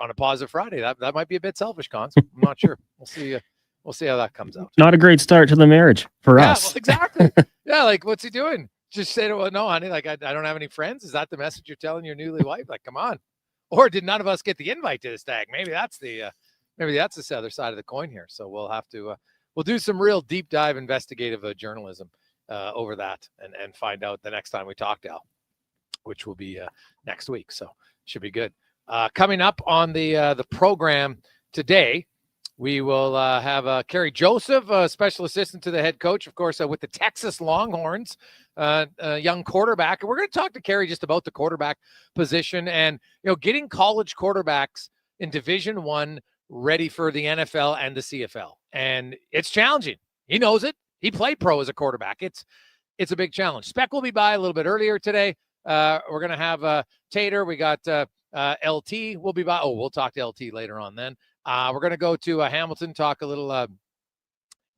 on a positive Friday. That might be a bit selfish, Cons. I'm not sure. We'll see. We'll see how that comes out. Not a great start to the marriage for us. Well, exactly. Yeah, like what's he doing? Just say to no, honey, like I don't have any friends. Is that the message you're telling your newly wife? Like, come on. Or did none of us get the invite to this stag? Maybe that's the other side of the coin here. So we'll have to we'll do some real deep dive investigative journalism over that and find out the next time we talk to Al, which will be next week. So should be good. Coming up on the program today, we will have Kerry Joseph, special assistant to the head coach, of course, with the Texas Longhorns, young quarterback. And we're going to talk to Kerry just about the quarterback position and, getting college quarterbacks in Division I ready for the NFL and the CFL. And it's challenging. He knows it. He played pro as a quarterback. It's a big challenge. Spec will be by a little bit earlier today. We're going to have Tater. We got LT will be by. Oh, we'll talk to LT later on then. We're going to go to Hamilton, talk a little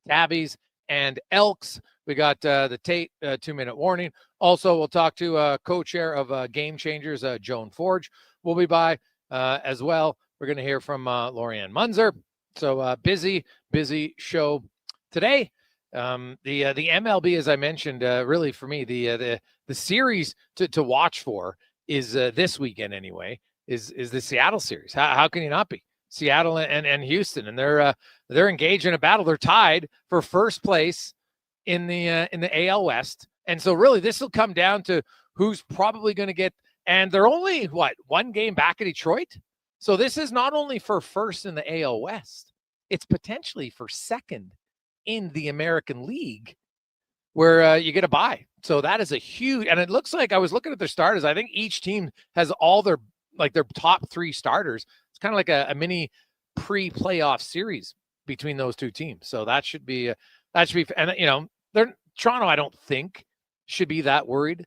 Tabbies and Elks. We got the Tate 2-minute warning. Also, we'll talk to co-chair of Game Changers, Joan Forge. We'll be by as well. We're going to hear from Laurianne Munzer. So busy show today. The MLB, as I mentioned, really for me, the series to watch for is this weekend anyway. Is the Seattle series? How can you not be? Seattle and Houston, and they're engaged in a battle. They're tied for first place in the AL West, and so really this will come down to who's probably going to get. And they're only one game back at Detroit, so this is not only for first in the AL West, it's potentially for second in the American League, where you get a bye. So that is a huge. And it looks like I was looking at their starters. I think each team has all their top three starters. It's kind of like a mini pre-playoff series between those two teams. So that should be, and Toronto, I don't think should be that worried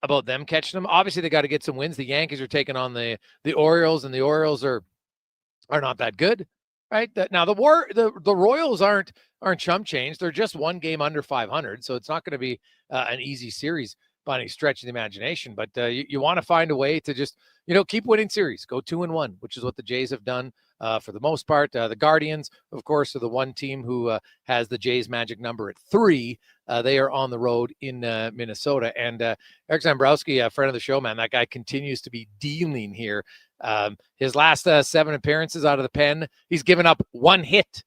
about them catching them. Obviously they got to get some wins. The Yankees are taking on the Orioles, and the Orioles are not that good, right? Now the Royals aren't chump change. They're just one game under 500. So it's not going to be an easy series by any stretch of the imagination, but you want to find a way to just, keep winning series, go 2-1, which is what the Jays have done for the most part. The Guardians, of course, are the one team who has the Jays magic number at 3. They are on the road in Minnesota. And Eric Zambrowski, a friend of the show, man, that guy continues to be dealing here. His last 7 appearances out of the pen, he's given up 1 hit,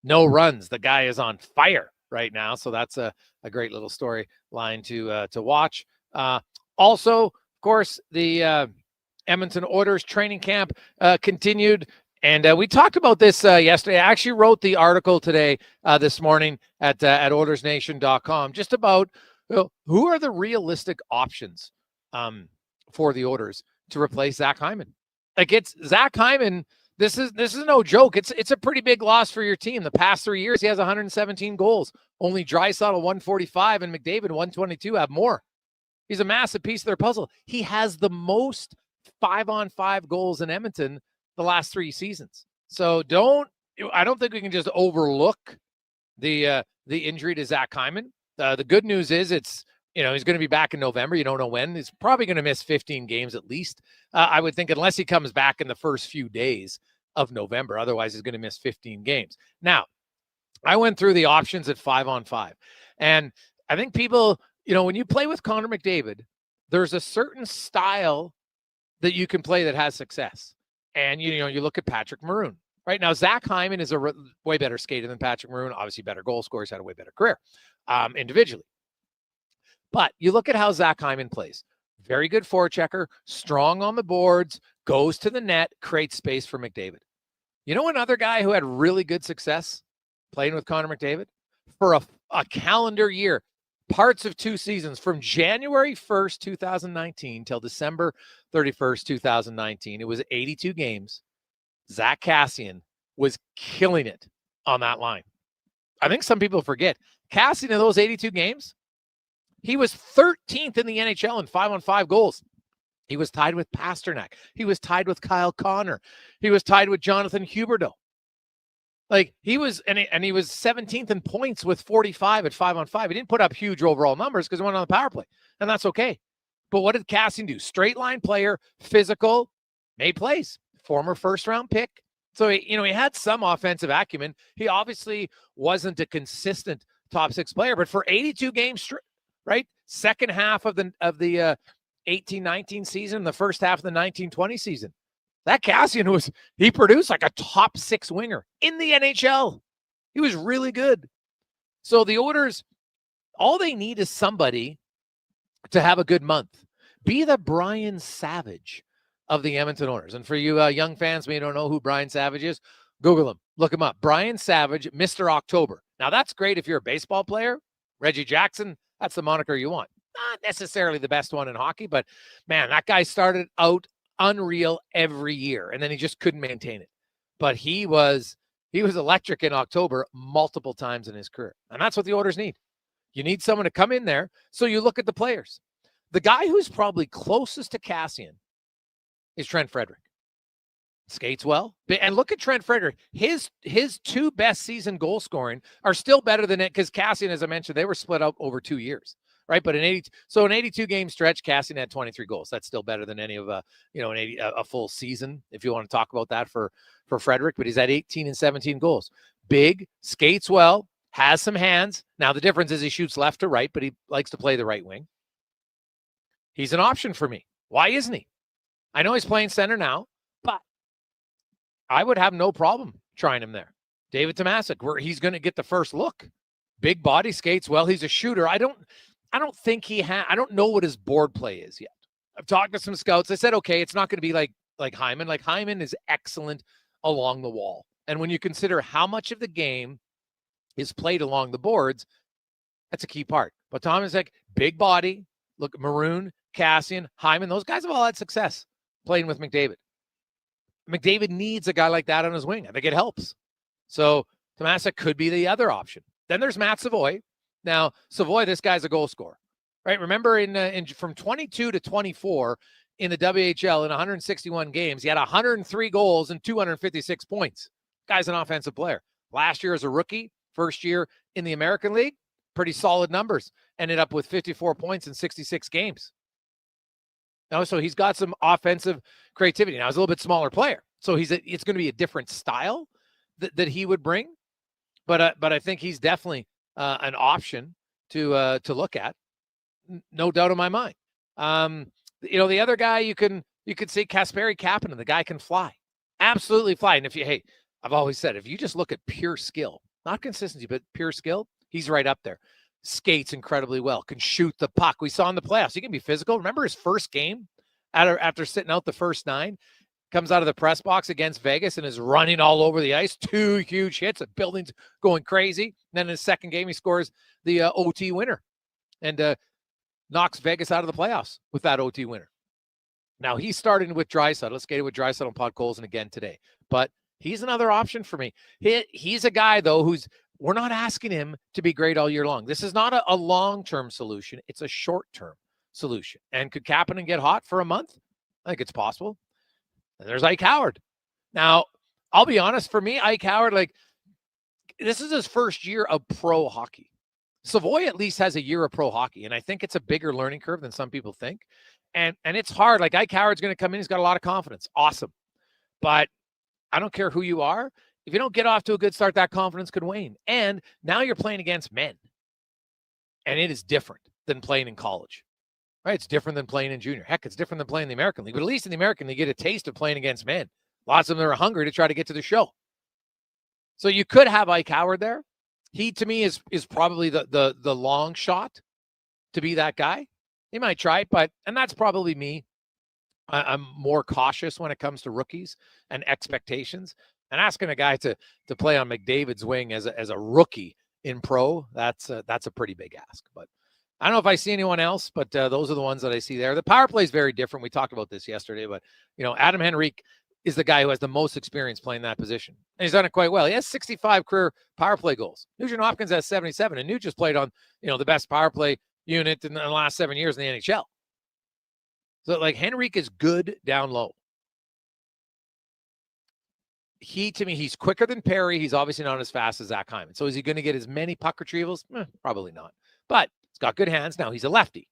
no runs. The guy is on fire right now. So that's a great little storyline to watch. Also, of course, the Edmonton Oilers training camp continued. And we talked about this yesterday. I actually wrote the article today, this morning at OilersNation.com, just about who are the realistic options for the Oilers to replace Zach Hyman. Like, it's Zach Hyman. This is no joke. It's a pretty big loss for your team. The past 3 years, he has 117 goals. Only Draisaitl 145 and McDavid 122 have more. He's a massive piece of their puzzle. He has the most 5-on-5 goals in Edmonton the last 3 seasons. So I don't think we can just overlook the injury to Zach Hyman. The good news is he's going to be back in November. You don't know when. He's probably going to miss 15 games at least. I would think, unless he comes back in the first few days of November. Otherwise, he's going to miss 15 games. Now, I went through the options at 5-on-5. And I think people, when you play with Connor McDavid, there's a certain style that you can play that has success. And, you look at Patrick Maroon. Right now, Zach Hyman is a way better skater than Patrick Maroon. Obviously, better goal scorer. He's had a way better career individually. But you look at how Zach Hyman plays. Very good forechecker, strong on the boards, goes to the net, creates space for McDavid. You know another guy who had really good success playing with Connor McDavid? For a calendar year, parts of 2 seasons, from January 1st, 2019 till December 31st, 2019. It was 82 games. Zach Kassian was killing it on that line. I think some people forget. Kassian in those 82 games, he was 13th in the NHL in 5-on-5 goals. He was tied with Pasternak. He was tied with Kyle Connor. He was tied with Jonathan Huberdeau. Like, he was 17th in points with 45 at 5-on-5. He didn't put up huge overall numbers because he went on the power play, and that's okay. But what did Kassian do? Straight line player, physical, made plays. former first-round pick. So, he had some offensive acumen. He obviously wasn't a consistent top 6 player, but for 82 games, right? Second half of the 18-19 season, the first half of the 19-20 season, that Kassian he produced like a top 6 winger in the NHL. He was really good. So the Oilers, all they need is somebody to have a good month. Be the Brian Savage of the Edmonton Oilers. And for you young fans, maybe don't know who Brian Savage is, Google him, look him up. Brian Savage, Mr. October. Now, that's great if you're a baseball player. Reggie Jackson, that's the moniker you want. Not necessarily the best one in hockey, but, man, that guy started out unreal every year, and then he just couldn't maintain it. But he was electric in October multiple times in his career, and that's what the Oilers need. You need someone to come in there, so you look at the players. The guy who's probably closest to Kassian is Trent Frederick. Skates well. And look at Trent Frederick. His 2 best season goal scoring are still better than it, because Kassian, as I mentioned, they were split up over 2 years, right? But an 82 game stretch, Kassian had 23 goals. That's still better than any of a full season, if you want to talk about that for Frederick. But he's at 18 and 17 goals. Big, skates well, has some hands. Now the difference is he shoots left to right, but he likes to play the right wing. He's an option for me. Why isn't he? I know he's playing center now, but I would have no problem trying him there. David Tomasic, where he's going to get the first look. Big body, skates well. He's a shooter. I don't think I don't know what his board play is yet. I've talked to some scouts. I said, okay, it's not going to be like Hyman. Like, Hyman is excellent along the wall. And when you consider how much of the game is played along the boards, that's a key part. But Tomasic, big body, look, Maroon, Kassian, Hyman, those guys have all had success playing with McDavid. McDavid needs a guy like that on his wing. I think it helps. So Tomasic could be the other option. Then there's Matt Savoy. Now, Savoy, this guy's a goal scorer, right? Remember in from 22 to 24 in the WHL in 161 games, he had 103 goals and 256 points. Guy's an offensive player. Last year as a rookie, first year in the American League, pretty solid numbers. Ended up with 54 points in 66 games. No, so he's got some offensive creativity. Now, he's a little bit smaller player, so it's going to be a different style that he would bring. But I think he's definitely an option to look at, no doubt in my mind. The other guy you could say Kasperi Kapanen. The guy can fly, absolutely fly. And I've always said, if you just look at pure skill, not consistency, but pure skill, he's right up there. Skates incredibly well, can shoot the puck. We saw in the playoffs, he can be physical. Remember his first game after sitting out the first 9, comes out of the press box against Vegas and is running all over the ice. 2 huge hits, the building's going crazy. And then in his second game, he scores the OT winner and knocks Vegas out of the playoffs with that OT winner. Now he's starting with Draisaitl. Skated with Draisaitl and Podkolzin again today. But he's another option for me. He's a guy, though, we're not asking him to be great all year long. This is not a long-term solution. It's a short-term solution. And could Kapanen get hot for a month? I think it's possible. And there's Ike Howard. Now, I'll be honest, for me, Ike Howard, this is his first year of pro hockey. Savoy at least has a year of pro hockey, and I think it's a bigger learning curve than some people think. And it's hard. Ike Howard's going to come in. He's got a lot of confidence. Awesome. But I don't care who you are. If you don't get off to a good start, that confidence could wane. And now you're playing against men. And it is different than playing in college. Right? It's different than playing in junior. Heck, it's different than playing in the American League. But at least in the American League, you get a taste of playing against men. Lots of them are hungry to try to get to the show. So you could have Ike Howard there. He, to me, is probably the long shot to be that guy. He might try it, and that's probably me. I'm more cautious when it comes to rookies and expectations. And asking a guy to play on McDavid's wing as a rookie in pro, that's a pretty big ask. But I don't know if I see anyone else, but those are the ones that I see there. The power play is very different. We talked about this yesterday, but Adam Henrique is the guy who has the most experience playing that position, and he's done it quite well. He has 65 career power play goals. Nugent Hopkins has 77, and Nugent just played on the best power play unit in the last 7 years in the NHL. So Henrique is good down low. To me, he's quicker than Perry. He's obviously not as fast as Zach Hyman. So is he going to get as many puck retrievals? Probably not. But he's got good hands. Now he's a lefty.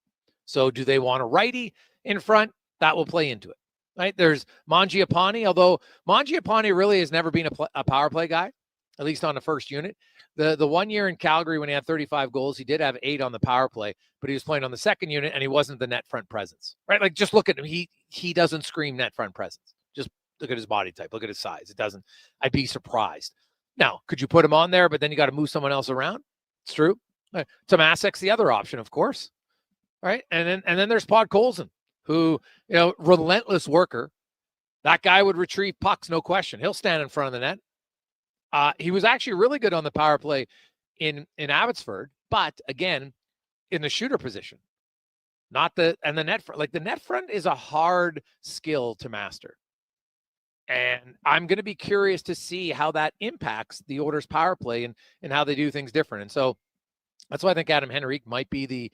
So do they want a righty in front? That will play into it. right? There's Mangiapane, although Mangiapane really has never been a power play guy, at least on the first unit. The 1 year in Calgary when he had 35 goals, he did have 8 on the power play, but he was playing on the second unit and he wasn't the net front presence, right? Like just look at him. He doesn't scream net front presence. Just look at his body type. Look at his size. It doesn't. I'd be surprised. Now, could you put him on there, but then you got to move someone else around? It's true. Tomasek's the other option, of course, right? And then there's Podkolzin, who, relentless worker. That guy would retrieve pucks, no question. He'll stand in front of the net. He was actually really good on the power play in Abbotsford, but again, in the shooter position, the net front. Like the net front is a hard skill to master. And I'm going to be curious to see how that impacts the Oilers power play and how they do things different. And so that's why I think Adam Henrique might be the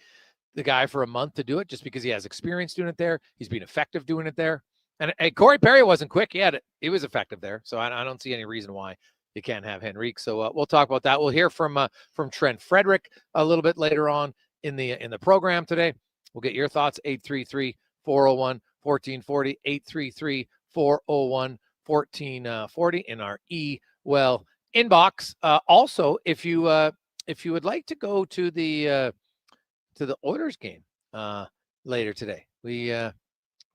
guy for a month to do it, just because he has experience doing it there. He's been effective doing it there. And Corey Perry wasn't quick. He was effective there. So I don't see any reason why you can't have Henrique. So we'll talk about that. We'll hear from Trent Frederick a little bit later on in the program today. We'll get your thoughts. 833-401-1440, 833-401-1440 in our inbox. Also, if you would like to go to the Oilers game later today, we'll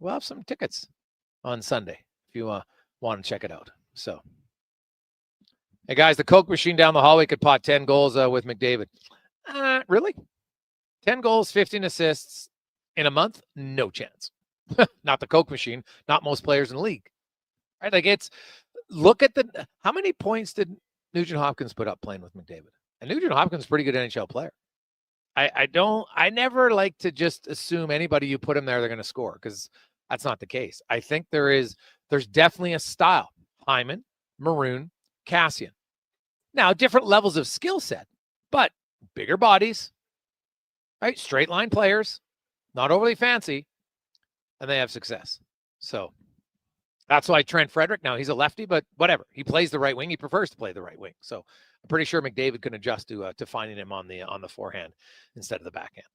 have some tickets on Sunday if you want to check it out. So, hey guys, the Coke machine down the hallway could pot 10 goals with McDavid. Really? 10 goals, 15 assists in a month? No chance. Not the Coke machine. Not most players in the league. Right? Like look at how many points did Nugent Hopkins put up playing with McDavid? And Nugent Hopkins is a pretty good NHL player. I never like to just assume anybody you put him there, they're going to score, because that's not the case. I think there's definitely a style. Hyman, Maroon, Cassian. Now, different levels of skill set, but bigger bodies, right? Straight line players, not overly fancy, and they have success. So that's why Trent Frederick, now he's a lefty, but whatever. He plays the right wing. He prefers to play the right wing. So I'm pretty sure McDavid can adjust to finding him on the forehand instead of the backhand.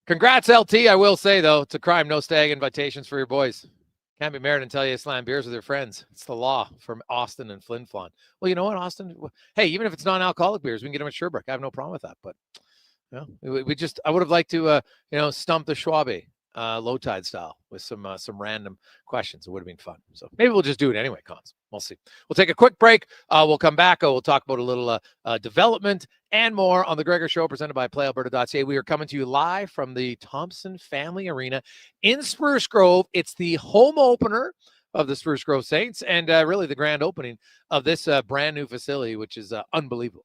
Congrats, LT. I will say, though, it's a crime. No stag invitations for your boys. Can't be married until you slam beers with your friends. It's the law from Austin and Flin Flon. Well, you know what, Austin? Hey, even if it's non-alcoholic beers, we can get them at Sherbrooke. I have no problem with that. But I would have liked to, stump the Schwabe low tide style with some random questions. It would have been fun. So maybe we'll just do it anyway, Cons. We'll see. We'll take a quick break. We'll come back. We'll talk about a little development and more on the Gregor Show presented by PlayAlberta.ca. We are coming to you live from the Thompson Family Arena in Spruce Grove. It's the home opener of the Spruce Grove Saints and really the grand opening of this brand new facility, which is unbelievable.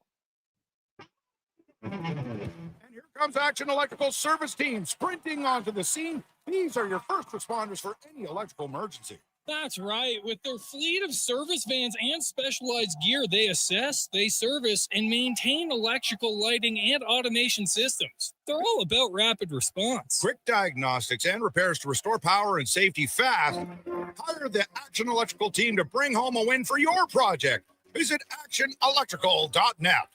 And here comes Action Electrical Service Team sprinting onto the scene. These are your first responders for any electrical emergency. That's right. With their fleet of service vans and specialized gear, they assess, they service, and maintain electrical lighting and automation systems. They're all about rapid response. Quick diagnostics and repairs to restore power and safety fast. Hire the Action Electrical team to bring home a win for your project. Visit actionelectrical.net.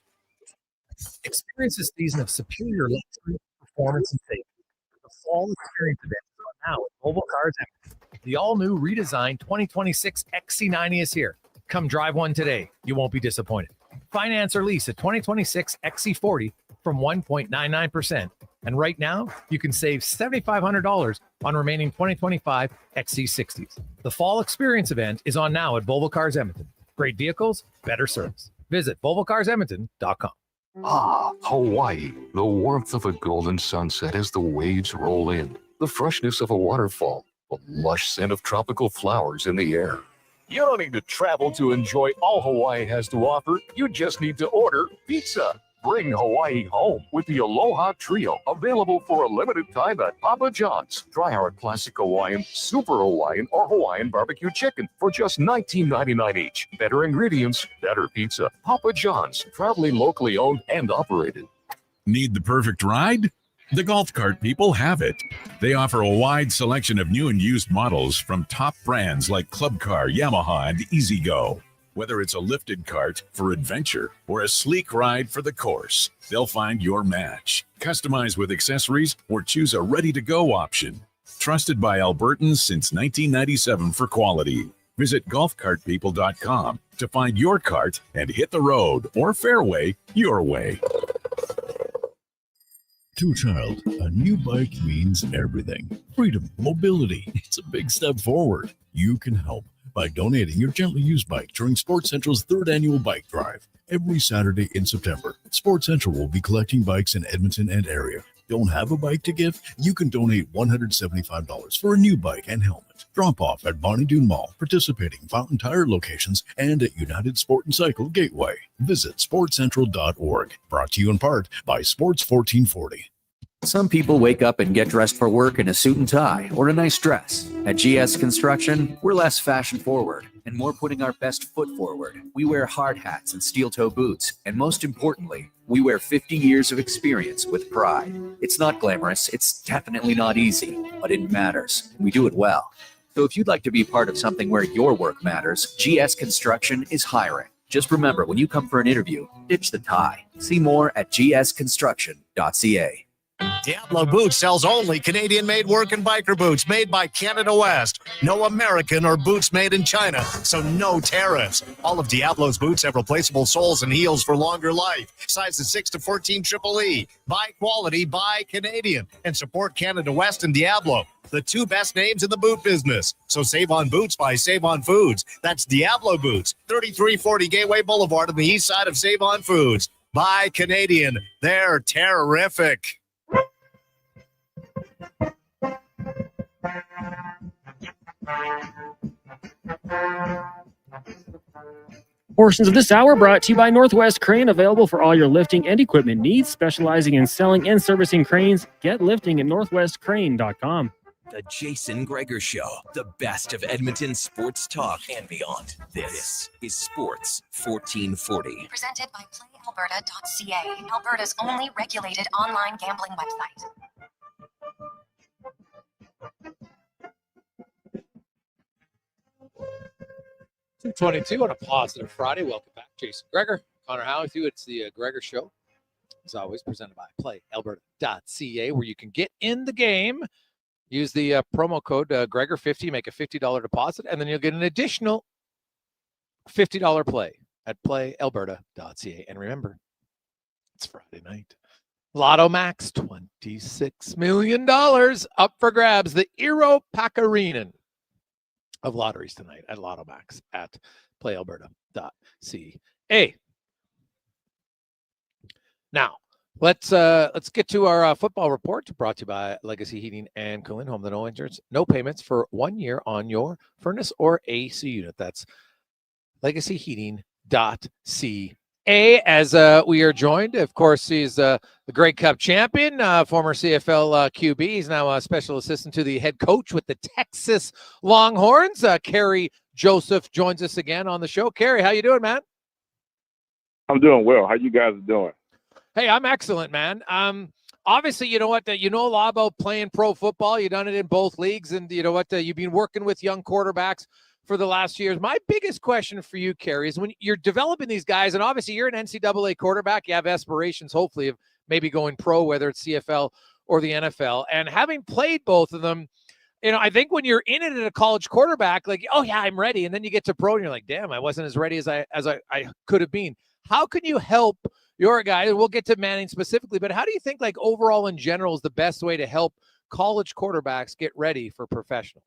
Experience a season of superior luxury, performance, and safety. The fall experience event is on now at Volvo Cars Edmonton. The all-new redesigned 2026 XC90 is here. Come drive one today. You won't be disappointed. Finance or lease a 2026 XC40 from 1.99%. And right now, you can save $7,500 on remaining 2025 XC60s. The fall experience event is on now at Volvo Cars Edmonton. Great vehicles, better service. Visit VolvoCarsEdmonton.com. Ah, Hawaii. The warmth of a golden sunset as the waves roll in. The freshness of a waterfall. The lush scent of tropical flowers in the air. You don't need to travel to enjoy all Hawaii has to offer. You just need to order pizza. Bring Hawaii home with the Aloha Trio, available for a limited time at Papa John's. Try our classic Hawaiian, super Hawaiian, or Hawaiian barbecue chicken for just $19.99 each. Better ingredients, better pizza. Papa John's, proudly locally owned and operated. Need the perfect ride? The Golf Cart people have it. They offer a wide selection of new and used models from top brands like Club Car, Yamaha, and E-Z-Go. Whether it's a lifted cart for adventure or a sleek ride for the course, they'll find your match. Customize with accessories or choose a ready-to-go option. Trusted by Albertans since 1997 for quality. Visit golfcartpeople.com to find your cart and hit the road or fairway your way. To a child, a new bike means everything. Freedom, mobility. It's a big step forward. You can help by donating your gently used bike during Sports Central's 3rd annual bike drive. Every Saturday in September, Sports Central will be collecting bikes in Edmonton and area. Don't have a bike to give? You can donate $175 for a new bike and helmet. Drop off at Bonnie Doon Mall, participating Fountain Tire locations, and at United Sport and Cycle Gateway. Visit sportscentral.org. Brought to you in part by Sports 1440. Some people wake up and get dressed for work in a suit and tie or a nice dress. At GS Construction, we're less fashion forward and more putting our best foot forward. We wear hard hats and steel toe boots, and most importantly, we wear 50 years of experience with pride. It's not glamorous, it's definitely not easy, but it matters. We do it well. So if you'd like to be part of something where your work matters, GS Construction is hiring. Just remember, when you come for an interview, ditch the tie. See more at gsconstruction.ca. Diablo Boots sells only Canadian-made work and biker boots made by Canada West. No American or boots made in China, so no tariffs. All of Diablo's boots have replaceable soles and heels for longer life. Sizes 6 to 14 triple E. Buy quality, buy Canadian. And support Canada West and Diablo, the two best names in the boot business. So save on boots by Save On Foods. That's Diablo Boots, 3340 Gateway Boulevard on the east side of Save On Foods. Buy Canadian. They're terrific. Portions of this hour brought to you by Northwest Crane, available for all your lifting and equipment needs, specializing in selling and servicing cranes. Get lifting at northwestcrane.com. The Jason Gregor Show, the best of Edmonton sports talk and beyond. This is Sports 1440. Presented by PlayAlberta.ca, Alberta's only regulated online gambling website. 2:22 on a positive Friday. Welcome back, Jason Gregor, Connor Halley with you. It's the Gregor Show, as always, presented by PlayAlberta.ca, where you can get in the game. Use the promo code Gregor50, make a $50 deposit, and then you'll get an additional $50 play at PlayAlberta.ca. And remember, it's Friday night. Lotto Max, $26 million up for grabs. The Eero Pakarinen of lotteries tonight at Lotto Max at PlayAlberta.ca. Now, let's get to our football report, brought to you by Legacy Heating and Cooling. Home to no insurance, no payments for 1 year on your furnace or AC unit. That's legacyheating.ca. As we are joined, of course, he's the Grey Cup champion, former CFL QB. He's now a special assistant to the head coach with the Texas Longhorns. Kerry Joseph joins us again on the show. Kerry, how you doing, man? I'm doing well. How you guys doing? Hey, I'm excellent, man. Obviously, you know what? You know a lot about playing pro football. You've done it in both leagues, and you know what? You've been working with young quarterbacks for the last years. My biggest question for you, Kerry, is when you're developing these guys, and obviously you're an NCAA quarterback, you have aspirations, hopefully, of maybe going pro, whether it's CFL or the NFL. And having played both of them, you know, I think when you're in it at a college quarterback, like, oh yeah, I'm ready. And then you get to pro and you're like, damn, I wasn't as ready as I could have been. How can you help your guy? We'll get to Manning specifically, but how do you think, like, overall in general is the best way to help college quarterbacks get ready for professional?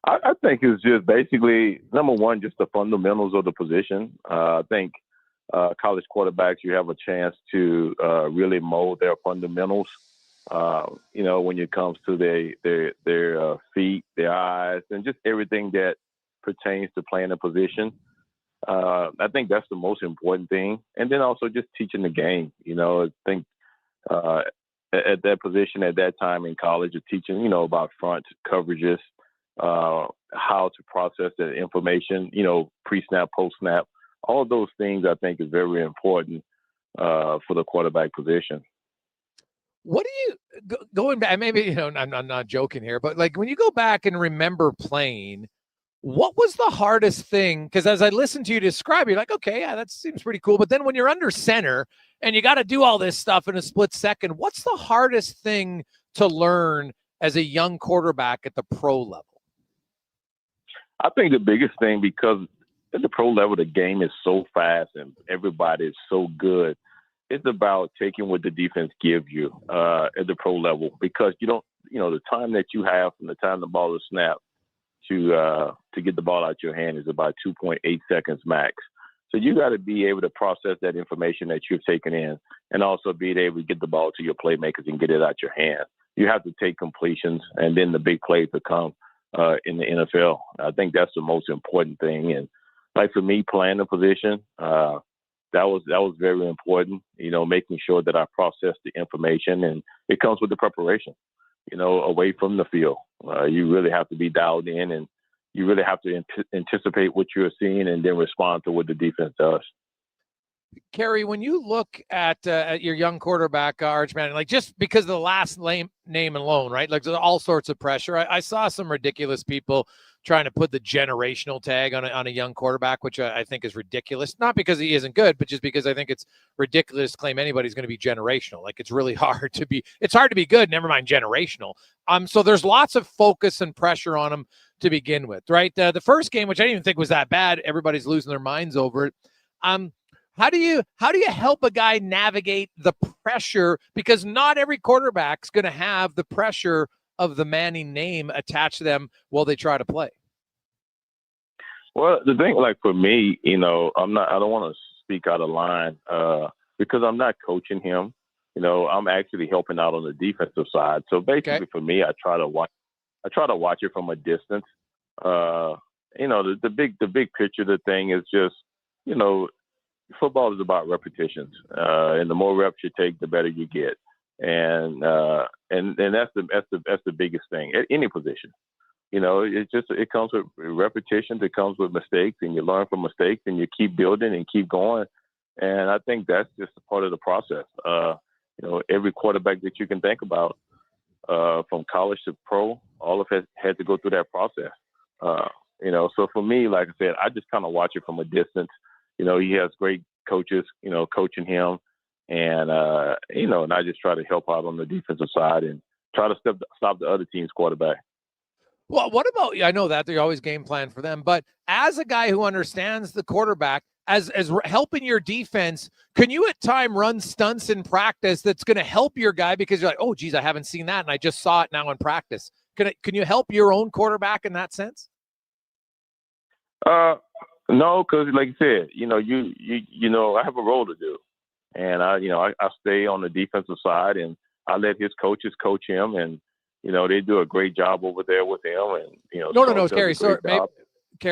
I think it's just basically, number one, just the fundamentals of the position. I think college quarterbacks, you have a chance to really mold their fundamentals, you know, when it comes to their feet, their eyes, and just everything that pertains to playing a position. I think that's the most important thing. And then also just teaching the game. You know, I think at that position at that time in college, you're teaching, you know, about front coverages, how to process that information, you know, pre-snap, post-snap. All of those things I think is very important for the quarterback position. What do you, going back, maybe, you know, I'm not joking here, but like when you go back and remember playing, What was the hardest thing? Because as I listened to you describe, you're like, okay, yeah, that seems pretty cool. But then when you're under center and you got to do all this stuff in a split second, what's the hardest thing to learn as a young quarterback at the pro level? I think the biggest thing, because at the pro level, the game is so fast and everybody is so good. It's about taking what the defense gives you at the pro level, because you don't, the time that you have from the time the ball is snapped to get the ball out your hand is about 2.8 seconds max. So you got to be able to process that information that you've taken in, and also be able to get the ball to your playmakers and get it out your hand. You have to take completions, and then the big plays to come in the NFL. I think that's the most important thing. And like for me, playing the position, that was very important. Making sure that I process the information, and it comes with the preparation. Away from the field, you really have to be dialed in, and you really have to anticipate what you're seeing and then respond to what the defense does. Kerry, when you look at your young quarterback, Archman, like just because of the last name alone, right? Like there's all sorts of pressure. I saw some ridiculous people trying to put the generational tag on a young quarterback, which I think is ridiculous. Not because he isn't good, but just because I think it's ridiculous to claim anybody's going to be generational. Like it's really hard to be. It's hard to be good. Never mind generational. So there's lots of focus and pressure on him to begin with, right? The first game, which I didn't even think was that bad, everybody's losing their minds over it. How do you help a guy navigate the pressure? Because not every quarterback's going to have the pressure of the Manning name attached to them while they try to play. Well, the thing, like for me, I don't want to speak out of line because I'm not coaching him. I'm actually helping out on the defensive side. So basically, for me, I try to watch it from a distance. The big picture of the thing is just, football is about repetitions, and the more reps you take, the better you get, and that's the biggest thing at any position. It comes with repetitions, it comes with mistakes, and you learn from mistakes, and you keep building and keep going. And I think that's just a part of the process. Every quarterback that you can think about, from college to pro, all of us had to go through that process. So for me, like I said, I just kind of watch it from a distance. He has great coaches, coaching him, and and I just try to help out on the defensive side and try to stop the other team's quarterback. Well, what about, I know that they always game plan for them, but as a guy who understands the quarterback, as helping your defense, can you at time run stunts in practice that's going to help your guy because you're like, oh, geez, I haven't seen that, and I just saw it now in practice. Can you help your own quarterback in that sense? No, because like I said, I have a role to do, and I stay on the defensive side, and I let his coaches coach him, and they do a great job over there with him, and No, Kerry, sorry,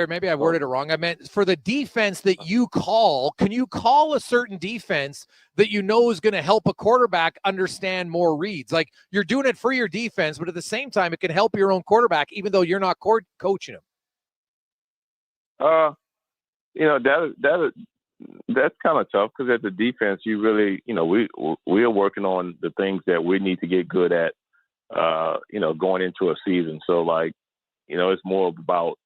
maybe I worded it wrong. I meant for the defense that you call. Can you call a certain defense that is going to help a quarterback understand more reads? Like you're doing it for your defense, but at the same time, it can help your own quarterback, even though you're not coaching him. That's kind of tough because at the defense, you really, we are working on the things that we need to get good at, going into a season. So it's more about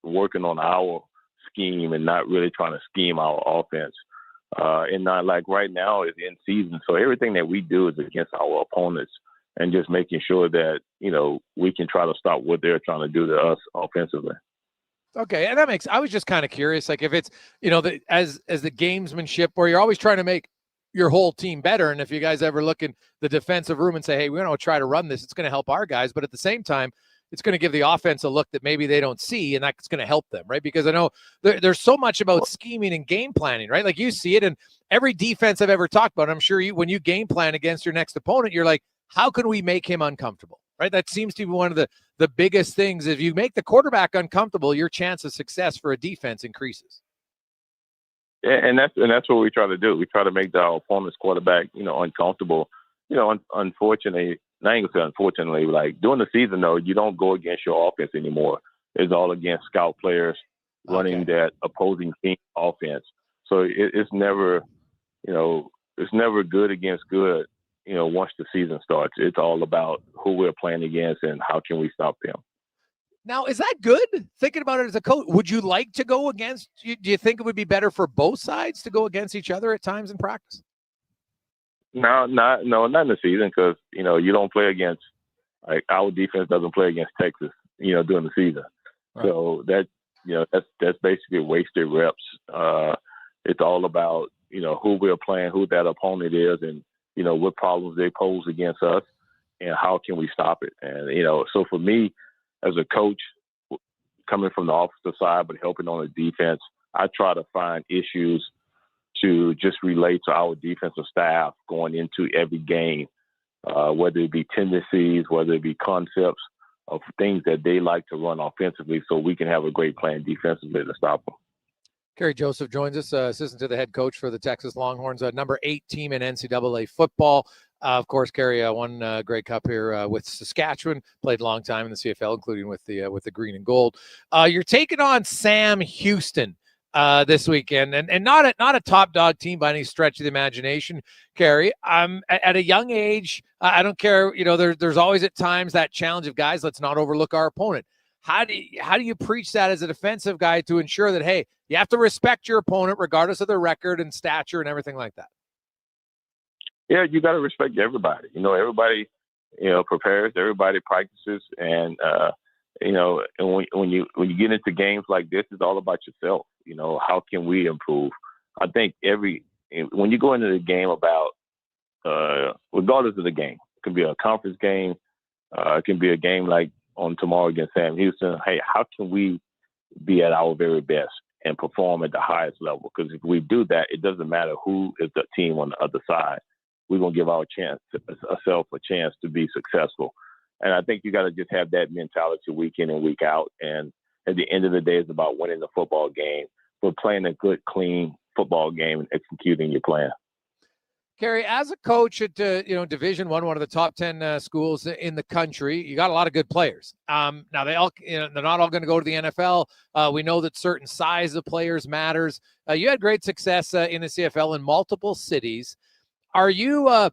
working on our scheme and not really trying to scheme our offense. And not like right now is in season. So everything that we do is against our opponents and just making sure that, we can try to stop what they're trying to do to us offensively. Okay, and I was just kind of curious, like if it's, as the gamesmanship where you're always trying to make your whole team better, and if you guys ever look in the defensive room and say, hey, we're going to try to run this, it's going to help our guys, but at the same time, it's going to give the offense a look that maybe they don't see, and that's going to help them, right? Because I know there's so much about scheming and game planning, right? Like you see it in every defense I've ever talked about. I'm sure when you game plan against your next opponent, you're like, how can we make him uncomfortable? Right? That seems to be one of the biggest things. If you make the quarterback uncomfortable, your chance of success for a defense increases. Yeah, and that's what we try to do. We try to make our opponent's quarterback, uncomfortable. Unfortunately, not even say unfortunately, like during the season though, you don't go against your offense anymore. It's all against scout players running that opposing team offense. So it's never, it's never good against good. Once the season starts, it's all about who we're playing against and how can we stop them. Now, is that good? Thinking about it as a coach, would you like to go against? Do you think it would be better for both sides to go against each other at times in practice? No, not in the season, because you don't play against, like, our defense doesn't play against Texas, during the season. Right. So that's basically wasted reps. It's all about who we're playing, who that opponent is, and what problems they pose against us, and how can we stop it. And so for me, as a coach, coming from the offensive side but helping on the defense, I try to find issues to just relate to our defensive staff going into every game, whether it be tendencies, whether it be concepts of things that they like to run offensively, so we can have a great plan defensively to stop them. Kerry Joseph joins us, assistant to the head coach for the Texas Longhorns, number 8 team in NCAA football. Of course, Kerry won Grey Cup here with Saskatchewan, played a long time in the CFL, including with the green and gold. You're taking on Sam Houston this weekend, and not a top dog team by any stretch of the imagination, Kerry. At a young age, I don't care. There's always at times that challenge of, guys, let's not overlook our opponent. How do you preach that as a defensive guy to ensure that, hey, you have to respect your opponent regardless of their record and stature and everything like that? Yeah, you got to respect everybody. Everybody, prepares, everybody practices, and and when you get into games like this, it's all about yourself. How can we improve? I think when you go into the game about, regardless of the game, it can be a conference game, it can be a game like on tomorrow against Sam Houston. Hey, how can we be at our very best and perform at the highest level? Because if we do that, it doesn't matter who is the team on the other side. We're going to give ourselves a chance to be successful. And I think you got to just have that mentality week in and week out. And at the end of the day, it's about winning the football game, but playing a good, clean football game and executing your plan. Kerry, as a coach at Division I, one of the top 10 schools in the country, you got a lot of good players. Now they're not all going to go to the NFL. We know that certain size of players matters. You had great success in the CFL in multiple cities. Are you a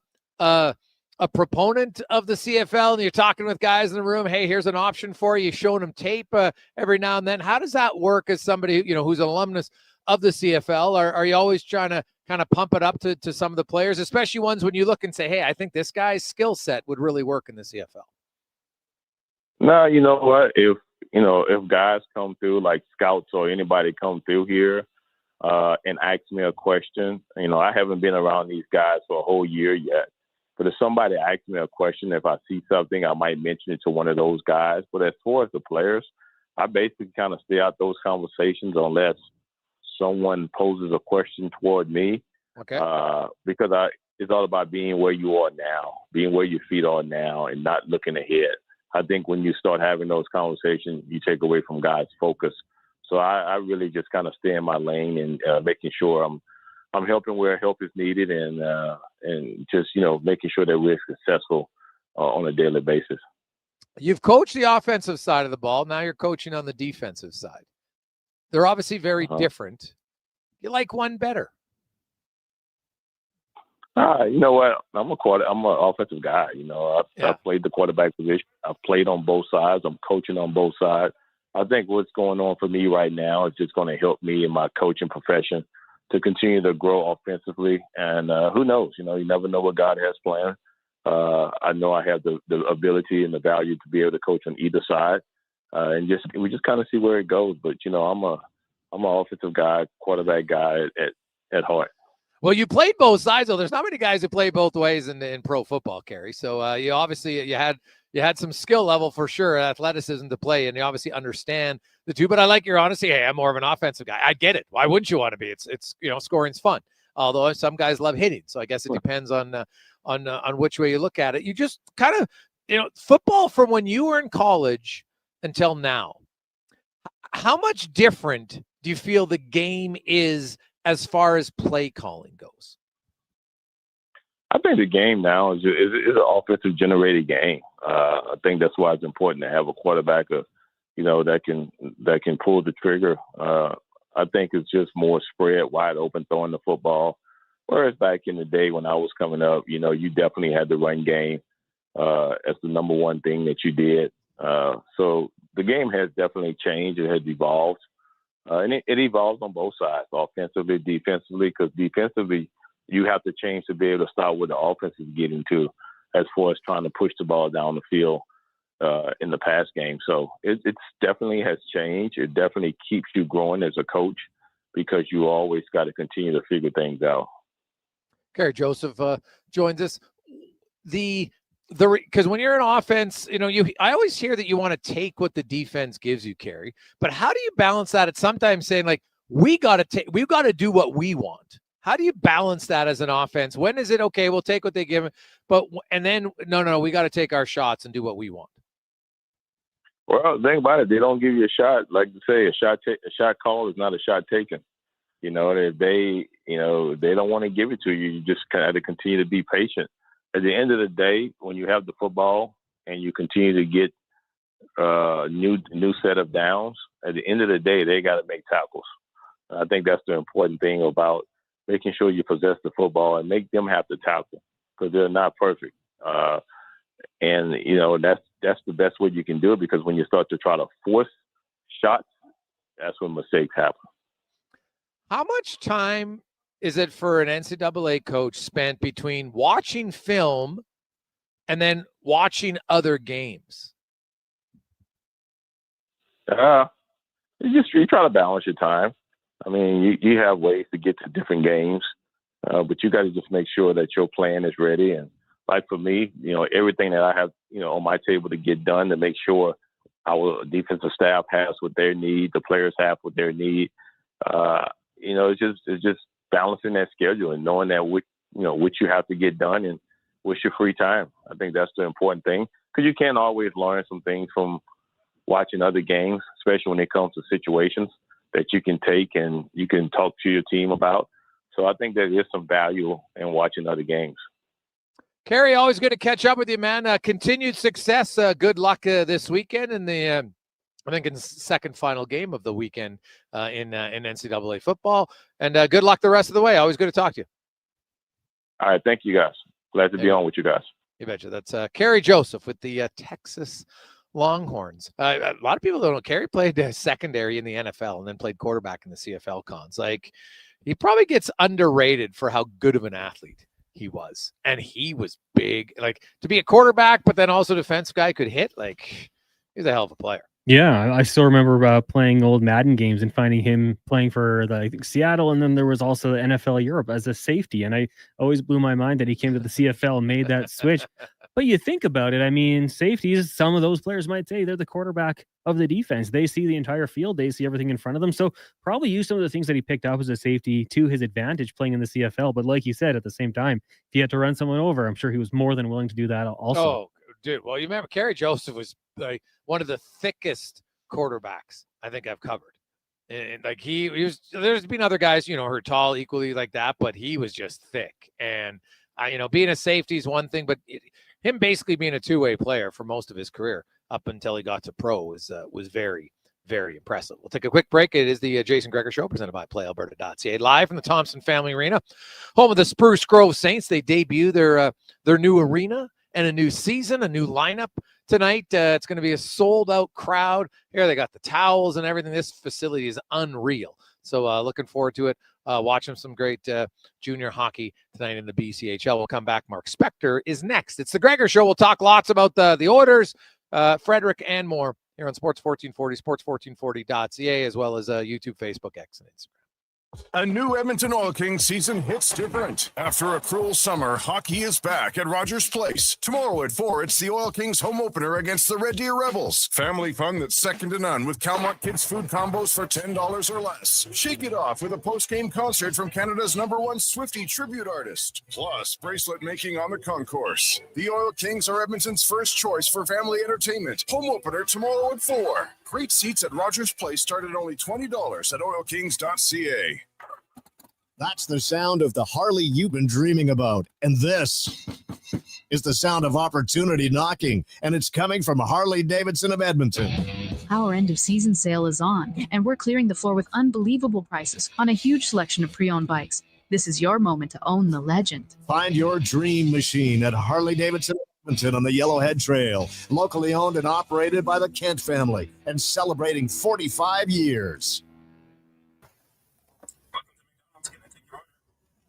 proponent of the CFL, and you're talking with guys in the room? Hey, here's an option for you. Showing them tape every now and then. How does that work as somebody who's an alumnus of the CFL? Are you always trying to kind of pump it up to some of the players, especially ones when you look and say, hey, I think this guy's skill set would really work in the CFL? No, you know what? If guys come through, like scouts or anybody come through here and ask me a question, I haven't been around these guys for a whole year yet. But if somebody asks me a question, if I see something, I might mention it to one of those guys. But as far as the players, I basically kind of stay out those conversations unless someone poses a question toward me. Okay. Because it's all about being where you are now, being where your feet are now, and not looking ahead. I think when you start having those conversations, you take away from guys' focus. So I really just kind of stay in my lane and making sure I'm helping where help is needed, and just making sure that we're successful on a daily basis. You've coached the offensive side of the ball. Now you're coaching on the defensive side. They're obviously very different. You like one better? You know what? I'm an offensive guy. I've played the quarterback position. I've played on both sides. I'm coaching on both sides. I think what's going on for me right now is just going to help me in my coaching profession to continue to grow offensively. And who knows? You never know what God has planned. I know I have the ability and the value to be able to coach on either side, and we just kind of see where it goes. But I'm an offensive guy, quarterback guy at heart. Well, you played both sides, though. There's not many guys who play both ways in pro football, Kerry. So you obviously you had some skill level for sure, athleticism to play, and you obviously understand the two. But I like your honesty. Hey, I'm more of an offensive guy. I get it. Why wouldn't you want to be? It's scoring's fun. Although some guys love hitting, so I guess it depends on which way you look at it. You just kind of football from when you were in college until now. How much different do you feel the game is as far as play calling goes? I think the game now is an offensive generated game. I think that's why it's important to have a quarterback, that can pull the trigger. I think it's just more spread, wide open, throwing the football. Whereas back in the day when I was coming up, you definitely had the run game as the number one thing that you did. So the game has definitely changed. It has evolved. And it evolves on both sides, offensively, defensively, because defensively, you have to change to be able to start where the offense is getting to as far as trying to push the ball down the field in the pass game. So it's definitely has changed. It definitely keeps you growing as a coach because you always got to continue to figure things out. Kerry Joseph joins us. Because when you're an offense, I always hear that you want to take what the defense gives you, Kerry. But how do you balance that? It's sometimes saying like, we've got to do what we want. How do you balance that as an offense? When is it okay? We'll take what they give, and then no, we got to take our shots and do what we want. Well, the thing about it, they don't give you a shot. Like to say, a shot call is not a shot taken. They don't want to give it to you. You just kind of continue to be patient. At the end of the day, when you have the football and you continue to get new set of downs, at the end of the day, they got to make tackles. I think that's the important thing about making sure you possess the football and make them have to tackle because they're not perfect. And that's the best way you can do it because when you start to try to force shots, that's when mistakes happen. How much time is it for an NCAA coach spent between watching film and then watching other games? You try to balance your time. I mean, you have ways to get to different games, but you got to just make sure that your plan is ready. And like for me, everything that I have, on my table to get done to make sure our defensive staff has what they need, the players have what they need. It's just balancing that schedule and knowing that what you have to get done and what's your free time. I think that's the important thing because you can't always learn some things from watching other games, especially when it comes to situations that you can take and you can talk to your team about. So I think there is some value in watching other games. Kerry, always good to catch up with you, man. Continued success. Good luck this weekend in the I think in the second final game of the weekend in NCAA football. And good luck the rest of the way. Always good to talk to you. All right. Thank you, guys. Glad to be on with you guys. You betcha. That's Kerry Joseph with the Texas Longhorns. A lot of people don't know Kerry played secondary in the NFL and then played quarterback in the CFL cons. Like, he probably gets underrated for how good of an athlete he was. And he was big. Like, to be a quarterback, but then also defense guy could hit. Like, he's a hell of a player. Yeah, I still remember playing old Madden games and finding him playing for I think Seattle, and then there was also the NFL Europe as a safety. And I always blew my mind that he came to the CFL and made that switch. But you think about it, I mean, safeties, some of those players might say they're the quarterback of the defense. They see the entire field. They see everything in front of them. So probably use some of the things that he picked up as a safety to his advantage playing in the CFL. But like you said, at the same time, if he had to run someone over, I'm sure he was more than willing to do that also. Oh, dude. Well, you remember Kerry Joseph was like one of the thickest quarterbacks I think I've covered. And like he was, there's been other guys, who are tall equally like that, but he was just thick. And being a safety is one thing, but him basically being a two-way player for most of his career up until he got to pro was very, very impressive. We'll take a quick break. It is the Jason Gregor Show presented by PlayAlberta.ca, live from the Thompson Family Arena, home of the Spruce Grove Saints. They debut their new arena and a new season, a new lineup tonight. It's going to be a sold-out crowd. Here they got the towels and everything. This facility is unreal. So looking forward to it. Watching some great junior hockey tonight in the BCHL. We'll come back. Mark Spector is next. It's the Gregor Show. We'll talk lots about the orders, Frederick, and more here on Sports 1440, sports1440.ca, as well as YouTube, Facebook, X, and Instagram. A new Edmonton Oil Kings season hits different. After a cruel summer, hockey is back at Rogers Place. Tomorrow at 4, it's the Oil Kings home opener against the Red Deer Rebels. Family fun that's second to none with Calmont Kids food combos for $10 or less. Shake it off with a post-game concert from Canada's #1 Swiftie tribute artist. Plus, bracelet making on the concourse. The Oil Kings are Edmonton's first choice for family entertainment. Home opener tomorrow at 4. Great seats at Rogers Place start at only $20 at oilkings.ca. That's the sound of the Harley you've been dreaming about. And this is the sound of opportunity knocking. And it's coming from Harley-Davidson of Edmonton. Our end-of-season sale is on, and we're clearing the floor with unbelievable prices on a huge selection of pre-owned bikes. This is your moment to own the legend. Find your dream machine at Harley-Davidson Edmonton on the Yellowhead Trail, locally owned and operated by the Kent family and celebrating 45 years.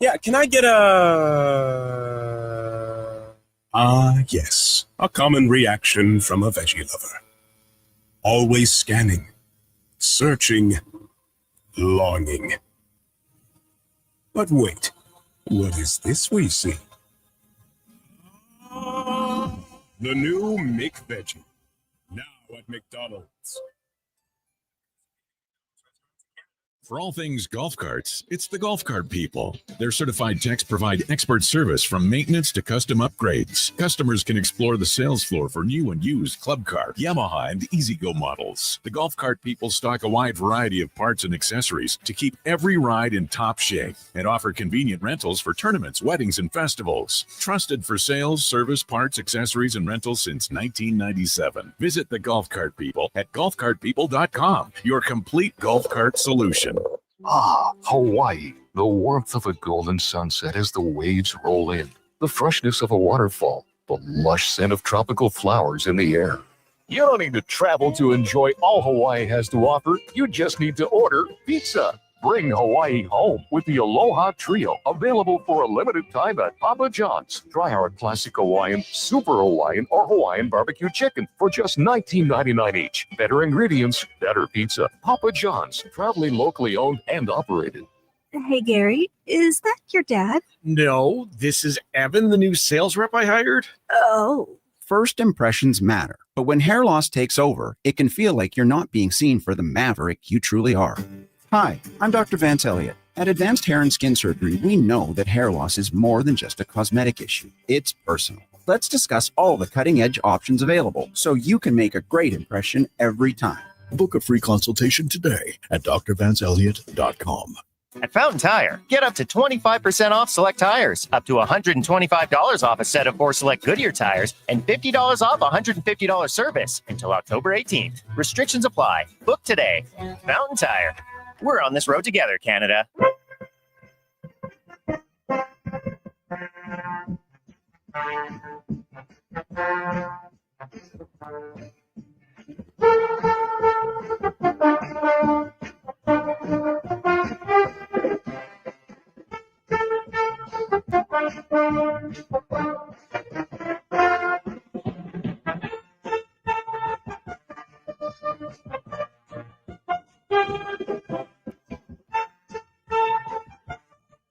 Yeah, can I get a... yes. A common reaction from a veggie lover. Always scanning, searching, longing. But wait, what is this we see? The new McVeggie, now at McDonald's. For all things golf carts, it's the Golf Cart People. Their certified techs provide expert service from maintenance to custom upgrades. Customers can explore the sales floor for new and used Club Car, Yamaha, and E-Z-Go models. The Golf Cart People stock a wide variety of parts and accessories to keep every ride in top shape and offer convenient rentals for tournaments, weddings, and festivals. Trusted for sales, service, parts, accessories, and rentals since 1997. Visit the Golf Cart People at golfcartpeople.com, your complete golf cart solution. Ah, Hawaii. The warmth of a golden sunset as the waves roll in. The freshness of a waterfall. The lush scent of tropical flowers in the air. You don't need to travel to enjoy all Hawaii has to offer. You just need to order pizza. Bring Hawaii home with the Aloha Trio, available for a limited time at Papa John's. Try our classic Hawaiian, super Hawaiian, or Hawaiian barbecue chicken for just $19.99 each. Better ingredients, better pizza. Papa John's, proudly locally owned and operated. Hey, Gary, is that your dad? No, this is Evan, the new sales rep I hired. Oh. First impressions matter, but when hair loss takes over, it can feel like you're not being seen for the maverick you truly are. Hi, I'm Dr. Vance Elliott. At Advanced Hair and Skin Surgery, we know that hair loss is more than just a cosmetic issue. It's personal. Let's discuss all the cutting-edge options available so you can make a great impression every time. Book a free consultation today at drvanceelliott.com. At Fountain Tire, get up to 25% off select tires, up to $125 off a set of 4 select Goodyear tires, and $50 off $150 service until October 18th. Restrictions apply. Book today. Fountain Tire. We're on this road together, Canada.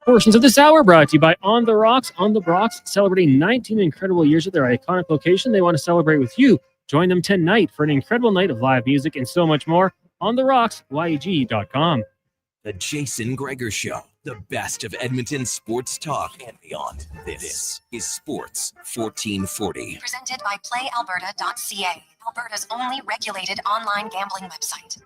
Portions of this hour brought to you by On the Rocks. On the Rocks, celebrating 19 incredible years at their iconic location. They want to celebrate with you. Join them tonight for an incredible night of live music and so much more. On the Rocks, YEG.com. The Jason Gregor Show, the best of Edmonton sports talk and beyond. This is Sports 1440. Presented by PlayAlberta.ca, Alberta's only regulated online gambling website.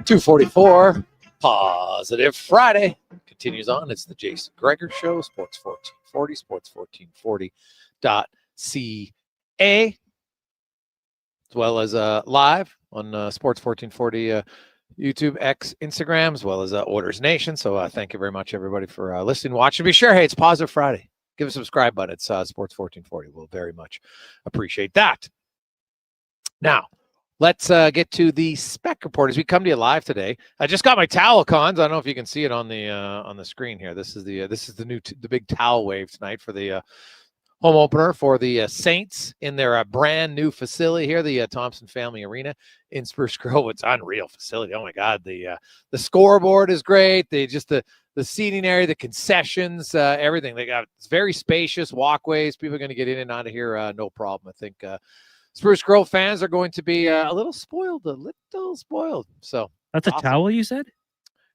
$2:44, Positive Friday continues on. It's the Jason Gregor Show, Sports 1440, sports1440.ca, as well as live on Sports 1440 YouTube, X, Instagram, as well as Orders Nation. So thank you very much, everybody, for listening, watching. Be sure, hey, it's Positive Friday. Give a subscribe button. It's Sports 1440. We'll very much appreciate that. Now, let's get to the Spec Report as we come to you live today. I just got my towel cons. I don't know if you can see it on the screen here. This is the new the big towel wave tonight for the home opener for the Saints in their brand new facility here, the Thompson Family Arena in Spruce Grove. It's an unreal facility. Oh my God, the scoreboard is great. The seating area, the concessions, everything they got. It's very spacious walkways. People are going to get in and out of here no problem. I think Spruce Grove fans are going to be a little spoiled. So that's awesome. A towel you said?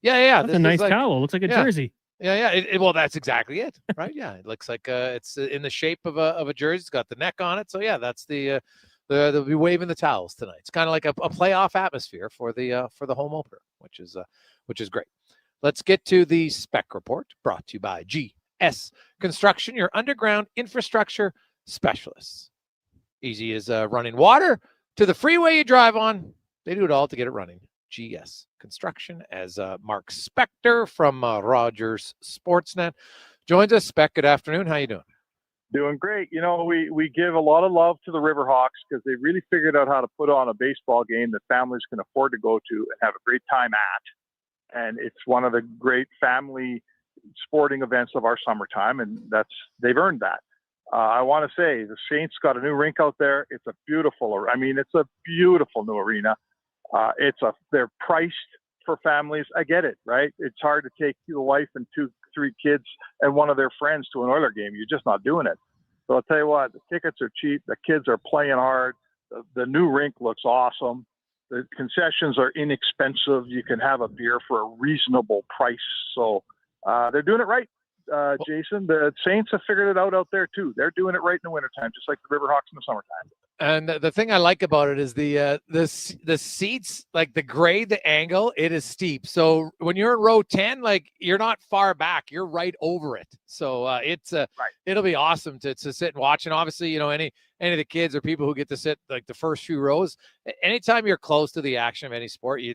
Yeah. That's a nice towel. Looks like a jersey. Yeah. Well, that's exactly it, right? Yeah, it looks like it's in the shape of a jersey. It's got the neck on it. So yeah, that's the they'll be waving the towels tonight. It's kind of like a playoff atmosphere for the home opener, which is great. Let's get to the Spec Report, brought to you by GS Construction, your underground infrastructure specialists. Easy as running water to the freeway you drive on. They do it all to get it running. GS Construction, as Mark Spector from Rogers Sportsnet joins us. Spec, good afternoon. How you doing? Doing great. You know, we give a lot of love to the Riverhawks because they really figured out how to put on a baseball game that families can afford to go to and have a great time at. And it's one of the great family sporting events of our summertime, and they've earned that. I want to say the Saints got a new rink out there. It's a beautiful new arena. They're priced for families. I get it, right? It's hard to take your wife and 2-3 kids and one of their friends to an Oiler game. You're just not doing it. So I'll tell you what, the tickets are cheap. The kids are playing hard. The new rink looks awesome. The concessions are inexpensive. You can have a beer for a reasonable price. So they're doing it right. Jason, the Saints have figured it out there too. They're doing it right in the wintertime, just like the Riverhawks in the summertime. And the thing I like about it is the seats, like the grade, the angle, it is steep. So when you're in row 10, like you're not far back, you're right over it. So it'll be awesome to sit and watch. And obviously, you know, any of the kids or people who get to sit like the first few rows, anytime you're close to the action of any sport, you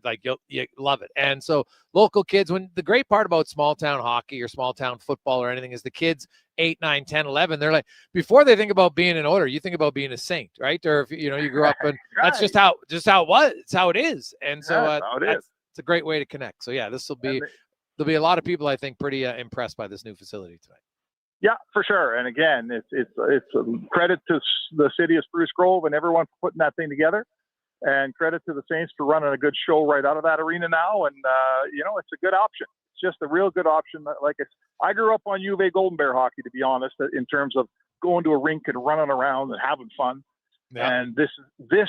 love it. And so local kids, the great part about small town hockey or small town football or anything is the kids 8, 9, 10, 11, they're like, before they think about being an Oiler, you think about being a Saint, right? Or if you grew up and that's just how it was. It's how it is. And so it's a great way to connect. So yeah, there'll be a lot of people, I think, pretty impressed by this new facility tonight. Yeah, for sure. And again, it's a credit to the city of Spruce Grove and everyone for putting that thing together, and credit to the Saints for running a good show right out of that arena now. And it's a good option. It's just a real good option. Like I grew up on U of A Golden Bear hockey, to be honest, in terms of going to a rink and running around and having fun. Yeah. And this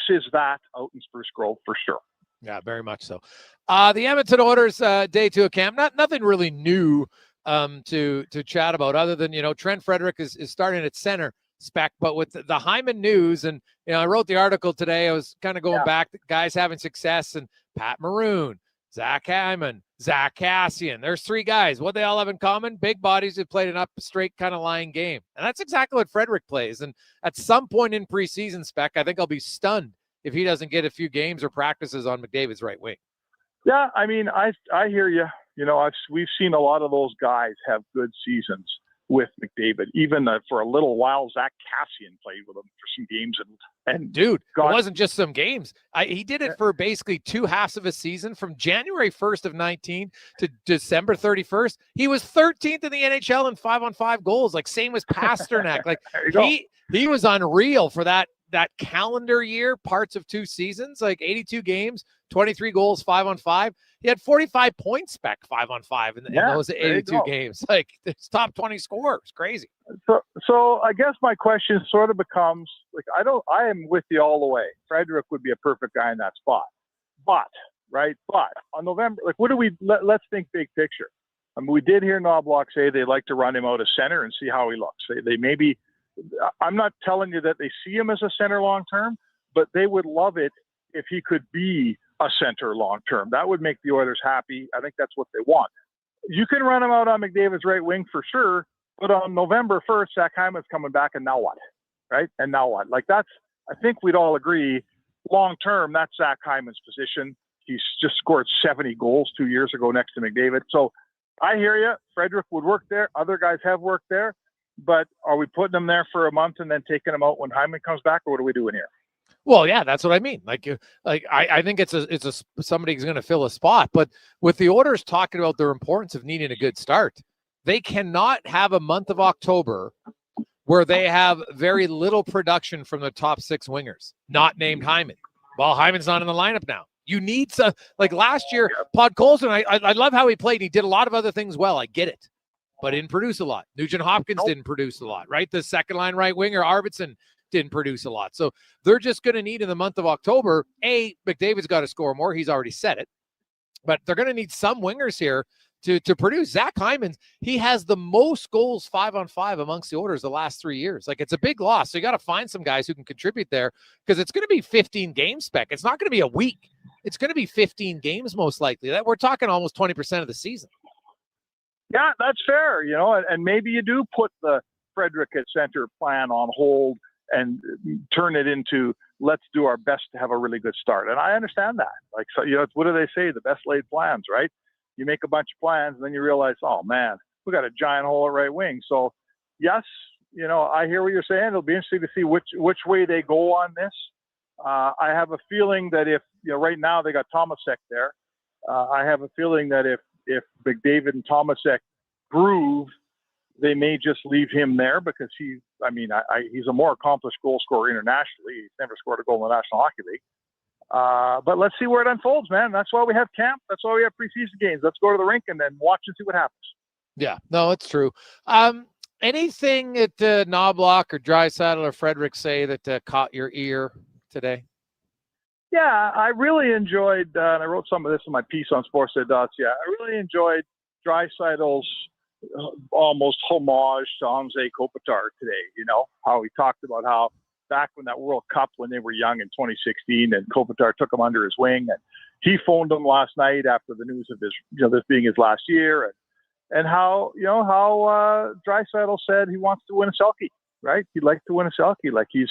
is that out in Spruce Grove for sure. Yeah, very much so. The Edmonton Oilers day 2 of camp. Nothing really new to chat about, other than Trent Frederick is starting at center, Spec. But with the Hyman news, and I wrote the article today. I was kind of going back, guys having success, and Pat Maroon, Zach Hyman, Zach Cassian. There's 3 guys. What they all have in common? Big bodies who played an up straight kind of line game, and that's exactly what Frederick plays. And at some point in preseason, Spec, I think I'll be stunned if he doesn't get a few games or practices on McDavid's right wing. Yeah, I mean, I hear you. We've seen a lot of those guys have good seasons with McDavid. Even for a little while, Zach Cassian played with him for some games. And dude, it wasn't just some games. He did it for basically 2 halves of a season, from January 1st of 19 to December 31st. He was 13th in the NHL in 5-on-5 goals. Like, same as Pasternak. Like he was unreal for that calendar year, parts of 2 seasons, like 82 games, 23 goals, 5-on-5. He had 45 points, Spec, 5-on-5 in those 82 games. Like, it's top 20 scorers. Crazy. So I guess my question sort of becomes, like, I am with you all the way. Frederick would be a perfect guy in that spot. But on November, like, let's think big picture. I mean, we did hear Knoblock say they'd like to run him out of center and see how he looks. They maybe, I'm not telling you that they see him as a center long-term, but they would love it if he could be a center long-term. That would make the Oilers happy. I think that's what they want. You can run him out on McDavid's right wing for sure, but on November 1st, Zach Hyman's coming back, and now what? Right? And now what? Like, I think we'd all agree, long-term, that's Zach Hyman's position. He's just scored 70 goals 2 years ago next to McDavid. So I hear you. Frederick would work there. Other guys have worked there. But are we putting him there for a month and then taking him out when Hyman comes back, or what are we doing here? Well, yeah, that's what I mean. I think it's somebody's going to fill a spot. But with the Oilers talking about their importance of needing a good start, they cannot have a month of October where they have very little production from the top 6 wingers, not named Hyman. Well, Hyman's not in the lineup now. You need some, like last year, Podkolzin, I love how he played. He did a lot of other things well. I get it. But didn't produce a lot. Nugent Hopkins didn't produce a lot, right? The second line right winger, Arvidsson, didn't produce a lot. So they're just going to need in the month of October, McDavid's got to score more. He's already said it. But they're going to need some wingers here to produce. Zach Hyman, he has the most goals 5-on-5 amongst the Oilers the last 3 years. Like, it's a big loss. So you got to find some guys who can contribute there, because it's going to be 15 games spec. It's not going to be a week. It's going to be 15 games most likely. That we're talking almost 20% of the season. Yeah, that's fair. And maybe you do put the Frederick at center plan on hold and turn it into, let's do our best to have a really good start. And I understand that. Like, so, what do they say? The best laid plans, right? You make a bunch of plans and then you realize, oh man, we got a giant hole at right wing. So yes, I hear what you're saying. It'll be interesting to see which way they go on this. I have a feeling that if, right now they got Tomasek there. I have a feeling that if McDavid and Tomasek groove, they may just leave him there, because he's a more accomplished goal scorer internationally. He's never scored a goal in the National Hockey League. But let's see where it unfolds, man. That's why we have camp. That's why we have preseason games. Let's go to the rink and then watch and see what happens. Yeah, no, it's true. Anything that Knoblock or Draisaitl or Frederick say that caught your ear today? Yeah, I really enjoyed, and I wrote some of this in my piece on Sportsnet.ca. I really enjoyed Draisaitl's almost homage to Anze Kopitar today. How he talked about how back when that World Cup, when they were young in 2016, and Kopitar took him under his wing, and he phoned him last night after the news of his, this being his last year, and how Draisaitl said he wants to win a Selke, right? He'd like to win a Selke. Like he's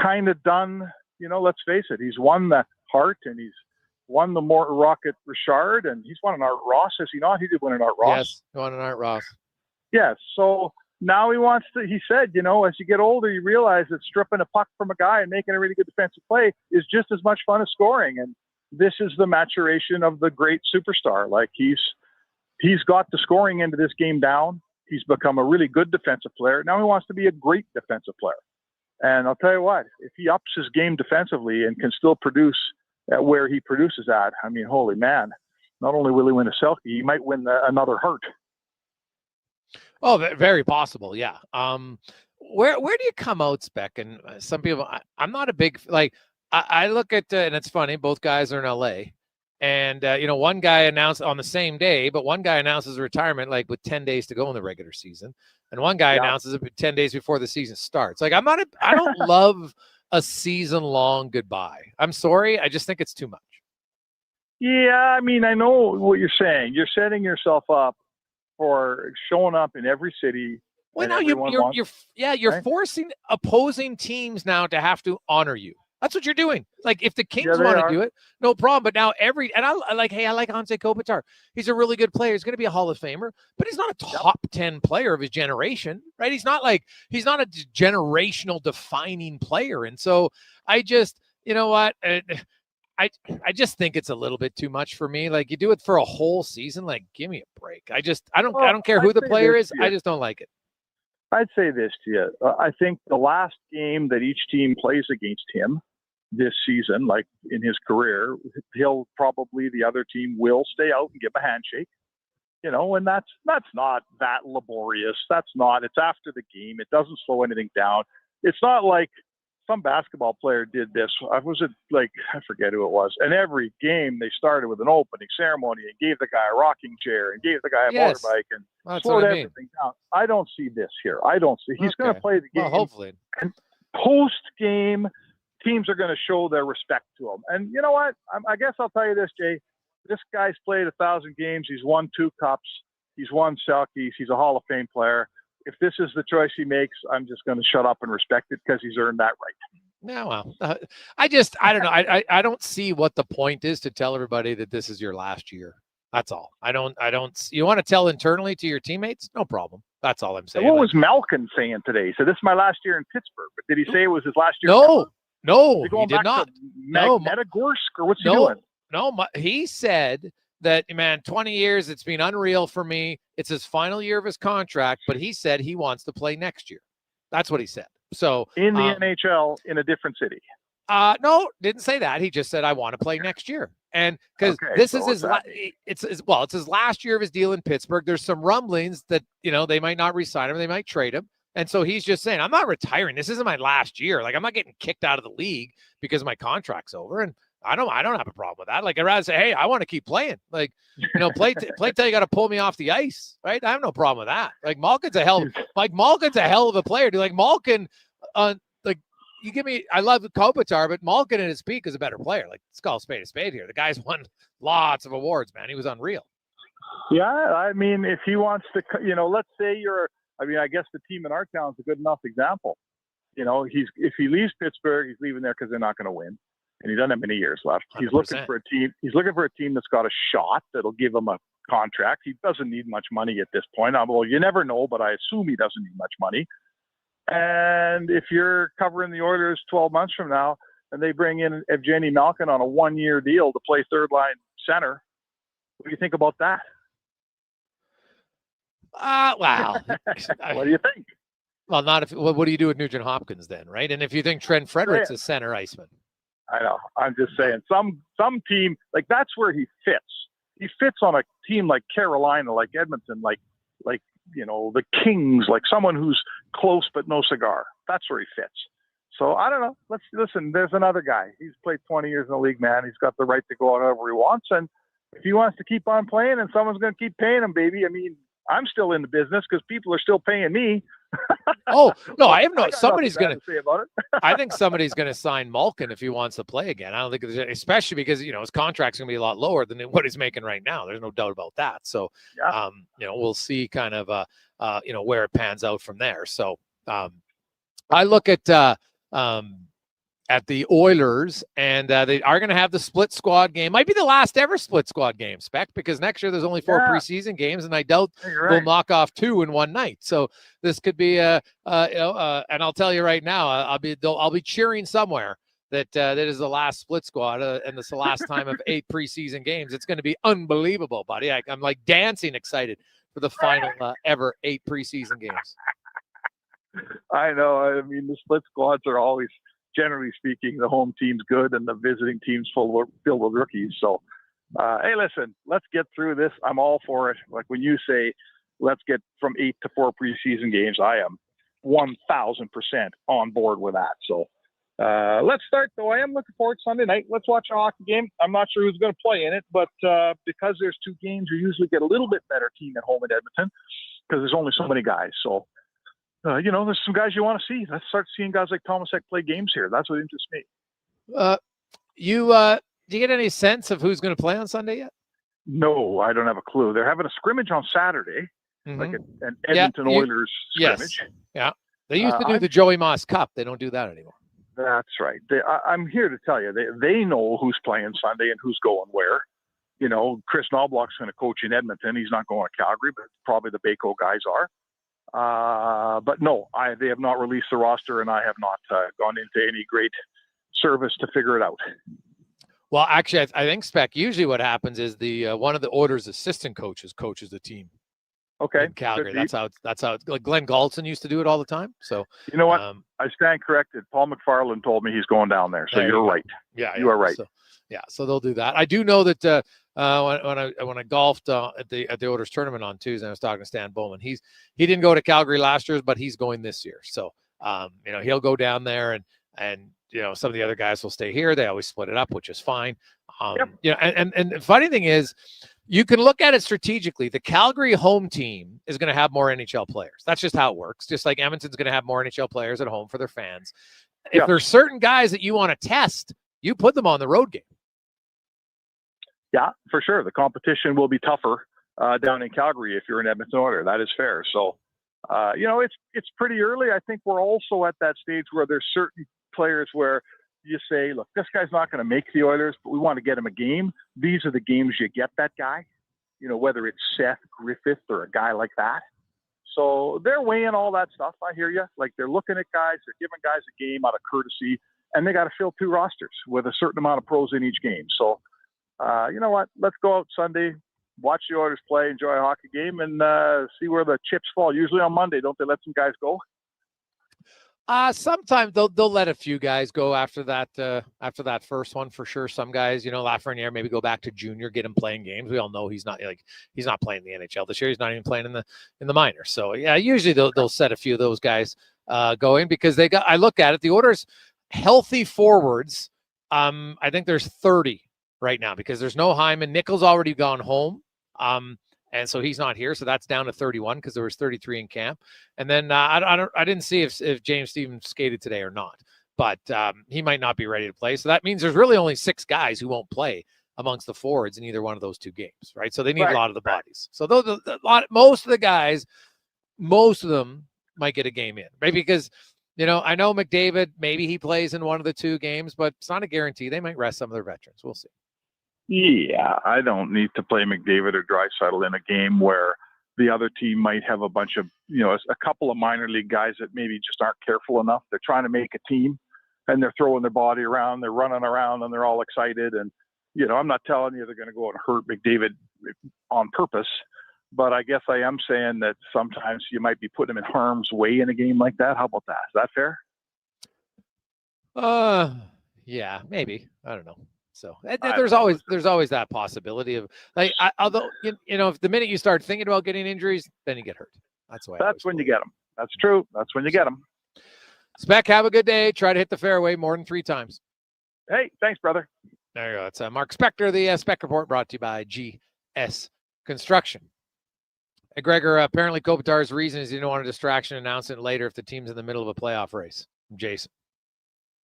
kind of done. Let's face it, he's won the Hart and he's won the Rocket Richard, and he's won an Art Ross, has he not? He did win an Art Ross. Yes, he won an Art Ross. Yes. So now he wants to, he said, as you get older, you realize that stripping a puck from a guy and making a really good defensive play is just as much fun as scoring. And this is the maturation of the great superstar. Like he's got the scoring end of this game down. He's become a really good defensive player. Now he wants to be a great defensive player. And I'll tell you what, if he ups his game defensively and can still produce at where he produces at, holy man, not only will he win a Selke, he might win another Hart. Oh, very possible. Yeah. Where do you come out, Spec? And some people, I'm not a big, I look at, and it's funny, both guys are in LA. And, one guy announced on the same day, but one guy announces retirement, with 10 days to go in the regular season. And one guy announces it 10 days before the season starts. I don't love a season-long goodbye. I'm sorry. I just think it's too much. Yeah, I know what you're saying. You're setting yourself up for showing up in every city. Well, now you're forcing opposing teams now to have to honor you. That's what you're doing. If the Kings want to do it, no problem. But now I like Anze Kopitar. He's a really good player. He's going to be a Hall of Famer, but he's not a top 10 player of his generation, right? He's not a generational defining player. And so I just, I just think it's a little bit too much for me. You do it for a whole season. Give me a break. I don't care who the player is. I just don't like it. I'd say this to you. I think the last game that each team plays against him this season, in his career, the other team will stay out and give a handshake. And that's not that laborious. It's after the game. It doesn't slow anything down. It's not like some basketball player did this. I forget who it was. And every game they started with an opening ceremony and gave the guy a rocking chair and gave the guy a motorbike and slowed everything down. I don't see this here. He's going to play the game. Well, hopefully. And post game, teams are going to show their respect to him. And you know what? I guess I'll tell you this, Jay. This guy's played 1,000 games. He's won 2 cups. He's won Selkies. He's a Hall of Fame player. If this is the choice he makes, I'm just going to shut up and respect it because he's earned that right. Yeah, well, I don't know. I don't see what the point is to tell everybody that this is your last year. That's all. I don't, you want to tell internally to your teammates? No problem. That's all I'm saying. What was Malkin saying today? He said, this is my last year in Pittsburgh. But did he say it was his last year? No, he did not. Magnitogorsk, or what's he doing? No, he said that, man, 20 years, it's been unreal for me. It's his final year of his contract, but he said he wants to play next year. That's what he said. So in the NHL in a different city. No, didn't say that. He just said, I want to play next year. And because this is his, it's his last year of his deal in Pittsburgh. There's some rumblings that, they might not re-sign him. They might trade him. And so he's just saying, I'm not retiring. This isn't my last year. I'm not getting kicked out of the league because my contract's over. And I don't have a problem with that. Like, I'd rather say, hey, I want to keep playing. Like, play till you got to pull me off the ice, right? I have no problem with that. Like, Malkin's a hell of a player, dude. Like, Malkin, you give me, I love Kopitar, but Malkin at his peak is a better player. Like, let's call a spade here. The guy's won lots of awards, man. He was unreal. Yeah, I mean, if he wants to, let's say I guess the team in our town is a good enough example. If he leaves Pittsburgh, he's leaving there because they're not going to win, and he doesn't have many years left. 100%. He's looking for a team. He's looking for a team that's got a shot that'll give him a contract. He doesn't need much money at this point. Well, you never know, but I assume he doesn't need much money. And if you're covering the Oilers 12 months from now, and they bring in Evgeny Malkin on a 1-year deal to play third line center, what do you think about that? Wow. What do you think? Well, what do you do with Nugent Hopkins then, right? And if you think Trent Frederic's a center iceman. I know. I'm just saying, some team, like, that's where he fits. He fits on a team like Carolina, like Edmonton, like the Kings, like someone who's close but no cigar. That's where he fits. So I don't know. Let's listen. There's another guy. He's played 20 years in the league, man. He's got the right to go out however he wants. And if he wants to keep on playing and someone's going to keep paying him, baby, I mean, I'm still in the business because people are still paying me. Oh, no, I have no. Somebody's going to say about it. I think somebody's going to sign Malkin if he wants to play again. I don't think, especially because, his contract's going to be a lot lower than what he's making right now. There's no doubt about that. So, yeah. We'll see kind of, where it pans out from there. So, I look at the Oilers, and they are going to have the split squad game. Might be the last ever split squad game, Spec, because next year there's only 4 preseason games, and I doubt they'll knock off 2 in one night. So this could be and I'll tell you right now, I'll be cheering somewhere that is the last split squad, and it's the last time of 8 preseason games. It's going to be unbelievable, buddy. I'm like dancing excited for the final ever 8 preseason games. I know. I mean, the split squads are always, generally speaking, the home team's good and the visiting team's filled with rookies. So, hey, listen, let's get through this. I'm all for it. Like when you say, let's get from 8 to 4 preseason games, I am 1,000% on board with that. So let's start, though. I am looking forward to Sunday night. Let's watch a hockey game. I'm not sure who's going to play in it, but because there's 2 games, you usually get a little bit better team at home in Edmonton because there's only so many guys. So, there's some guys you want to see. Let's start seeing guys like Tomasek play games here. That's what interests me. Do you get any sense of who's going to play on Sunday yet? No, I don't have a clue. They're having a scrimmage on Saturday, like an Edmonton Oilers scrimmage. Yes. Yeah. They used to do the Joey Moss Cup. They don't do that anymore. That's right. I'm here to tell you, they know who's playing Sunday and who's going where. Chris Knoblock's going to coach in Edmonton. He's not going to Calgary, but probably the Baco guys are. But no, they have not released the roster, and I have not gone into any great service to figure it out. Well, actually, I think, Spec, usually what happens is the one of the Oilers' assistant coaches the team. Okay. In Calgary. That's how it's like Glenn Galton used to do it all the time. So you know what? I stand corrected. Paul McFarland told me he's going down there. So you're right. Yeah, you are right. So they'll do that. I do know that when I golfed at the Oilers tournament on Tuesday, I was talking to Stan Bowman. He didn't go to Calgary last year, but he's going this year. So he'll go down there, and some of the other guys will stay here. They always split it up, which is fine. And the funny thing is, you can look at it strategically. The Calgary home team is going to have more NHL players. That's just how it works. Just like Edmonton's going to have more NHL players at home for their fans. If there's certain guys that you want to test, you put them on the road game. Yeah, for sure. The competition will be tougher down in Calgary if you're an Edmonton Oiler. That is fair. So, it's pretty early. I think we're also at that stage where there's certain players where you say, look, this guy's not going to make the Oilers, but we want to get him a game. These are the games you get that guy, whether it's Seth Griffith or a guy like that. So they're weighing all that stuff. I hear you. Like they're looking at guys, they're giving guys a game out of courtesy, and they got to fill 2 rosters with a certain amount of pros in each game. So, you know what? Let's go out Sunday, watch the Oilers play, enjoy a hockey game, and see where the chips fall. Usually on Monday, don't they let some guys go? Sometimes they'll let a few guys go after that first one for sure. Some guys, Lafreniere maybe go back to junior, get him playing games. We all know he's not playing the NHL this year. He's not even playing in the minors. So yeah, usually they'll set a few of those guys going because I look at it, the Oilers' healthy forwards I think there's 30 right now because there's no Hyman. Nickel's already gone home. And so he's not here. So that's down to 31 because there was 33 in camp. And then I didn't see if James Stevens skated today or not, but he might not be ready to play. So that means there's really only 6 guys who won't play amongst the forwards in either one of those 2 games, right? So they need a lot of the bodies. So most of the guys, most of them might get a game in, right? Because, I know McDavid, maybe he plays in one of the 2 games, but it's not a guarantee. They might rest some of their veterans. We'll see. Yeah, I don't need to play McDavid or Draisaitl in a game where the other team might have a bunch of, a couple of minor league guys that maybe just aren't careful enough. They're trying to make a team and they're throwing their body around, they're running around and they're all excited. And, I'm not telling you they're going to go and hurt McDavid on purpose, but I guess I am saying that sometimes you might be putting him in harm's way in a game like that. How about that? Is that fair? Yeah, maybe. I don't know. So there's always that possibility of although if the minute you start thinking about getting injuries, then you get hurt. That's why. That's when you get them. That's true. That's when you get them. Spec, have a good day. Try to hit the fairway more than 3 times. Hey, thanks, brother. There you go. It's Mark Spector, the Spec Report, brought to you by GS Construction. Hey, Gregor, apparently Kopitar's reason is he didn't want a distraction announcement later if the team's in the middle of a playoff race. Jason.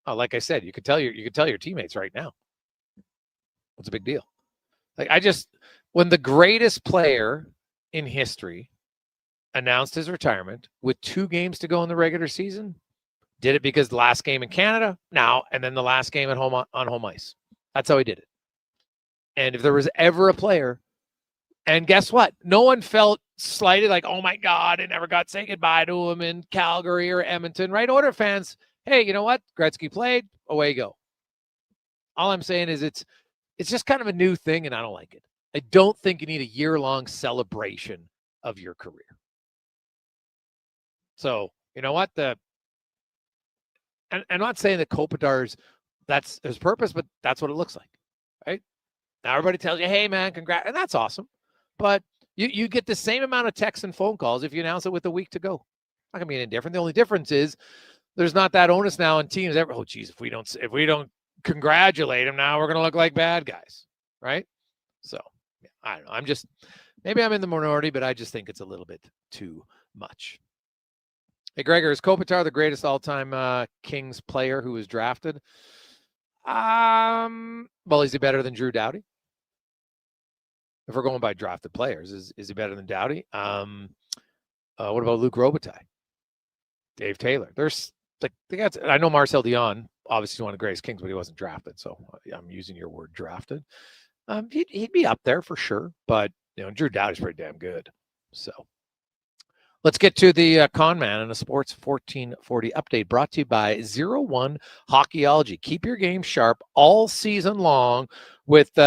Oh, like I said, you could tell your teammates right now. What's a big deal? When the greatest player in history announced his retirement with 2 games to go in the regular season, did it because the last game in Canada now, and then the last game at home on home ice. That's how he did it. And if there was ever a player, and guess what? No one felt slighted like, oh my God, I never got to say goodbye to him in Calgary or Edmonton, right? Order fans, hey, you know what? Gretzky played, away you go. All I'm saying is it's just kind of a new thing, and I don't like it. I don't think you need a year-long celebration of your career. So, you know what? I'm not saying that Kopitar's, that's his purpose, but that's what it looks like, right? Now everybody tells you, hey, man, congrats, and that's awesome. But you get the same amount of texts and phone calls if you announce it with a week to go. Not going to be any different. The only difference is there's not that onus now on teams. Oh, geez, if we don't congratulate him now, we're going to look like bad guys, right? So yeah, I don't know. Maybe I'm in the minority, but I just think it's a little bit too much. Hey, Gregor, is Kopitar the greatest all-time Kings player who was drafted? Well, is he better than Drew Doughty? If we're going by drafted players, is he better than Doughty? What about Luc Robitaille? Dave Taylor? There's I know Marcel Dion, obviously one of the greatest Kings, but he wasn't drafted. So I'm using your word drafted. He'd be up there for sure, but Drew Doughty's pretty damn good. So let's get to the Con Man and a Sports 1440 update brought to you by 01 Hockeyology. Keep your game sharp all season long with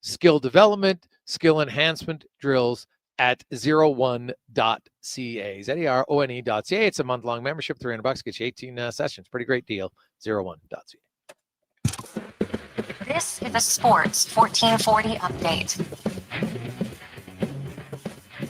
skill development, skill enhancement drills at 01.ca. ZERONE.ca. It's a month-long membership, $300 gets you 18 sessions. Pretty great deal. 01.ca. This is a Sports 1440 update.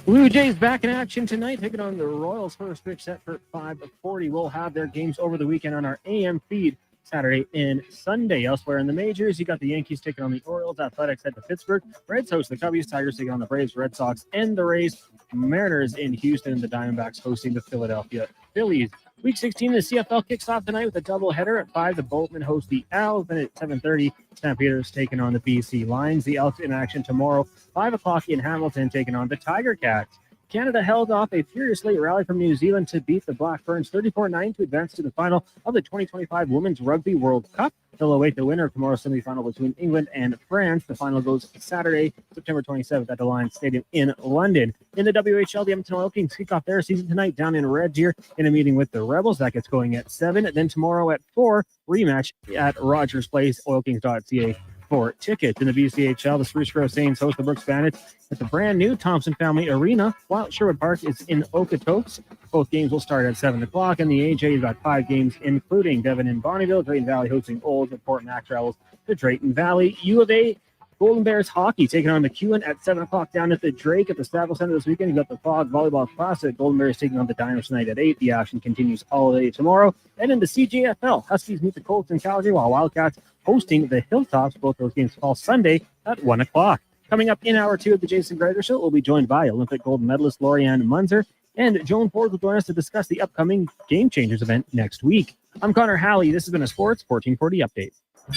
Blue Jays back in action tonight, taking on the Royals. First pitch set for 5:40. We'll have their games over the weekend on our AM feed Saturday and Sunday. Elsewhere in the majors, you got the Yankees taking on the Orioles. Athletics head to Pittsburgh. Reds host the Cubbies. Tigers taking on the Braves. Red Sox and the Rays. Mariners in Houston, and the Diamondbacks hosting the Philadelphia Phillies. Week 16, the CFL kicks off tonight with a doubleheader at 5. The Boltmen host the Owls. Then at 7:30, Stampeders taking on the BC Lions. The Elks in action tomorrow. 5 o'clock in Hamilton taking on the Tiger Cats. Canada held off a furious late rally from New Zealand to beat the Black Ferns 34-9 to advance to the final of the 2025 Women's Rugby World Cup. They'll await the winner of tomorrow's semifinal between England and France. The final goes Saturday, September 27th at the Lions Stadium in London. In the WHL, the Edmonton Oil Kings kick off their season tonight down in Red Deer in a meeting with the Rebels. That gets going at 7. Then tomorrow at 4, rematch at Rogers Place, oilkings.ca. for tickets. In the BCHL, the Spruce Grove Saints host the Brooks Bandits at the brand new Thompson Family Arena, while Sherwood Park is in Okotoks. Both games will start at 7 o'clock, and the AJ's got 5 games, including Devon in Bonneville, Drayton Valley hosting Olds, and Port Mac travels to Drayton Valley. U of A Golden Bears hockey taking on McEwen at 7 o'clock down at the Drake at the Staples Center this weekend. You got the Fog Volleyball Classic. Golden Bears taking on the Diners tonight at 8. The action continues all day tomorrow. And in the CJFL, Huskies meet the Colts in Calgary, while Wildcats hosting the Hilltops. Both those games fall Sunday at 1 o'clock. Coming up in hour 2 of the Jason Gregor Show, we'll be joined by Olympic gold medalist Laurianne Munzer, and Joan will join us to discuss the upcoming Game Changers event next week. I'm Connor Halley. This has been a Sports 1440 update.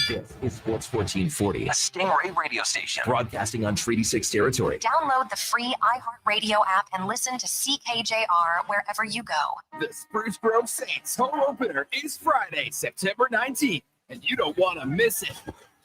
This is Sports 1440, a Stingray radio station broadcasting on Treaty 6 territory. Download the free iHeartRadio app and listen to CKJR wherever you go. The Spruce Grove Saints home opener is Friday, September 19th, and you don't want to miss it.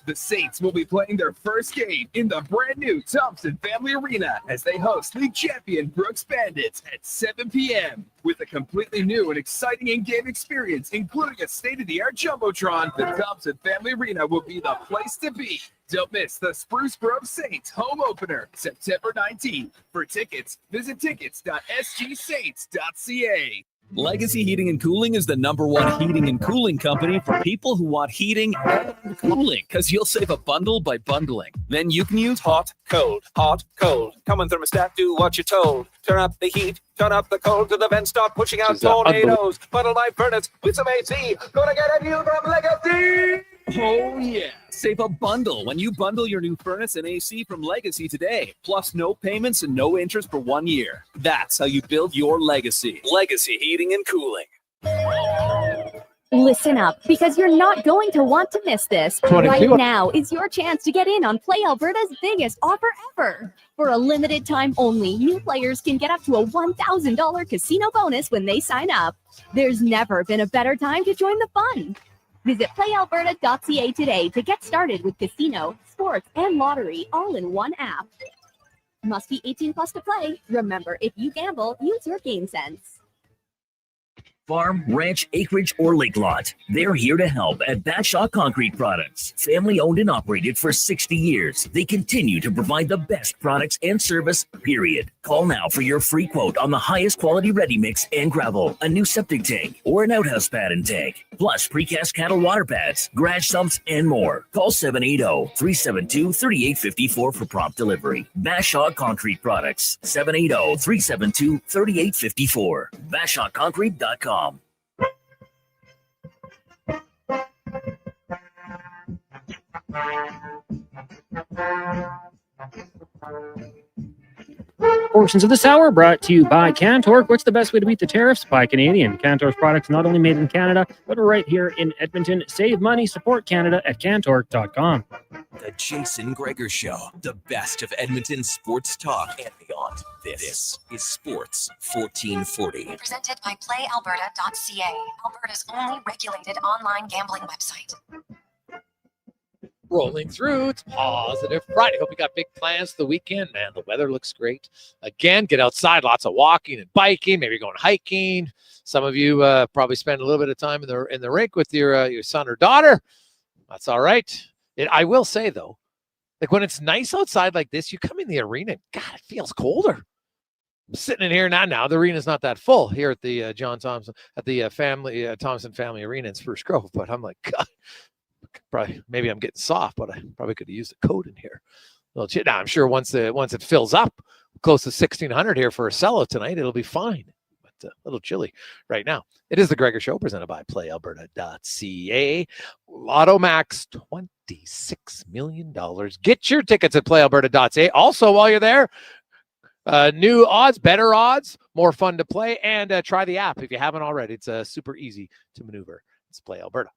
The Saints will be playing their first game in the brand new Thompson Family Arena as they host league champion Brooks Bandits at 7 p.m. With a completely new and exciting in-game experience, including a state-of-the-art Jumbotron, the Thompson Family Arena will be the place to be. Don't miss the Spruce Grove Saints home opener, September 19th. For tickets, visit tickets.sgsaints.ca. Legacy Heating and Cooling is the #1 heating and cooling company for people who want heating and cooling, because you'll save a bundle by bundling. Then you can use hot, cold, Common thermostat, do what you're told. Turn up the heat, turn up the cold, to the vents start pushing out tornadoes. Put a live furnace with some AC. Gonna get a deal from Legacy. Oh yeah, save a bundle when you bundle your new furnace and AC from Legacy today. Plus no payments and no interest for 1 year. That's how you build your legacy. Legacy Heating and Cooling. Listen up, because you're not going to want to miss this. 22. Right now is your chance to get in on Play Alberta's biggest offer ever. For a limited time only, new players can get up to a $1,000 casino bonus when they sign up. There's never been a better time to join the fun. Visit playalberta.ca today to get started with casino, sports, and lottery all in one app. Must be 18 plus to play. Remember, if you gamble, use your game sense. Farm, ranch, acreage, or lake lot. They're here to help at Bashaw Concrete Products. Family owned and operated for 60 years. They continue to provide the best products and service, period. Call now for your free quote on the highest quality ready mix and gravel, a new septic tank, or an outhouse pad and tank. Plus precast cattle water pads, garage sumps, and more. Call 780-372-3854 for prompt delivery. Bashaw Concrete Products. 780-372-3854. BashawConcrete.com. Portions of this hour brought to you by Cantork. What's the best way to beat the tariffs? Buy Canadian. Cantork's products not only made in Canada, but right here in Edmonton. Save money, support Canada at Cantork.com. The Jason Gregor Show, the best of Edmonton sports talk and beyond. This is Sports 1440. Presented by PlayAlberta.ca, Alberta's only regulated online gambling website. Rolling through. It's positive Friday. Hope you got big plans for the weekend, man. The weather looks great. Again, get outside. Lots of walking and biking. Maybe going hiking. Some of you probably spend a little bit of time in the rink with your son or daughter. That's all right. I will say though, like when it's nice outside like this, you come in the arena. God, it feels colder. I'm sitting in here now. The arena's not that full here at the John Thompson at the Thompson Family Arena in Spruce Grove. But I'm like, God. Probably maybe I'm getting soft, but I probably could have used a coat in here. Now I'm sure once it fills up close to 1,600 here for a sellout tonight, it'll be fine. But a little chilly right now. It is the Gregor Show presented by PlayAlberta.ca. Lotto Max $26 million. Get your tickets at PlayAlberta.ca. Also, while you're there, new odds, better odds, more fun to play, and try the app if you haven't already. It's super easy to maneuver. It's Play Alberta.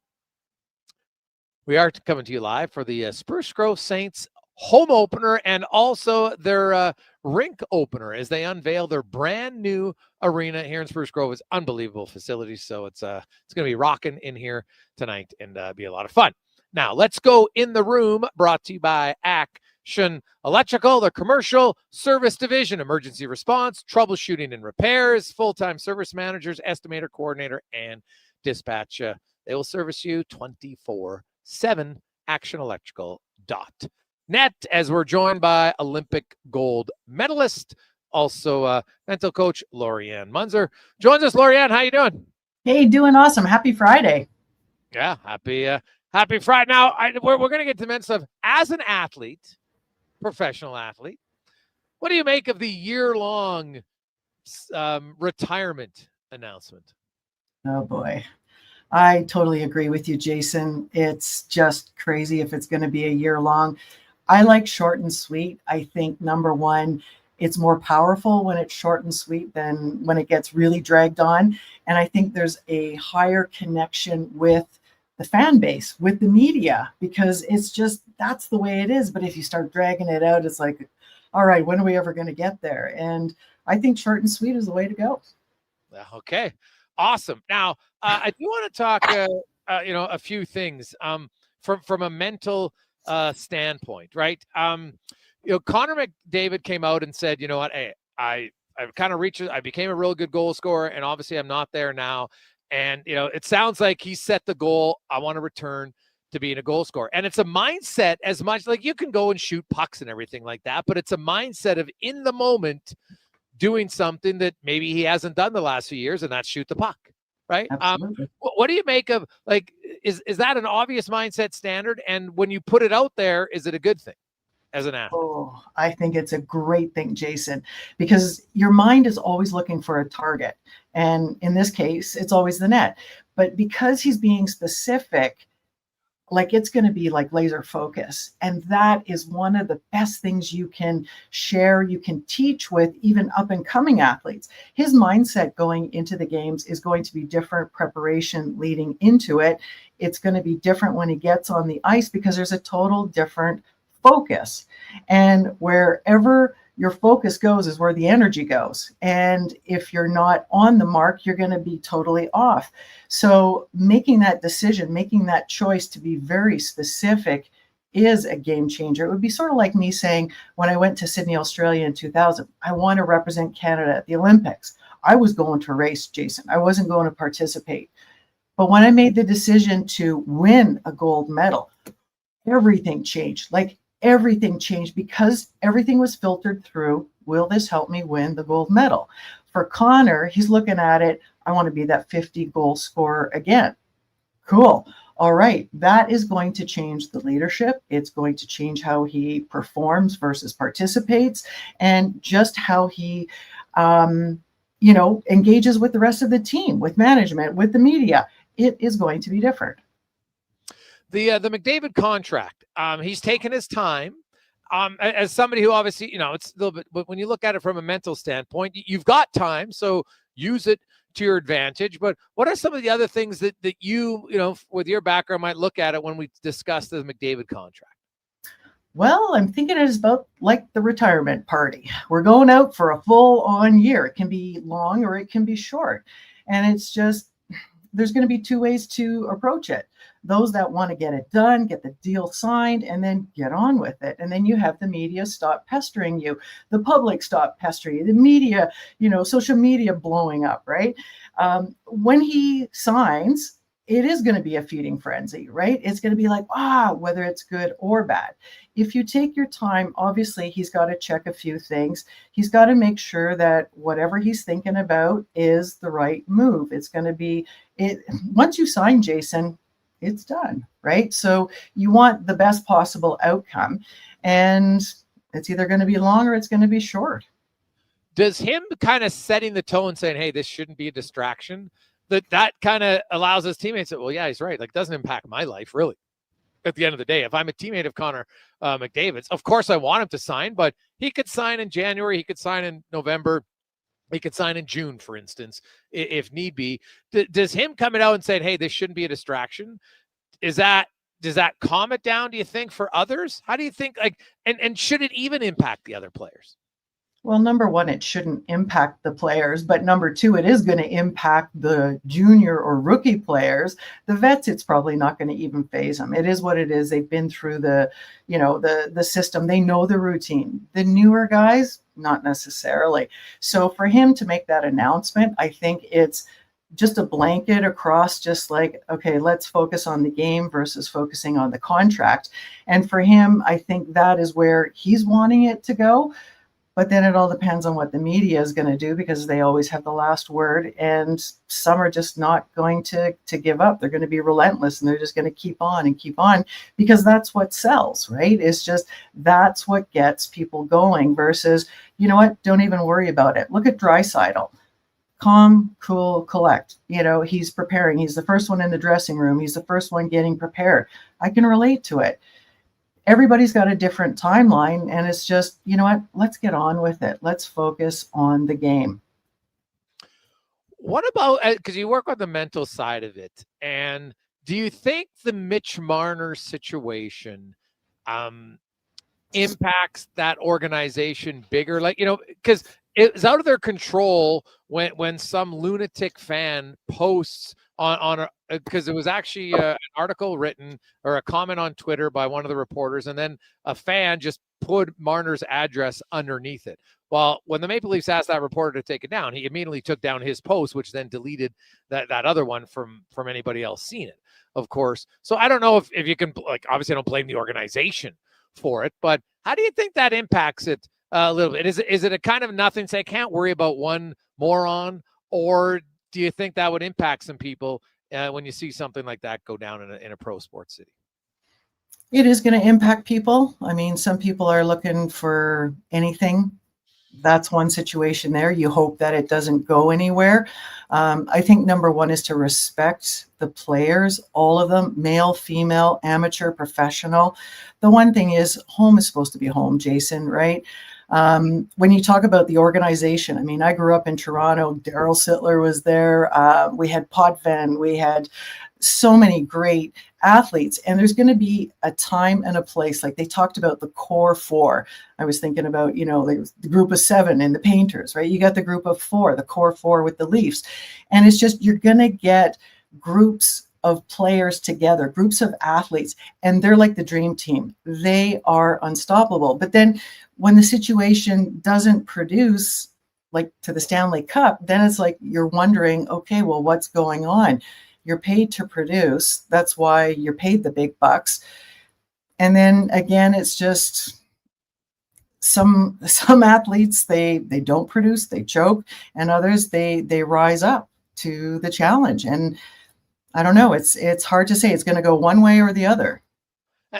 We are coming to you live for the Spruce Grove Saints home opener and also their rink opener as they unveil their brand new arena here in Spruce Grove. It's unbelievable facility, so it's going to be rocking in here tonight and be a lot of fun. Now, let's go in the room, brought to you by Action Electrical, the commercial service division, emergency response, troubleshooting and repairs, full-time service managers, estimator, coordinator, and dispatch. They will service you 24/7. actionelectrical.net, as we're joined by Olympic gold medalist, also mental coach Laurianne Munzer. Joins us. Laurianne, how you doing? Hey, doing awesome. Happy Friday. Yeah, happy Friday. Now, we're going to get to men's stuff. As an athlete, professional athlete. What do you make of the year-long retirement announcement? Oh boy. I totally agree with you, Jason. It's just crazy if it's going to be a year long. I like short and sweet. I think number one, it's more powerful when it's short and sweet than when it gets really dragged on. And I think there's a higher connection with the fan base, with the media, because it's just, that's the way it is. But if you start dragging it out, it's like, all right, when are we ever going to get there? And I think short and sweet is the way to go. Okay. Awesome. Now, I do want to talk, a few things from a mental standpoint, right? Connor McDavid came out and said, you know what, hey, I've kind of reached it. I became a real good goal scorer, and obviously I'm not there now. And, it sounds like he set the goal. I want to return to being a goal scorer. And it's a mindset as much like you can go and shoot pucks and everything like that, but it's a mindset of in the moment doing something that maybe he hasn't done the last few years, and that's shoot the puck, right? What do you make of, like, is that an obvious mindset standard? And when you put it out there, is it a good thing as an athlete? Oh, I think it's a great thing, Jason, because your mind is always looking for a target. And in this case, it's always the net. But because he's being specific, like, it's going to be like laser focus. And that is one of the best things you can share, you can teach with even up and coming athletes. His mindset going into the games is going to be different, preparation leading into it. It's going to be different when he gets on the ice because there's a total different focus. And wherever your focus goes is where the energy goes. And if you're not on the mark, you're going to be totally off. So making that decision, making that choice to be very specific is a game changer. It would be sort of like me saying, when I went to Sydney, Australia in 2000, I want to represent Canada at the Olympics. I was going to race, Jason. I wasn't going to participate. But when I made the decision to win a gold medal, everything changed. Like, everything changed because everything was filtered through, will this help me win the gold medal? For Connor, he's looking at it, I want to be that 50 goal scorer again. Cool. All right. That is going to change the leadership. It's going to change how he performs versus participates, and just how he, engages with the rest of the team, with management, with the media. It is going to be different. The McDavid contract, he's taken his time. As somebody who obviously, it's a little bit, but when you look at it from a mental standpoint, you've got time, so use it to your advantage. But what are some of the other things that you with your background might look at it when we discuss the McDavid contract? Well, I'm thinking it is about like the retirement party. We're going out for a full-on year. It can be long or it can be short. And it's just, there's going to be two ways to approach it. Those that want to get it done, get the deal signed, and then get on with it. And then you have the media stop pestering you. The public stop pestering you. The media, social media blowing up, right? When he signs, it is going to be a feeding frenzy, right? It's going to be like, whether it's good or bad. If you take your time, obviously he's got to check a few things. He's got to make sure that whatever he's thinking about is the right move. It's going to be, once you sign, Jason, it's done, right? So you want the best possible outcome, and it's either going to be long or it's going to be short. Does him kind of setting the tone, saying, hey, this shouldn't be a distraction, that kind of allows his teammates to, well, yeah, he's right. Like, doesn't impact my life really. At the end of the day, if I'm a teammate of Connor McDavid's, of course I want him to sign, but he could sign in January, he could sign in November, he could sign in June, for instance, if need be. Does him coming out and saying, hey, this shouldn't be a distraction, does that calm it down, do you think, for others? How do you think, and should it even impact the other players? Well, number one, it shouldn't impact the players, but number two, it is going to impact the junior or rookie players. The vets, it's probably not going to even phase them. It is what it is. They've been through the system. They know the routine. The newer guys, not necessarily. So for him to make that announcement, I think it's just a blanket across, just like, okay, let's focus on the game versus focusing on the contract. And for him, I think that is where he's wanting it to go. But then it all depends on what the media is going to do, because they always have the last word, and some are just not going to give up. They're going to be relentless, and they're just going to keep on, because that's what sells, right? It's just, that's what gets people going, versus, you know what, don't even worry about it. Look at Draisaitl. Calm, cool, collect. You know, he's preparing. He's the first one in the dressing room. He's the first one getting prepared. I can relate to it. Everybody's got a different timeline, and it's just, you know what, let's get on with it. Let's focus on the game. What about, because you work on the mental side of it, and do you think the Mitch Marner situation impacts that organization bigger? Like, you know, because it's out of their control when some lunatic fan posts on because it was actually an article written or a comment on Twitter by one of the reporters, and then a fan just put Marner's address underneath it. Well, when the Maple Leafs asked that reporter to take it down, he immediately took down his post, which then deleted that other one from anybody else seeing it, of course. So I don't know if you can, like, obviously I don't blame the organization for it, but how do you think that impacts it a little bit? Is it a kind of nothing, say, can't worry about one moron, or do you think that would impact some people when you see something like that go down in a pro sports city? It is going to impact people. I mean, some people are looking for anything. That's one situation there. You hope that it doesn't go anywhere. I think number one is to respect the players, all of them, male, female, amateur, professional. The one thing is, home is supposed to be home, Jason, right? When you talk about the organization, I mean, I grew up in Toronto. Daryl Sittler was there. We had Potvin. We had so many great athletes, and there's going to be a time and a place. Like they talked about the core four. I was thinking about, you know, like the group of seven in the Painters, right? You got the group of four, the core four with the Leafs. And it's just, you're going to get groups of players together, groups of athletes, and they're like the dream team. They are unstoppable. But then when the situation doesn't produce, like to the Stanley Cup, then it's like you're wondering, okay, well, what's going on? You're paid to produce. That's why you're paid the big bucks. And then again, it's just some athletes, they don't produce, they choke, and others, they rise up to the challenge. And I don't know, it's hard to say. It's going to go one way or the other.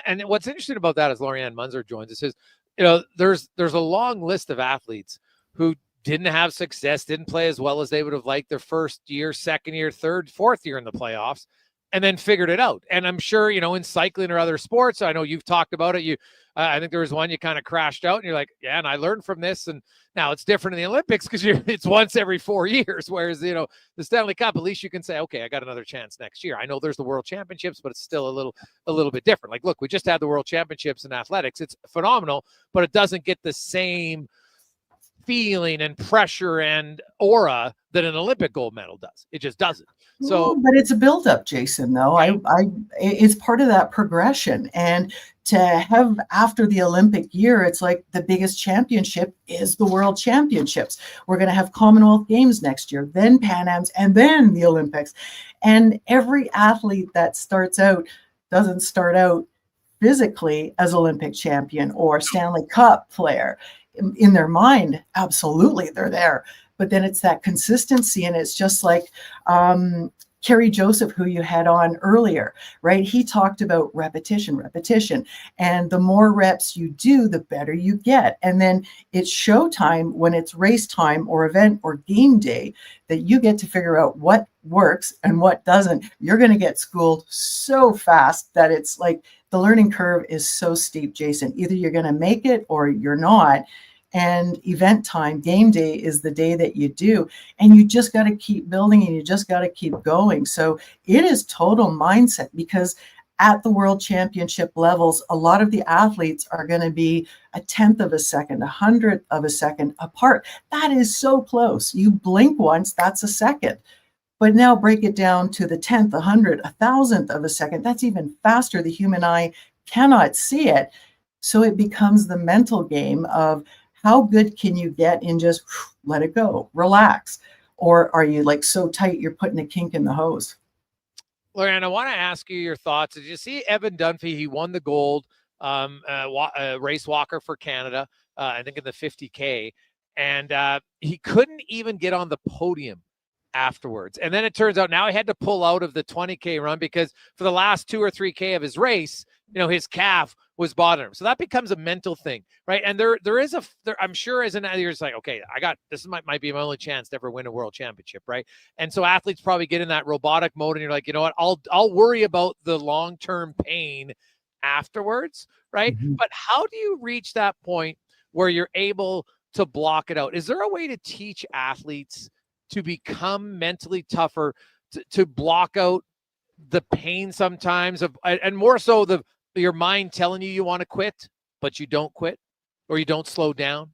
And what's interesting about that is Laurianne Munzer joins us, is, you know, there's a long list of athletes who didn't have success, didn't play as well as they would have liked their first year, second year, third, fourth year in the playoffs, and then figured it out. And I'm sure, you know, in cycling or other sports, I know you've talked about it. I think there was one you kind of crashed out and you're like, yeah, and I learned from this. And now it's different in the Olympics because it's once every 4 years. Whereas, you know, the Stanley Cup, at least you can say, okay, I got another chance next year. I know there's the World Championships, but it's still a little bit different. Like, look, we just had the World Championships in athletics. It's phenomenal, but it doesn't get the same feeling and pressure and aura that an Olympic gold medal does. It just doesn't. So, but it's a buildup, Jason, though. It's part of that progression. And to have after the Olympic year, it's like the biggest championship is the World Championships. We're going to have Commonwealth Games next year, then Pan Ams, and then the Olympics. And every athlete that starts out doesn't start out physically as Olympic champion or Stanley Cup player. In their mind, absolutely, they're there. But then it's that consistency, and it's just like Kerry Joseph, who you had on earlier, right? He talked about repetition, and the more reps you do, the better you get. And then it's showtime when it's race time or event or game day that you get to figure out what works and what doesn't. You're going to get schooled so fast that it's like the learning curve is so steep, Jason. Either you're going to make it or you're not. And event time, game day, is the day that you do. And you just got to keep building, and you just got to keep going. So it is total mindset, because at the World Championship levels, a lot of the athletes are going to be a 10th of a second, 100th of a second apart. That is so close. You blink once, that's a second. But now break it down to the 10th, 100th, 1,000th of a second. That's even faster. The human eye cannot see it. So it becomes the mental game of, how good can you get in just let it go, relax? Or are you like so tight you're putting a kink in the hose? Laurianne, I want to ask you your thoughts. Did you see Evan Dunphy? He won the gold race walker for Canada. I think in the 50K, and he couldn't even get on the podium afterwards. And then it turns out now he had to pull out of the 20K run because for the last 2 or 3K of his race, his calf was bothering him. So that becomes a mental thing, right? And there is I'm sure as an athlete, you're just like, okay, this might be my only chance to ever win a world championship, right? And so athletes probably get in that robotic mode, and you're like, you know what, I'll worry about the long-term pain afterwards, right? Mm-hmm. But how do you reach that point where you're able to block it out? Is there a way to teach athletes to become mentally tougher, to block out the pain sometimes and more so your mind telling you want to quit, but you don't quit, or you don't slow down?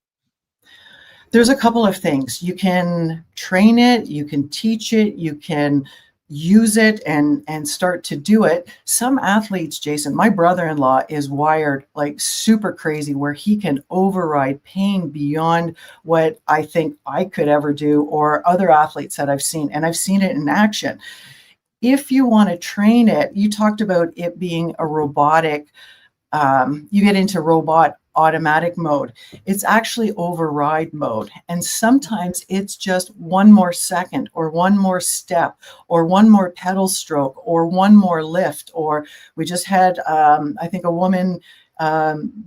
There's a couple of things. You can train it, you can teach it, you can use it and start to do it. Some athletes, Jason, my brother-in-law is wired like super crazy, where he can override pain beyond what I think I could ever do, or other athletes that I've seen, and I've seen it in action. If you want to train it, you talked about it being a robotic, you get into robot automatic mode. It's actually override mode. And sometimes it's just one more second, or one more step, or one more pedal stroke, or one more lift. Or we just had, I think, a woman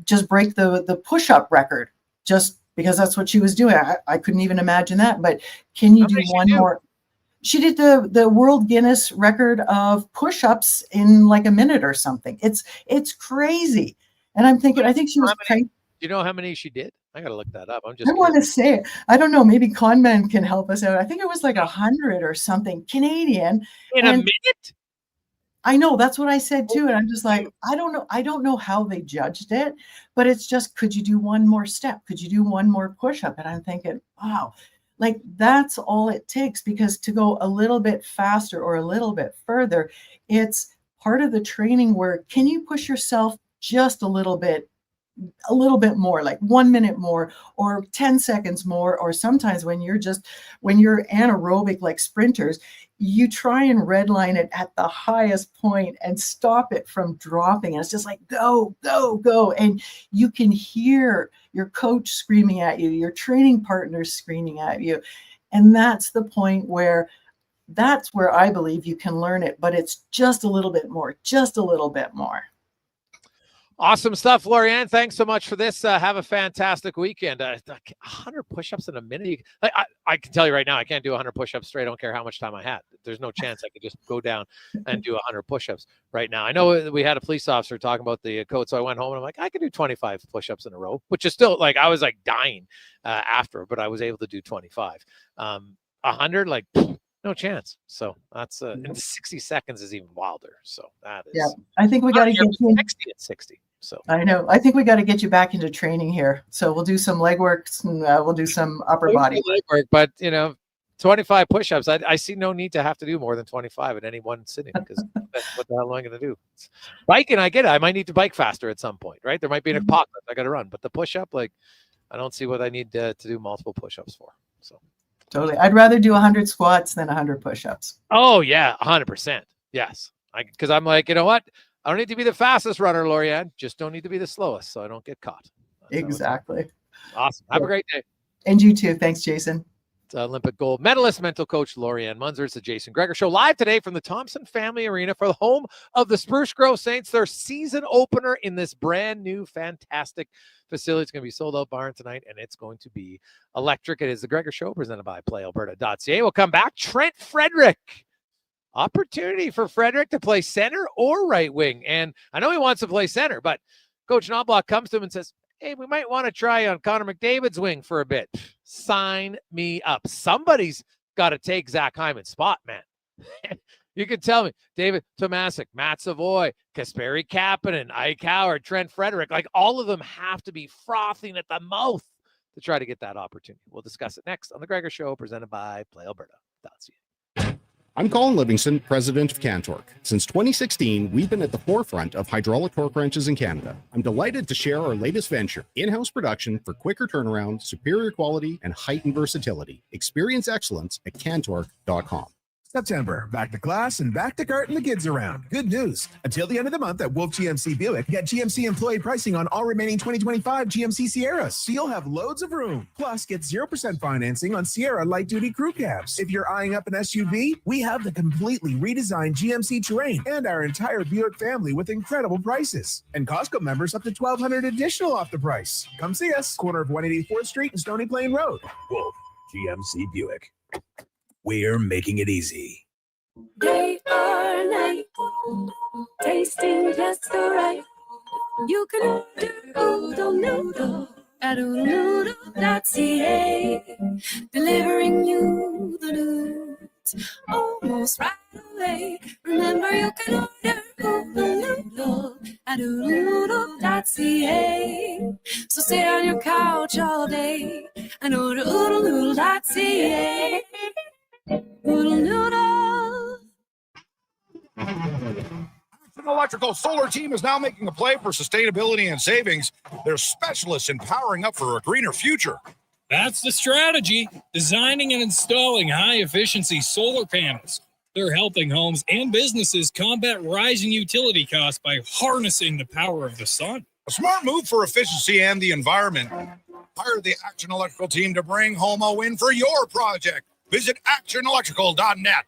just break the push-up record just because that's what she was doing. I couldn't even imagine that. But can you do one more? She did the World Guinness record of push-ups in like a minute or something. It's crazy. And I'm thinking, I think she was crazy. Do you know how many she did? I got to look that up. I want to say it. I don't know. Maybe Conman can help us out. I think it was like 100 or something Canadian. In a minute? I know. That's what I said too. And I'm just like, I don't know. I don't know how they judged it, but it's just, could you do one more step? Could you do one more push-up? And I'm thinking, wow. Like, that's all it takes, because to go a little bit faster or a little bit further, it's part of the training where can you push yourself just a little bit more, like 1 minute more, or 10 seconds more. Or sometimes when you're anaerobic, like sprinters, you try and redline it at the highest point and stop it from dropping. And it's just like, go, go, go. And you can hear your coach screaming at you, your training partners screaming at you. And that's the point where I believe you can learn it, but it's just a little bit more, just a little bit more. Awesome stuff, Laurianne. Thanks so much for this. Have a fantastic weekend. 100 push-ups in a minute. I can tell you right now, I can't do 100 push-ups straight. I don't care how much time I had. There's no chance I could just go down and do 100 push-ups right now. I know we had a police officer talking about the code, so I went home and I'm like, I could do 25 push-ups in a row, which is still like, I was like dying after, but I was able to do 25. 100, like, no chance. So that's in 60 seconds is even wilder. So that is. Yeah, I think we got to get you 60 at 60. So I know. I think we got to get you back into training here. So we'll do some leg works, and we'll do some upper body leg work. But 25 push-ups. I see no need to have to do more than 25 at any one sitting, because what the hell am I going to do? Biking, I get it. I might need to bike faster at some point, right? There might be an apocalypse. I got to run, but the push-up, like, I don't see what I need to do multiple push-ups for. So totally, I'd rather do 100 squats than 100 push-ups. Oh yeah, 100%. Yes, because I'm like, you know what? I don't need to be the fastest runner, Laurianne. Just don't need to be the slowest, so I don't get caught. Exactly. Awesome. Have a great day. And you too. Thanks, Jason. It's Olympic gold medalist, mental coach Laurianne Munzer. It's the Jason Gregor Show, live today from the Thompson Family Arena for the home of the Spruce Grove Saints, their season opener in this brand new, fantastic facility. It's going to be sold out barn tonight, and it's going to be electric. It is the Gregor Show, presented by PlayAlberta.ca. We'll come back. Trent Frederick. Opportunity for Frederick to play center or right wing. And I know he wants to play center, but Coach Knoblock comes to him and says, hey, we might want to try on Connor McDavid's wing for a bit. Sign me up. Somebody's got to take Zach Hyman's spot, man. You can tell me, David Tomasic, Matt Savoy, Kasperi Kapanen, Ike Howard, Trent Frederick, like all of them have to be frothing at the mouth to try to get that opportunity. We'll discuss it next on the Gregor Show, presented by PlayAlberta.ca. I'm Colin Livingston, president of Cantork. Since 2016, we've been at the forefront of hydraulic torque wrenches in Canada. I'm delighted to share our latest venture, in-house production for quicker turnaround, superior quality, and heightened versatility. Experience excellence at Cantork.com. September, back to class and back to carting the kids around. Good news. Until the end of the month at Wolf GMC Buick, get GMC employee pricing on all remaining 2025 GMC Sierras, so you'll have loads of room. Plus, get 0% financing on Sierra light-duty crew cabs. If you're eyeing up an SUV, we have the completely redesigned GMC Terrain and our entire Buick family with incredible prices. And Costco members up to $1,200 additional off the price. Come see us, corner of 184th Street and Stony Plain Road. Wolf GMC Buick. We're making it easy. Day or night, tasting just the right. You can order oodle noodle at oodlenoodle.ca, delivering you the news almost right away. Remember, you can order oodle noodle at oodlenoodle.ca. So sit on your couch all day and order oodlenoodle.ca. Oodle noodle. Action Electrical Solar Team is now making a play for sustainability and savings. They're specialists in powering up for a greener future. That's the strategy. Designing and installing high-efficiency solar panels. They're helping homes and businesses combat rising utility costs by harnessing the power of the sun. A smart move for efficiency and the environment. Hire the Action Electrical team to bring home a win for your project. Visit actionelectrical.net.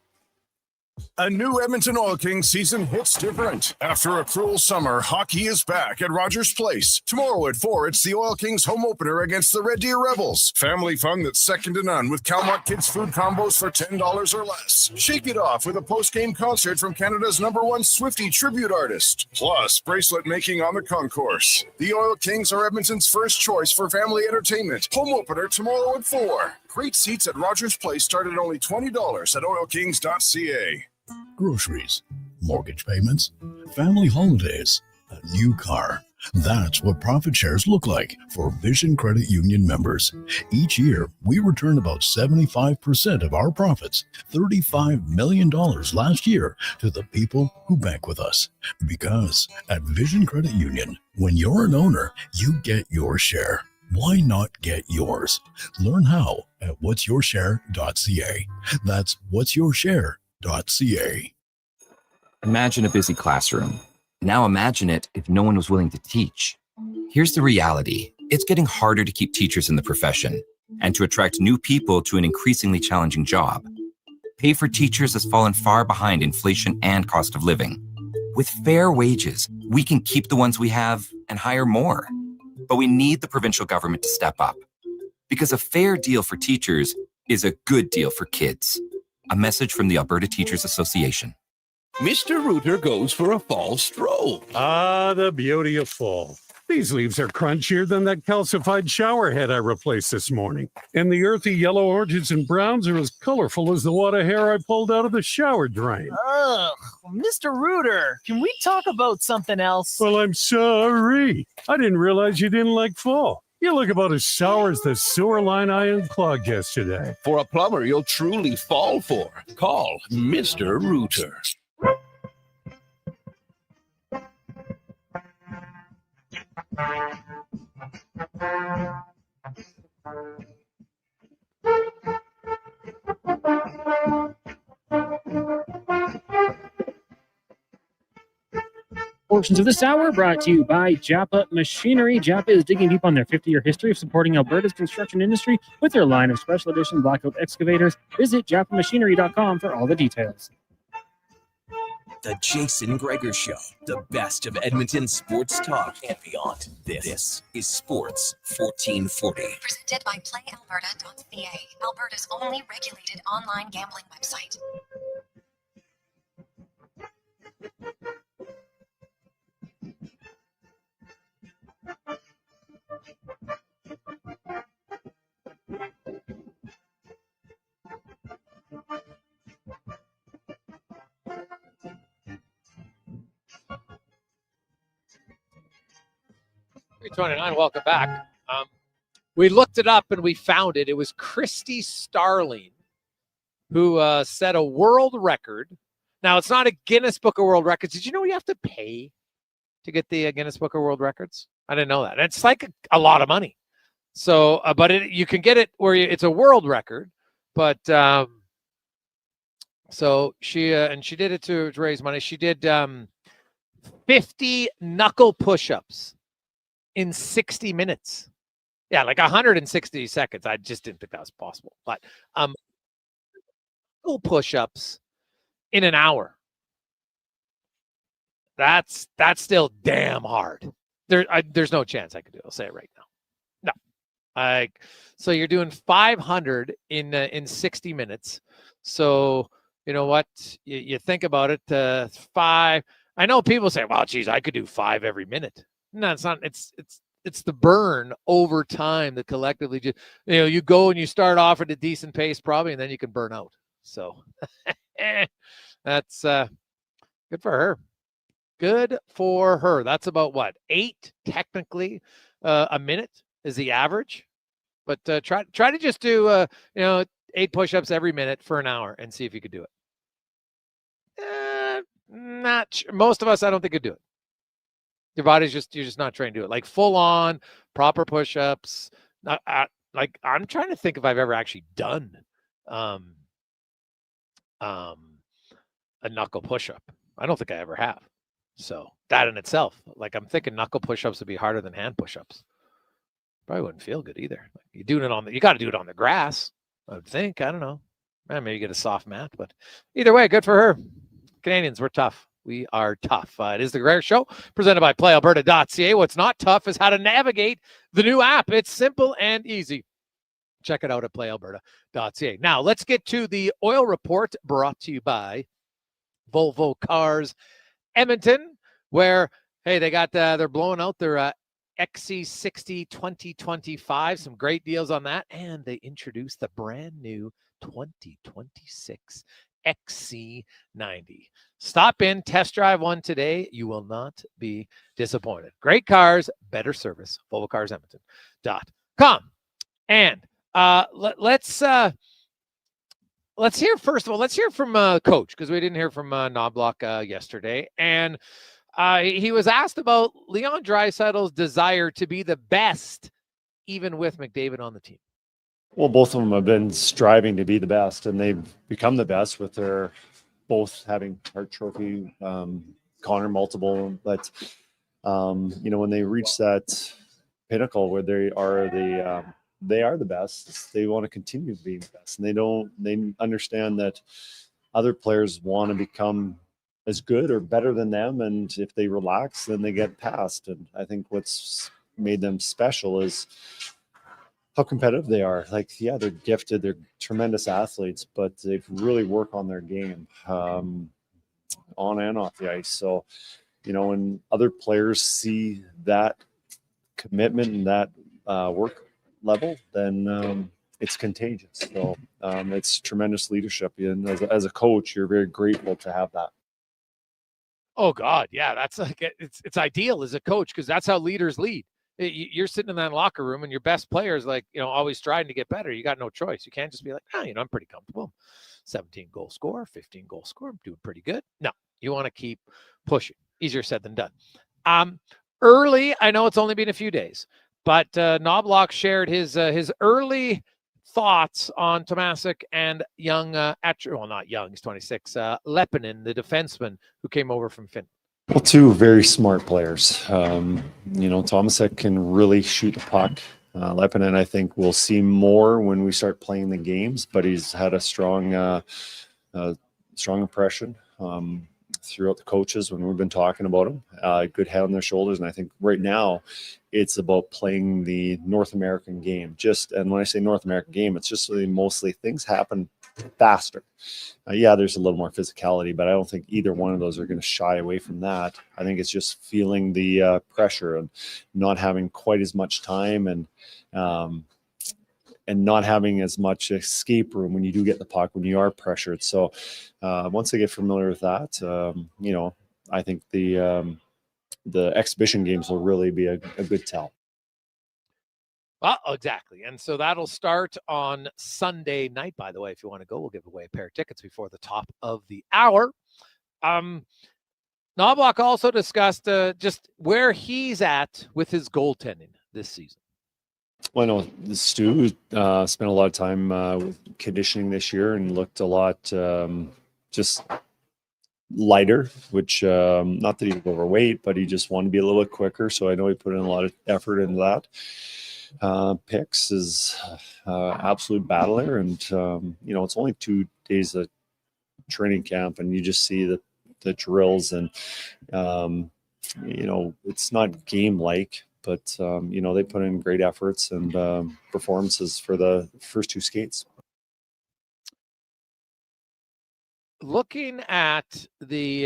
A new Edmonton Oil Kings season hits different. After a cruel summer, hockey is back at Rogers Place. Tomorrow at 4, it's the Oil Kings home opener against the Red Deer Rebels. Family fun that's second to none with Calmont Kids food combos for $10 or less. Shake it off with a post-game concert from Canada's #1 Swiftie tribute artist. Plus, bracelet making on the concourse. The Oil Kings are Edmonton's first choice for family entertainment. Home opener tomorrow at 4. Great seats at Rogers Place start at only $20 at oilkings.ca. Groceries, mortgage payments, family holidays, a new car. That's what profit shares look like for Vision Credit Union members. Each year, we return about 75% of our profits, $35 million last year, to the people who bank with us. Because at Vision Credit Union, when you're an owner, you get your share. Why not get yours? Learn how at whatsyourshare.ca. That's whatsyourshare.ca. Imagine a busy classroom. Now imagine it if no one was willing to teach. Here's the reality. It's getting harder to keep teachers in the profession and to attract new people to an increasingly challenging job. Pay for teachers has fallen far behind inflation and cost of living. With fair wages, we can keep the ones we have and hire more. But we need the provincial government to step up. Because a fair deal for teachers is a good deal for kids. A message from the Alberta Teachers Association. Mr. Rooter goes for a fall stroll. Ah, the beauty of fall. These leaves are crunchier than that calcified shower head I replaced this morning. And the earthy yellow oranges and browns are as colorful as the wad of hair I pulled out of the shower drain. Ugh, Mr. Rooter, can we talk about something else? Well, I'm sorry. I didn't realize you didn't like fall. You look about as sour as the sewer line I unclogged yesterday. For a plumber you'll truly fall for. Call Mr. Rooter. Portions of this hour brought to you by Japa Machinery. Japa is digging deep on their 50-year history of supporting Alberta's construction industry with their line of special edition blackout excavators. Visit japamachinery.com for all the details. The Jason Gregor Show, the best of Edmonton sports talk and beyond. This is Sports 1440. Presented by PlayAlberta.ca, Alberta's only regulated online gambling website. .329, welcome back. We looked it up and we found it. It was Christy Starling who set a world record. Now, it's not a Guinness Book of World Records. Did you know you have to pay to get the Guinness Book of World Records? I didn't know that. It's like a lot of money. So, but you can get it where it's a world record, but So she and she did it to raise money. She did 50 knuckle push-ups in 60 minutes. Yeah, like 160 seconds. I just didn't think that was possible. But knuckle push-ups in an hour. That's still damn hard. There's no chance I could do it. I'll say it right now. No. So you're doing 500 in 60 minutes. So you know what? You think about it. 5. I know people say, "Well, geez, I could do 5 every minute." No, it's not. It's the burn over time that collectively just, you go and you start off at a decent pace probably, and then you can burn out. So that's good for her. Good for her. That's about what, 8 technically a minute is the average. But try to just do 8 push-ups every minute for an hour and see if you could do it. Not sure. Most of us, I don't think could do it. Your body's you're just not trained to do it. Like full on proper push-ups. Like I'm trying to think if I've ever actually done a knuckle push-up. I don't think I ever have. So that in itself, like I'm thinking knuckle push-ups would be harder than hand push-ups. Probably wouldn't feel good either. Like you got to do it on the grass, I would think. I don't know. Maybe get a soft mat, but either way, good for her. Canadians, we're tough. We are tough. It is the Gregor Show, presented by PlayAlberta.ca. What's not tough is how to navigate the new app. It's simple and easy. Check it out at PlayAlberta.ca. Now, let's get to the oil report brought to you by Volvo Cars Edmonton, where, hey, they're blowing out their XC60 2025. Some great deals on that. And they introduced the brand new 2026 XC90. Stop in, test drive one today. You will not be disappointed. Great cars, better service. VolvoCarsEdmonton.com. And let's hear, first of all, let's hear from Coach, because we didn't hear from Knoblock yesterday. And he was asked about Leon Draisaitl's desire to be the best, even with McDavid on the team. Well, both of them have been striving to be the best, and they've become the best with their both having Hart Trophy, Connor multiple. But when they reach that pinnacle where they are the best, they want to continue being the best, and they understand that other players want to become as good or better than them, and if they relax, then they get past. And I think what's made them special is how competitive they are. Like, yeah, they're gifted, they're tremendous athletes, but they've really worked on their game on and off the ice. So, when other players see that commitment and that work level, then it's contagious. So it's tremendous leadership. And as a coach, you're very grateful to have that. Oh God, yeah, that's like it's ideal as a coach, because that's how leaders lead. You're sitting in that locker room and your best player is like, always trying to get better. You got no choice. You can't just be like, I'm pretty comfortable. 17 goal scorer, 15 goal scorer, I'm doing pretty good. No, you want to keep pushing. Easier said than done. Early, I know it's only been a few days, but Knoblock shared his early thoughts on Tomasic and young, not young, he's 26, Lepinen, the defenseman who came over from Finland. Well, two very smart players. Tomasic can really shoot the puck. Lepinen, I think we'll see more when we start playing the games, but he's had a strong impression throughout the coaches when we've been talking about him. Good head on their shoulders, and I think right now it's about playing the North American game. And when I say North American game, it's just really mostly things happen faster. There's a little more physicality, but I don't think either one of those are going to shy away from that. I think it's just feeling the pressure and not having quite as much time and not having as much escape room when you do get the puck, when you are pressured. So once they get familiar with that, I think the exhibition games will really be a good tell. Well, exactly. And so that'll start on Sunday night, by the way. If you want to go, we'll give away a pair of tickets before the top of the hour. Knoblock also discussed just where he's at with his goaltending this season. Well, I know Stu spent a lot of time with conditioning this year and looked a lot just lighter, which not that he was overweight, but he just wanted to be a little bit quicker. So I know he put in a lot of effort into that. Picks is absolute battler, and it's only 2 days of training camp, and you just see the drills, and it's not game like, but they put in great efforts and performances for the first 2 skates. Looking at the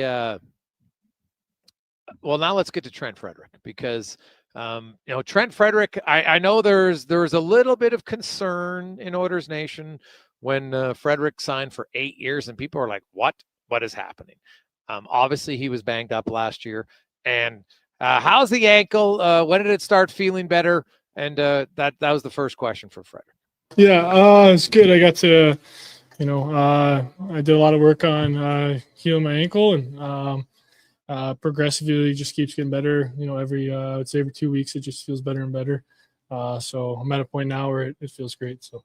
now let's get to Trent Frederick, because Trent Frederick, I know there's a little bit of concern in Oilers Nation when Frederick signed for 8 years, and people are like, what is happening? Obviously he was banged up last year, and how's the ankle? When did it start feeling better? And that was the first question for Frederick. Yeah, it's good. I got to I did a lot of work on healing my ankle, and progressively just keeps getting better. I would say every 2 weeks, it just feels better and better. So I'm at a point now where it feels great. So.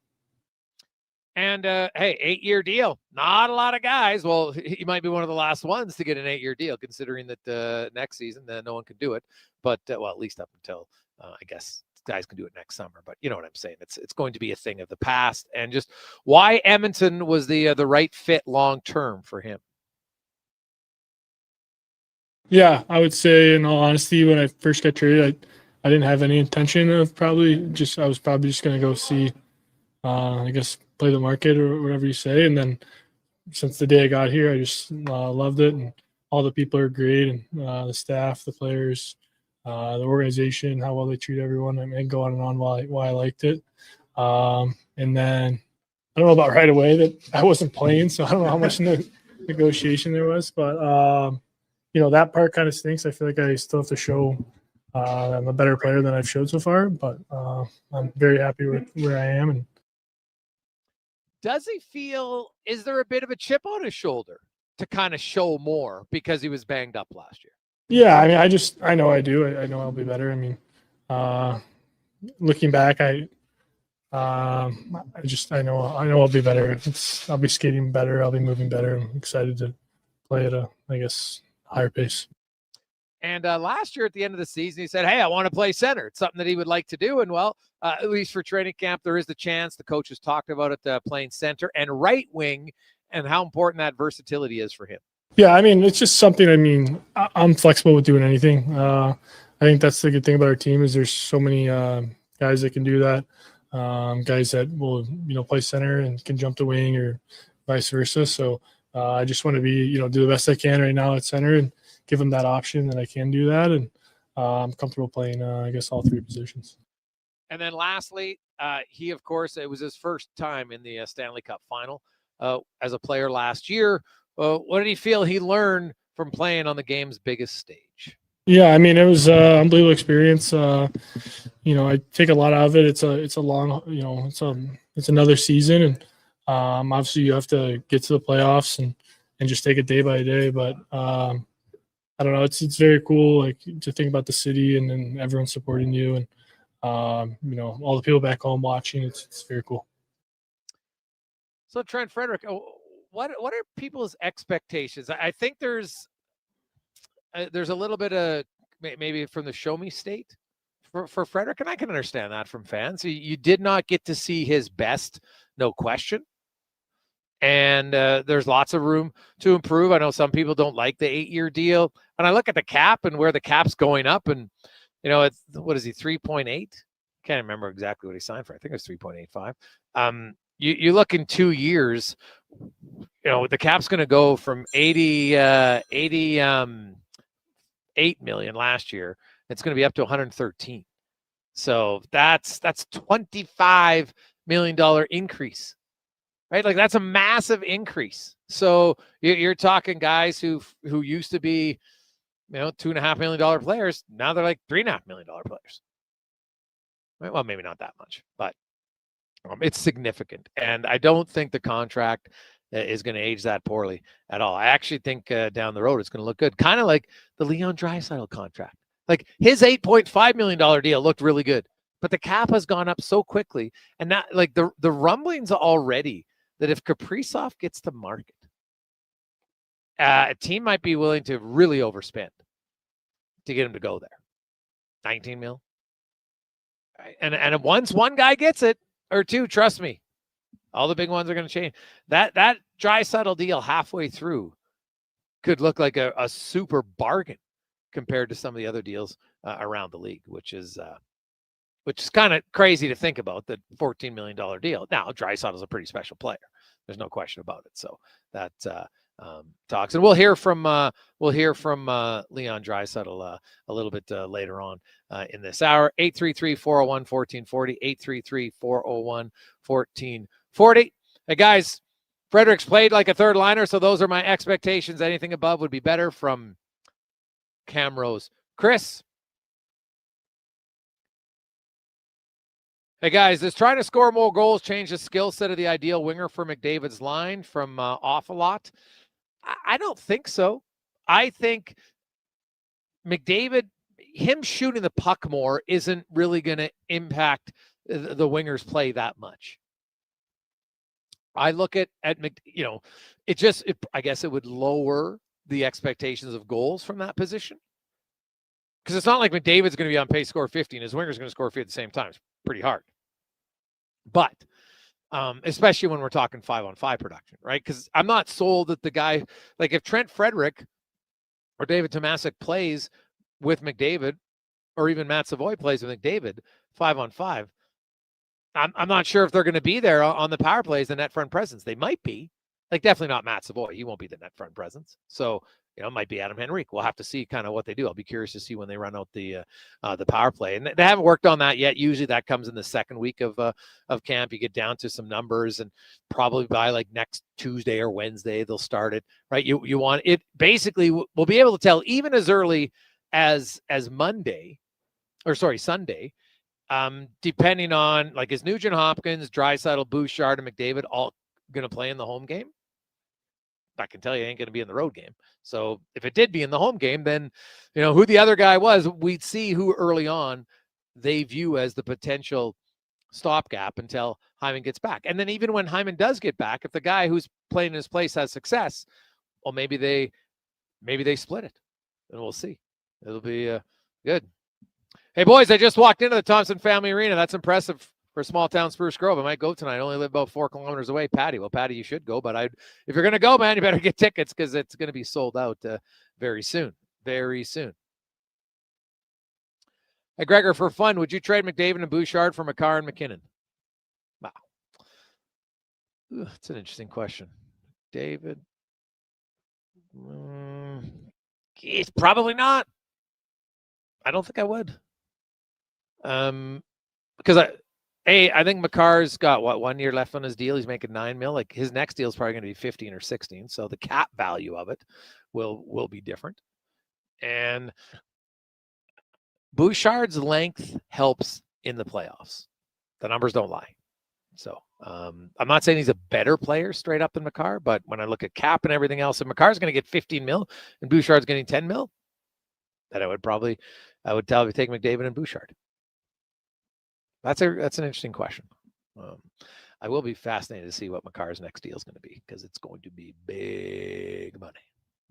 And hey, 8-year deal. Not a lot of guys. Well, he might be one of the last ones to get an 8-year deal, considering that next season no one can do it. But at least up until I guess guys can do it next summer. But you know what I'm saying. It's going to be a thing of the past. And just why Edmonton was the right fit long term for him. Yeah, I would say, in all honesty, when I first got traded, I didn't have any intention of I was probably just going to go see, I guess, play the market or whatever you say. And then since the day I got here, I just loved it. And all the people are great, and the staff, the players, the organization, how well they treat everyone. I mean, go on and on why I liked it. And then I don't know about right away that I wasn't playing, so I don't know how much negotiation there was. But, that part kind of stinks. I feel like I still have to show I'm a better player than I've showed so far. But I'm very happy with where I am. And does he feel, is there a bit of a chip on his shoulder to kind of show more because he was banged up last year? Yeah, I mean, I know I do. I know I'll be better. I mean, looking back, I know I'll be better. I'll be skating better. I'll be moving better. I'm excited to play at a higher pace. And last year at the end of the season, he said, hey, I want to play center. It's something that he would like to do. And at least for training camp, there is the chance. The coaches talked about it, playing center and right wing, and how important that versatility is for him. Yeah, I mean, it's just something, I'm flexible with doing anything. I think that's the good thing about our team is there's so many guys that can do that. Guys that will, play center and can jump the wing or vice versa. So I just want to be, do the best I can right now at center and give them that option that I can do that. And I'm comfortable playing, all 3 positions. And then lastly, he, of course, it was his first time in the Stanley Cup final as a player last year. What did he feel he learned from playing on the game's biggest stage? Yeah, I mean, it was an unbelievable experience. I take a lot out of it. It's a long, it's another season, and obviously you have to get to the playoffs and just take it day by day. But I don't know, it's very cool, to think about the city and then everyone supporting you, and all the people back home watching. It's very cool. So Trent Frederick, what are people's expectations? I think there's a little bit of maybe from the show me state for Frederick, and I can understand that from fans. You did not get to see his best, no question. And there's lots of room to improve. I know some people don't like the 8-year deal. And I look at the cap and where the cap's going up, and, it's, what is he, 3.8? Can't remember exactly what he signed for. I think it was 3.85. You look in 2 years, the cap's going to go from 88 million last year. It's going to be up to 113. So that's $25 million increase, right? That's a massive increase. So you're talking guys who used to be, $2.5 million players. Now they're like $3.5 million players. Right? Well, maybe not that much, but it's significant. And I don't think the contract is going to age that poorly at all. I actually think down the road it's going to look good. Kind of like the Leon Draisaitl contract. His $8.5 million deal looked really good, but the cap has gone up so quickly. And that, the rumblings already that if Kaprizov gets to market, a team might be willing to really overspend to get him to go there. 19 mil. And once one guy gets it, or two, trust me, all the big ones are going to change. That Draisaitl deal halfway through could look like a super bargain compared to some of the other deals around the league, which is kind of crazy to think about, the $14 million deal. Now, Draisaitl is a pretty special player. There's no question about it. So that talks, and we'll hear from Leon Draisaitl a little bit later on in this hour. 833-401-1440, 833-401-1440. Hey guys, Frederic's played like a third liner, so those are my expectations. Anything above would be better from Camrose. Chris. Hey guys, does trying to score more goals change the skill set of the ideal winger for McDavid's line from off a lot? I don't think so. I think McDavid, him shooting the puck more isn't really going to impact the winger's play that much. I look at I guess it would lower the expectations of goals from that position. Because it's not like McDavid's going to be on pace to score 50 and his winger's going to score 50 at the same time. It's pretty hard. But especially when we're talking 5-on-5 production, right? Because I'm not sold that the guy, like if Trent Frederic or David Tomasic plays with McDavid, or even Matt Savoy plays with McDavid 5-on-5, I'm not sure if they're going to be there on the power plays, the net front presence. They might be. Like definitely not Matt Savoy. He won't be the net front presence. So, it might be Adam Henrique. We'll have to see kind of what they do. I'll be curious to see when they run out the power play. And they haven't worked on that yet. Usually that comes in the second week of camp. You get down to some numbers, and probably by like next Tuesday or Wednesday, they'll start it, right? You want it. Basically, we'll be able to tell even as early as Sunday, depending on, like, is Nugent Hopkins, Draisaitl, Bouchard, and McDavid all going to play in the home game? I can tell you it ain't going to be in the road game. So if it did be in the home game, then, who the other guy was, we'd see who early on they view as the potential stopgap until Hyman gets back. And then even when Hyman does get back, if the guy who's playing in his place has success, well, maybe they split it, and we'll see. It'll be good. Hey boys, I just walked into the Thompson Family Arena. That's impressive. For small town Spruce Grove. I might go tonight. I only live about 4 kilometers away. Patty. Well, Patty, you should go, but if you're going to go, man, you better get tickets because it's going to be sold out very soon. Very soon. Hey, Gregor, for fun, would you trade McDavid and Bouchard for McCarr and McKinnon? Wow. That's an interesting question. David. It's probably not. I don't think I would. Because I think McCarr's got 1 year left on his deal. He's making $9 million. Like his next deal is probably going to be 15 or 16. So the cap value of it will be different. And Bouchard's length helps in the playoffs. The numbers don't lie. So I'm not saying he's a better player straight up than McCarr, but when I look at cap and everything else, if McCarr's going to get 15 mil and Bouchard's getting 10 mil, then I would take McDavid and Bouchard. That's an interesting question. I will be fascinated to see what McCarr's next deal is going to be, because it's going to be big money.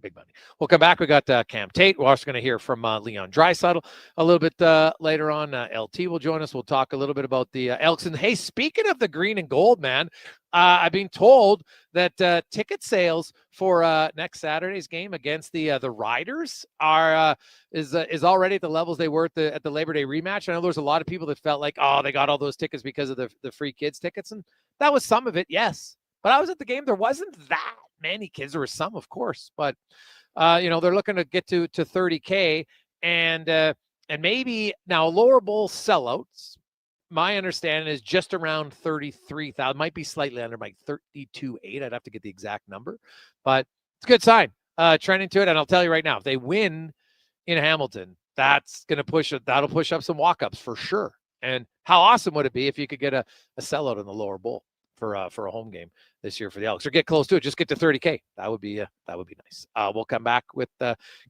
Big money. We'll come back. We got Cam Tate. We're also going to hear from Leon Draisaitl a little bit later on. LT will join us. We'll talk a little bit about the Elks. And hey, speaking of the green and gold, man, I've been told that ticket sales for next Saturday's game against the Riders is already at the levels they were at the Labor Day rematch. I know there's a lot of people that felt like, oh, they got all those tickets because of the free kids tickets, and that was some of it, yes. But I was at the game. There wasn't that many kids. There were some, of course, but they're looking to get to 30K, and maybe now lower bowl sellouts. My understanding is just around 33,000, might be slightly under, like 32,800. I'd have to get the exact number, but it's a good sign. Trending to it, and I'll tell you right now, if they win in Hamilton, that'll push up some walk-ups for sure. And how awesome would it be if you could get a sellout in the lower bowl for a home game this year for the Elks, or get close to it, just get to 30K. That would be nice. We'll come back with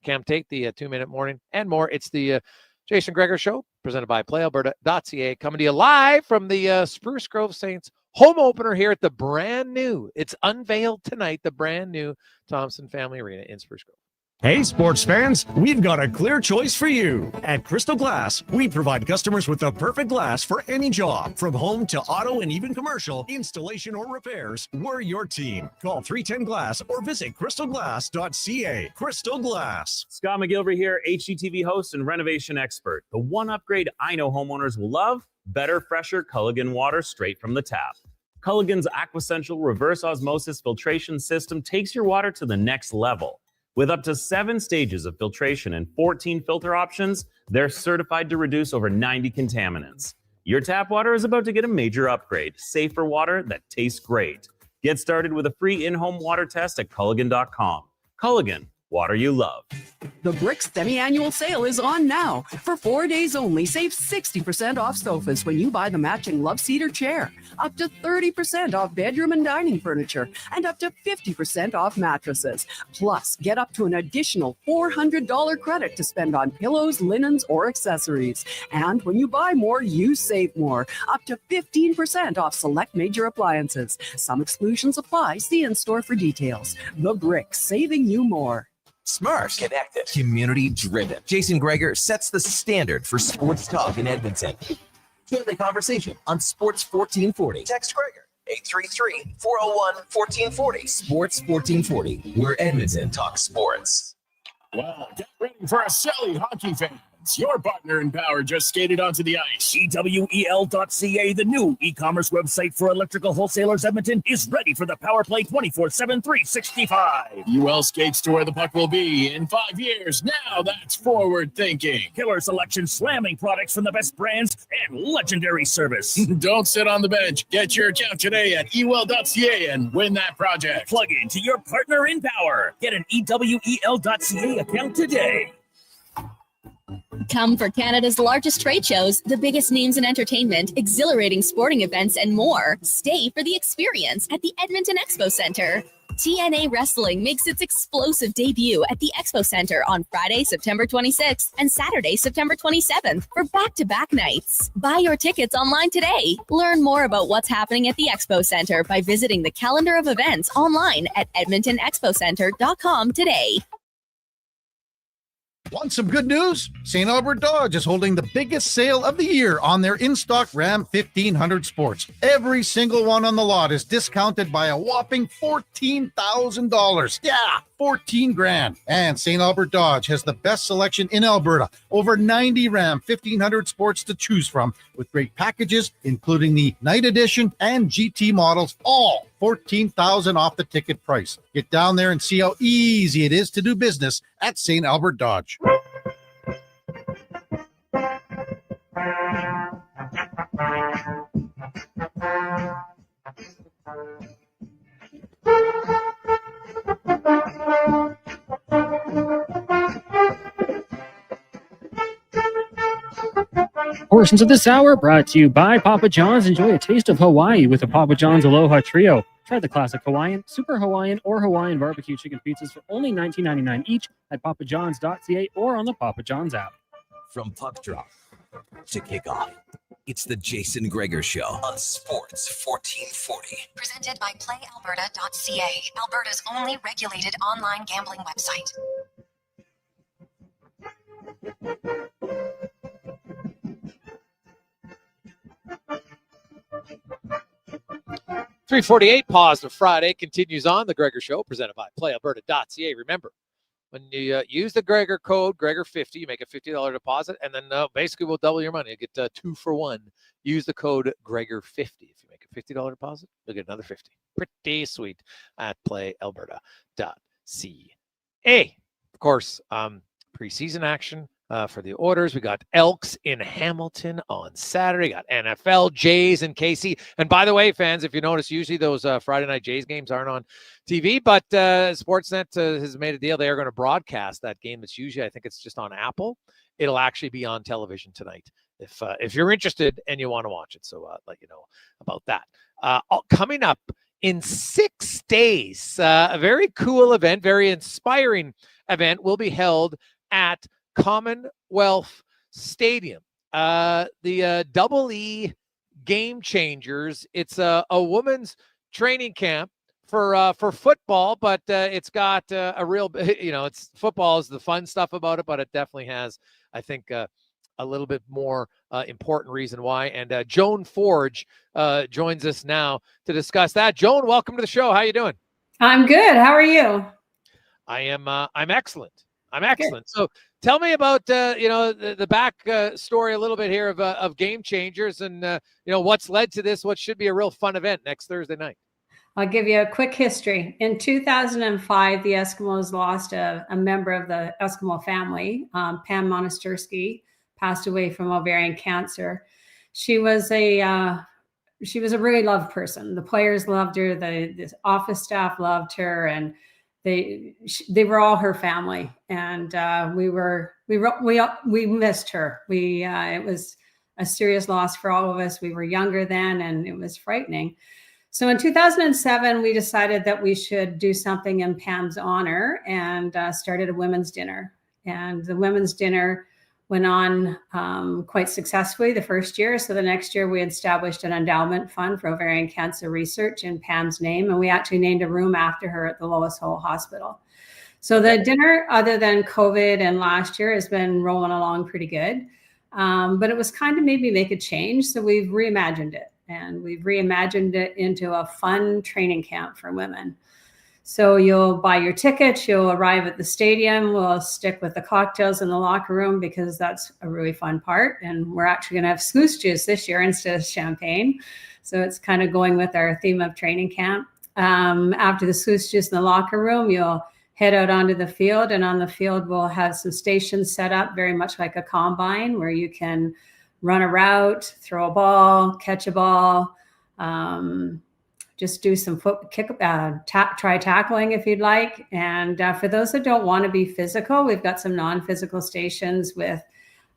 Cam Tate, the 2-minute morning and more. It's the Jason Gregor Show, presented by PlayAlberta.ca, coming to you live from the Spruce Grove Saints home opener here at the brand new, it's unveiled tonight, the brand new Thompson Family Arena in Spruce Grove. Hey, sports fans, we've got a clear choice for you. At Crystal Glass, we provide customers with the perfect glass for any job. From home to auto and even commercial, installation or repairs, we're your team. Call 310 Glass or visit crystalglass.ca. Crystal Glass. Scott McGilvery here, HGTV host and renovation expert. The one upgrade I know homeowners will love, better, fresher Culligan water straight from the tap. Culligan's Aquasential reverse osmosis filtration system takes your water to the next level. With up to 7 stages of filtration and 14 filter options, they're certified to reduce over 90 contaminants. Your tap water is about to get a major upgrade. Safer water that tastes great. Get started with a free in-home water test at Culligan.com. Culligan, water you love. The Bricks semi-annual sale is on now. For 4 days only, save 60% off sofas when you buy the matching love seater chair, up to 30% off bedroom and dining furniture, and up to 50% off mattresses. Plus, get up to an additional $400 credit to spend on pillows, linens, or accessories. And when you buy more, you save more, up to 15% off select major appliances. Some exclusions apply. See in-store for details. The Bricks, saving you more. Smart, connected, community-driven. Jason Gregor sets the standard for sports talk in Edmonton. Join the conversation on Sports 1440. Text Gregor, 833-401-1440. Sports 1440, where Edmonton talks sports. Well, get ready for a silly hockey fans. Your partner in power just skated onto the ice. EWEL.ca, the new e-commerce website for electrical wholesalers Edmonton, is ready for the power play 24/7, 365. UL skates to where the puck will be in 5 years. Now that's forward thinking. Killer selection, slamming products from the best brands, and legendary service. Don't sit on the bench. Get your account today at EWEL.ca and win that project. Plug into your partner in power. Get an EWEL.ca account today. Come for Canada's largest trade shows, the biggest names in entertainment, exhilarating sporting events, and more. Stay for the experience at the Edmonton Expo Centre. TNA Wrestling makes its explosive debut at the Expo Centre on Friday, September 26th and Saturday, September 27th for back-to-back nights. Buy your tickets online today. Learn more about what's happening at the Expo Centre by visiting the calendar of events online at edmontonexpocentre.com today. Want some good news? St. Albert Dodge is holding the biggest sale of the year on their in-stock Ram 1500 Sports. Every single one on the lot is discounted by a whopping $14,000. Yeah, 14 grand. And St. Albert Dodge has the best selection in Alberta. Over 90 Ram 1500 Sports to choose from with great packages, including the Night Edition and GT models, all $14,000 off the ticket price. Get down there and see how easy it is to do business at St. Albert Dodge. Portions of this hour brought to you by Papa John's. Enjoy a taste of Hawaii with the Papa John's Aloha Trio. Try the classic Hawaiian, Super Hawaiian, or Hawaiian barbecue chicken pizzas for only $19.99 each at papajohns.ca or on the Papa John's app. From puck drop to kickoff, it's the Jason Gregor Show on Sports 1440. Presented by PlayAlberta.ca, Alberta's only regulated online gambling website. .348 Positive Friday continues on. The Gregor Show presented by PlayAlberta.ca. Remember, when you use the Gregor code, Gregor50, you make a $50 deposit, and then basically we'll double your money. You get 2 for 1. Use the code Gregor50. If you make a $50 deposit, you'll get another 50. Pretty sweet at PlayAlberta.ca. Of course, preseason action. For the orders, we got Elks in Hamilton on Saturday. Got NFL, Jays, and KC. And by the way, fans, if you notice, usually those Friday night Jays games aren't on TV, but Sportsnet has made a deal. They are going to broadcast that game. That's usually, I think it's just on Apple. It'll actually be on television tonight if you're interested and you want to watch it. So I'll let you know about that. Coming up in 6 days, a very cool event, very inspiring event will be held at Commonwealth Stadium. The Double E Game Changers. It's a woman's training camp for football, but it's got a real, it's football is the fun stuff about it, but it definitely has, I think, a little bit more important reason why. And Joan Forge joins us now to discuss that. Joan, welcome to the show. How you doing? I'm good. How are you? I'm excellent. I'm excellent. Good. So tell me about the back story a little bit here of Game Changers and what's led to this. What should be a real fun event next Thursday night. I'll give you a quick history. In 2005, the Eskimos lost a member of the Eskimo family. Pam Monastersky passed away from ovarian cancer. She was a really loved person. The players loved her. The office staff loved her, and they were all her family. And we missed her. It was a serious loss for all of us. We were younger then, and it was frightening. So in 2007, we decided that we should do something in Pam's honor and started a women's dinner. And the women's dinner went on quite successfully the first year. So the next year we established an endowment fund for ovarian cancer research in Pam's name. And we actually named a room after her at the Lois Hole Hospital. So the dinner, other than COVID and last year, has been rolling along pretty good. But it was kind of maybe make a change. So we've reimagined it. And we've reimagined it into a fun training camp for women. So you'll buy your tickets, you'll arrive at the stadium, we'll stick with the cocktails in the locker room because that's a really fun part. And we're actually gonna have Spruce juice this year instead of champagne. So it's kind of going with our theme of training camp. After the Spruce juice in the locker room, you'll head out onto the field, and on the field, we'll have some stations set up very much like a combine where you can run a route, throw a ball, catch a ball, just do some try tackling if you'd like. And for those that don't want to be physical, we've got some non-physical stations with,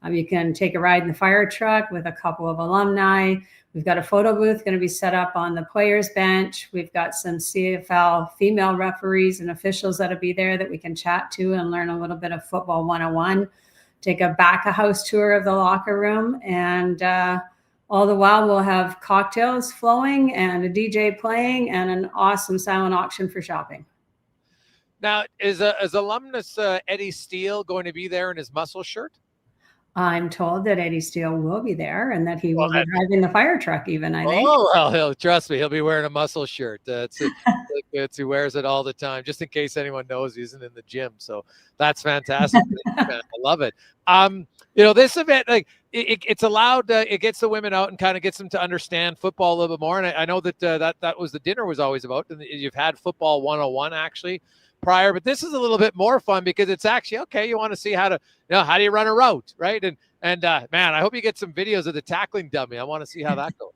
you can take a ride in the fire truck with a couple of alumni. We've got a photo booth going to be set up on the players bench. We've got some CFL female referees and officials that'll be there that we can chat to and learn a little bit of football 101. Take a back-of-house tour of the locker room, and all the while we'll have cocktails flowing and a DJ playing and an awesome silent auction for shopping. Now, is alumnus Eddie Steele going to be there in his muscle shirt? I'm told that Eddie Steele will be there and that he will be driving the fire truck even, I think. Oh, well, trust me, he'll be wearing a muscle shirt. He wears it all the time, just in case anyone knows he isn't in the gym. So that's fantastic. I love it. This event, like it's allowed, it gets the women out and kind of gets them to understand football a little bit more. And I know that that was the dinner was always about. And you've had football 101 actually prior, but this is a little bit more fun because it's actually, okay, you want to see how do you run a route, right? And man, I hope you get some videos of the tackling dummy. I want to see how that goes.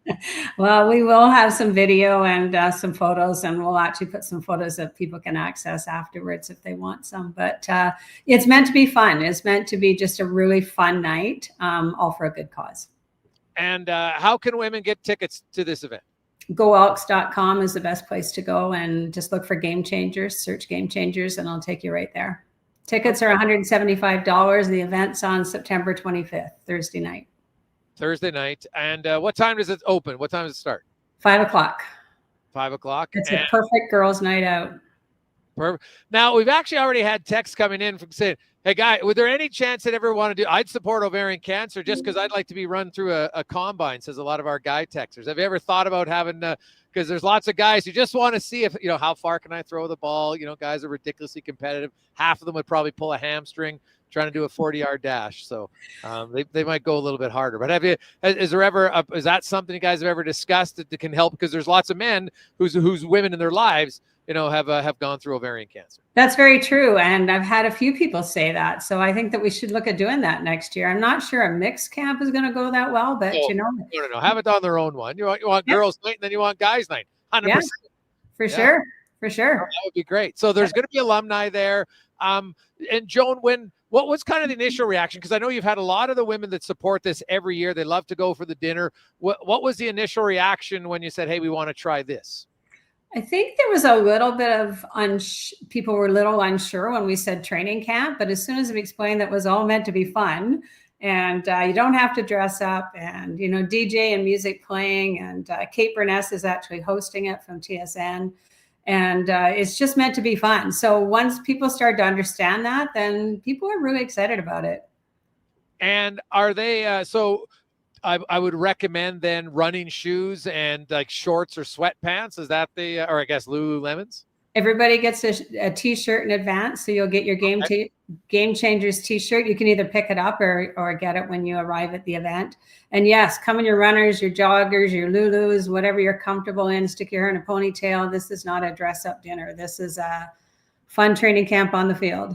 Well, we will have some video and some photos, and we'll actually put some photos that people can access afterwards if they want some. But it's meant to be fun. It's meant to be just a really fun night, all for a good cause. And how can women get tickets to this event? GoElks.com is the best place to go, and just look for Game Changers, search Game Changers, and I'll take you right there. Tickets are $175. The event's on September 25th, Thursday night. And what time does it open? What time does it start? 5 o'clock. 5 o'clock. It's a perfect girls' night out. Perfect. Now, we've actually already had texts coming in from saying, hey, guy, would there any chance that ever want to do, I'd support ovarian cancer just because I'd like to be run through a combine, says a lot of our guy texters. Have you ever thought about having, because there's lots of guys who just want to see if, how far can I throw the ball? Guys are ridiculously competitive. Half of them would probably pull a hamstring trying to do a 40-yard dash. So they might go a little bit harder. But is that something you guys have ever discussed that can help? Because there's lots of men whose women in their lives, have gone through ovarian cancer. That's very true. And I've had a few people say that. So I think that we should look at doing that next year. I'm not sure a mixed camp is going to go that well, but No. Have it on their own one. You want girls night, and then you want guys night. 100%. Yeah, for sure. For sure. That would be great. So there's going to be alumni there. And Joan, what was kind of the initial reaction? Because I know you've had a lot of the women that support this every year. They love to go for the dinner. What was the initial reaction when you said, hey, we want to try this? I think there was a little bit of people were a little unsure when we said training camp, but as soon as we explained that it was all meant to be fun And you don't have to dress up, and, you know, DJ and music playing, and Kate Burness is actually hosting it from TSN. And it's just meant to be fun. So once people start to understand that, then people are really excited about it. And are they, so I would recommend then running shoes and like shorts or sweatpants. Is that the, or I guess Lululemons? Everybody gets a t-shirt in advance. So you'll get your Game Changers t-shirt. You can either pick it up or get it when you arrive at the event. And yes, come in your runners, your joggers, your Lulus, whatever you're comfortable in. Stick your hair in a ponytail. This is not a dress-up dinner. This is a fun training camp on the field.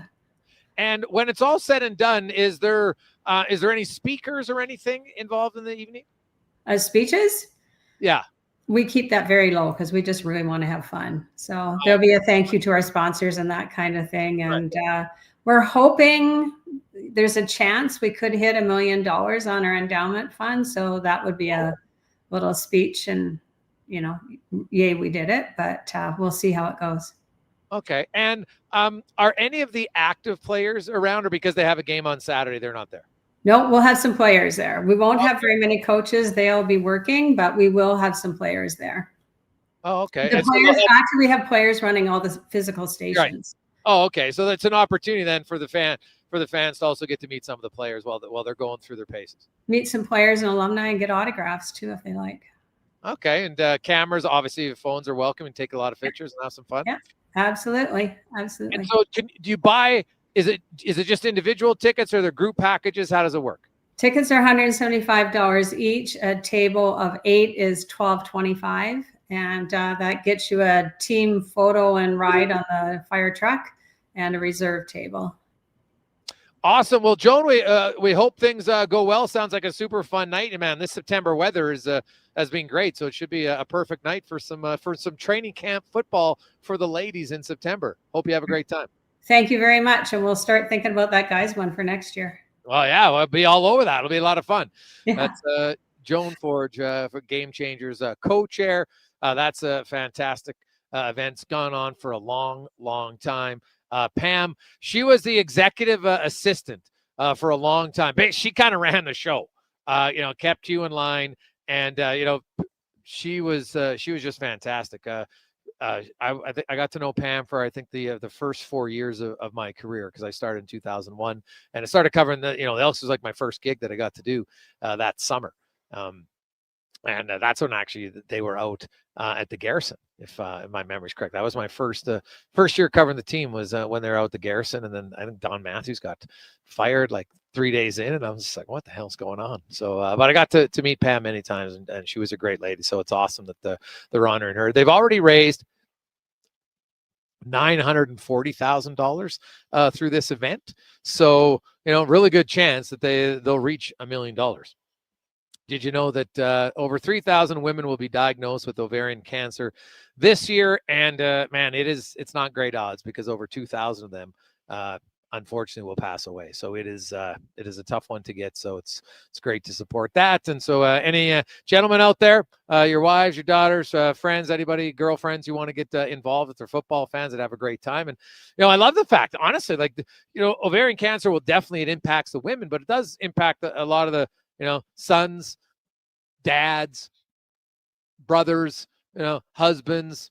And when it's all said and done, is there any speakers or anything involved in the evening? Speeches? Yeah. We keep that very low because we just really want to have fun. So there'll be a thank you to our sponsors and that kind of thing. And we're hoping there's a chance we could hit $1 million on our endowment fund. So that would be a little speech and, you know, yay, we did it. But we'll see how it goes. Okay. And are any of the active players around, or because they have a game on Saturday, they're not there? No, we'll have some players there. We won't have very many coaches. They'll be working, but we will have some players there. Oh, okay. The players, actually, we have players running all the physical stations. Right. Oh, okay. So that's an opportunity then for the fans to also get to meet some of the players while they're going through their paces. Meet some players and alumni and get autographs too if they like. Okay. And cameras, obviously, phones are welcome, and take a lot of pictures and have some fun. Yeah, absolutely. Absolutely. And so do you buy, is it just individual tickets, or are there group packages? How does it work? Tickets are $175 each. A table of 8 is $1,225. And that gets you a team photo and ride on the fire truck and a reserve table. Awesome. Well, Joan, we hope things go well. Sounds like a super fun night. And man, this September weather has been great. So it should be a perfect night for some training camp football for the ladies in September. Hope you have a great time. Thank you very much. And we'll start thinking about that guys one for next year. Well, yeah, we'll be all over that. It'll be a lot of fun. Yeah. That's Joan Forge for Game Changers co-chair. That's a fantastic event's gone on for a long, long time. Pam, she was the executive assistant for a long time. She kind of ran the show, kept you in line. And, she was just fantastic. I got to know Pam for, I think, the first 4 years of my career, because I started in 2001, and I started covering the Elks was like my first gig that I got to do that summer. And that's when actually they were out at the Garrison, if my memory's correct. That was my first year covering the team, was when they were out at the Garrison. And then I think Don Matthews got fired like 3 days in, and I was just like, what the hell's going on? So, but I got to meet Pam many times, and she was a great lady. So it's awesome that they're honoring her. They've already raised $940,000 through this event. So, really good chance that they'll reach $1 million. Did you know that over 3,000 women will be diagnosed with ovarian cancer this year? And man, it's not great odds, because over 2,000 of them unfortunately will pass away. So it is a tough one to get. So it's great to support that. And so any gentlemen out there, your wives, your daughters, friends, anybody, girlfriends, you want to get involved with their football fans, that have a great time. And I love the fact, honestly, like ovarian cancer will definitely, it impacts the women, but it does impact a lot of the sons, dads, brothers, husbands,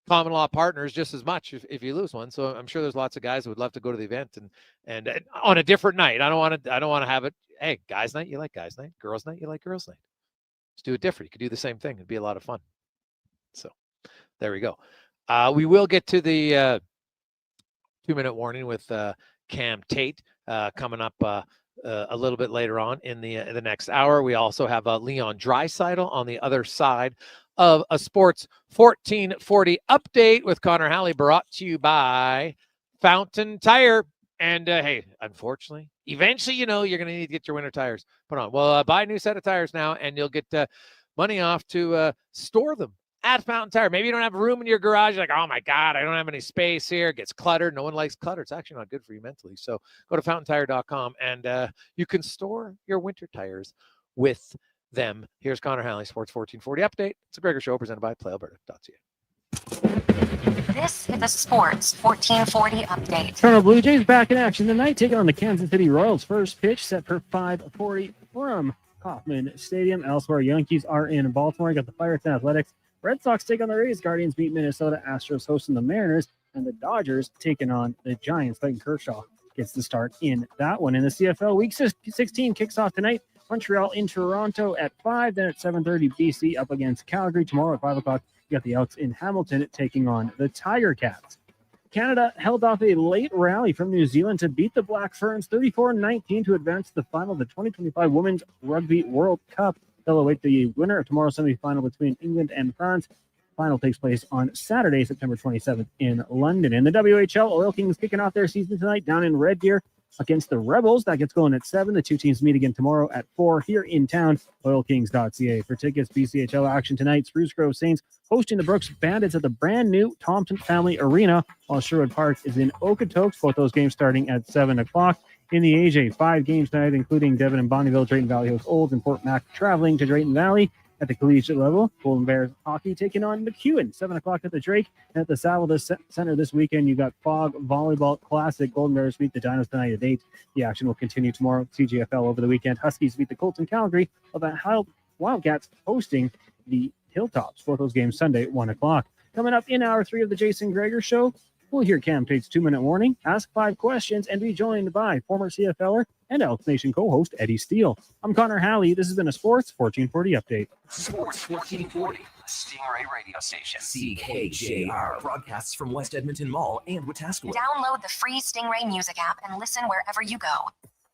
common law partners just as much if you lose one. So I'm sure there's lots of guys who would love to go to the event and on a different night. I don't want to have it, hey, guys night, you like guys night, girls night, you like girls night. Just do it different. You could do the same thing. It'd be a lot of fun. So there we go. We will get to the 2-minute warning with Cam Tate coming up a little bit later on in the next hour. We also have Leon Draisaitl on the other side of a Sports 1440 update with Connor Halley, brought to you by Fountain Tire. And hey, unfortunately, eventually, you're going to need to get your winter tires put on. Well, buy a new set of tires now, and you'll get money off to store them at Fountain Tire. Maybe you don't have room in your garage. You're like, oh my God, I don't have any space here. It gets cluttered. No one likes clutter. It's actually not good for you mentally. So go to fountaintire.com and you can store your winter tires with them. Here's Connor Halley, Sports 1440 update. It's a Gregor Show presented by PlayAlberta.ca. This is the Sports 1440 update. Toronto Blue Jays back in action tonight, taking on the Kansas City Royals. First pitch set for 5:40 from Kauffman Stadium. Elsewhere, Yankees are in Baltimore. You got the Pirates and Athletics. Red Sox take on the Rays. Guardians beat Minnesota. Astros hosting the Mariners. And the Dodgers taking on the Giants. Clayton Kershaw gets the start in that one. In the CFL, Week 16 kicks off tonight. Montreal in Toronto at 5. Then at 7:30, BC up against Calgary. Tomorrow at 5 o'clock, you got the Elks in Hamilton taking on the Tiger Cats. Canada held off a late rally from New Zealand to beat the Black Ferns 34-19 to advance to the final of the 2025 Women's Rugby World Cup. They'll await the winner of tomorrow's semifinal between England and France. Final takes place on Saturday, September 27th in London. In the WHL, Oil Kings kicking off their season tonight down in Red Deer against the Rebels. That gets going at 7. The two teams meet again tomorrow at 4 here in town. OilKings.ca. For tickets, BCHL action tonight. Spruce Grove Saints hosting the Brooks Bandits at the brand new Thompson Family Arena, while Sherwood Park is in Okotoks. Both those games starting at 7 o'clock. In the AJ, 5 games tonight, including Devon and Bonneville, Drayton Valley hosts Olds, and Fort Mac traveling to Drayton Valley. At the collegiate level, Golden Bears hockey taking on McEwen, 7 o'clock at the Drake. And at the Saddle Center this weekend, you got Fog Volleyball Classic. Golden Bears beat the Dinos tonight at 8. The action will continue tomorrow. CGFL over the weekend. Huskies beat the Colts in Calgary, while the Wildcats hosting the Hilltops. Both those games Sunday at 1 o'clock. Coming up in hour 3 of the Jason Gregor Show, we'll hear Cam Tate's 2-minute warning, ask 5 questions, and be joined by former CFLer and Elks Nation co-host Eddie Steele. I'm Connor Halley. This has been a Sports 1440 update. Sports 1440, Stingray radio station. CKJR broadcasts from West Edmonton Mall and Wetaskiwin. Download the free Stingray music app and listen wherever you go.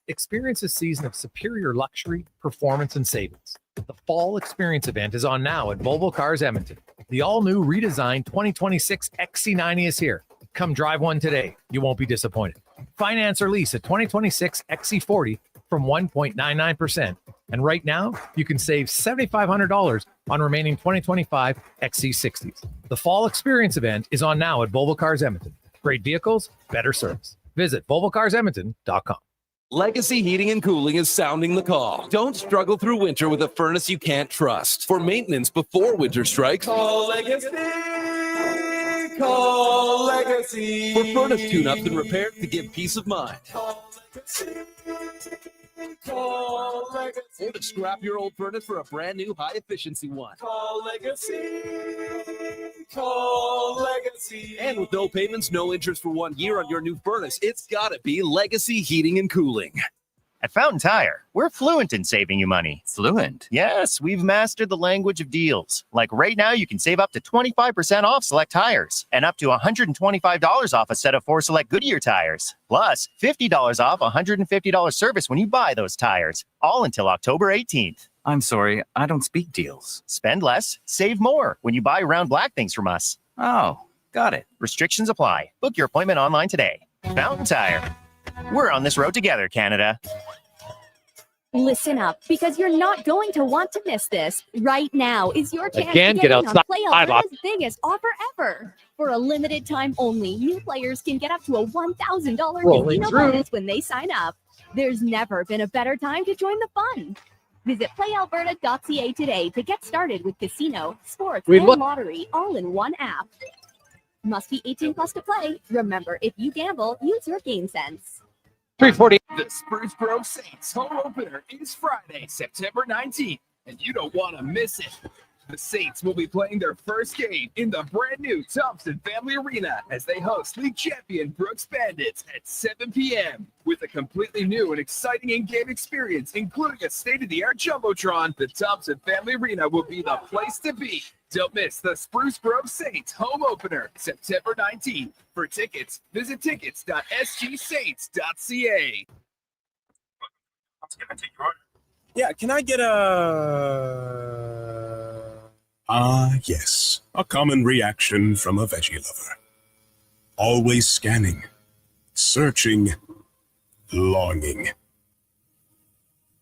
Experience a season of superior luxury, performance, and savings. The Fall Experience event is on now at Volvo Cars Edmonton. The all-new redesigned 2026 XC90 is here. Come drive one today. You won't be disappointed. Finance or lease a 2026 XC40 from 1.99%. And right now, you can save $7,500 on remaining 2025 XC60s. The Fall Experience event is on now at Volvo Cars Edmonton. Great vehicles, better service. Visit volvocarsedmonton.com. Legacy Heating and Cooling is sounding the call. Don't struggle through winter with a furnace you can't trust. For maintenance before winter strikes, call Legacy. Call Legacy. For furnace tune-ups and repairs to give peace of mind. Call Legacy. Call Legacy. Or to scrap your old furnace for a brand new high-efficiency one. Call Legacy. Call Legacy. And with no payments, no interest for 1 year on your new furnace, it's gotta be Legacy Heating and Cooling. At Fountain Tire, we're fluent in saving you money. Fluent? Yes, we've mastered the language of deals. Like right now, you can save up to 25% off select tires and up to $125 off a set of 4 select Goodyear tires. Plus, $50 off $150 service when you buy those tires. All until October 18th. I'm sorry, I don't speak deals. Spend less, save more when you buy Round Black things from us. Oh, got it. Restrictions apply. Book your appointment online today. Fountain Tire. We're on this road together, Canada. Listen up, because you're not going to want to miss this. Right now is your chance Again, to get get in outside. on Play Alberta's biggest offer ever. For a limited time only, new players can get up to a $1,000 Rolling casino through. bonus when they sign up. There's never been a better time to join the fun. Visit playalberta.ca today to get started with casino, sports, and lottery all in one app. Must be 18 plus to play. Remember, if you gamble, use your game sense. 340. The Spruce Grove Saints home opener is Friday, September 19th, and you don't want to miss it. The Saints will be playing their first game in the brand new Thompson Family Arena as they host league champion Brooks Bandits at 7 p.m. With a completely new and exciting in-game experience, including a state-of-the-art Jumbotron, the Thompson Family Arena will be the place to be. Don't miss the Spruce Grove Saints home opener, September 19th. For tickets, visit tickets.sgsaints.ca. Yeah, can I get a... yes. A common reaction from a veggie lover. Always scanning, searching, longing.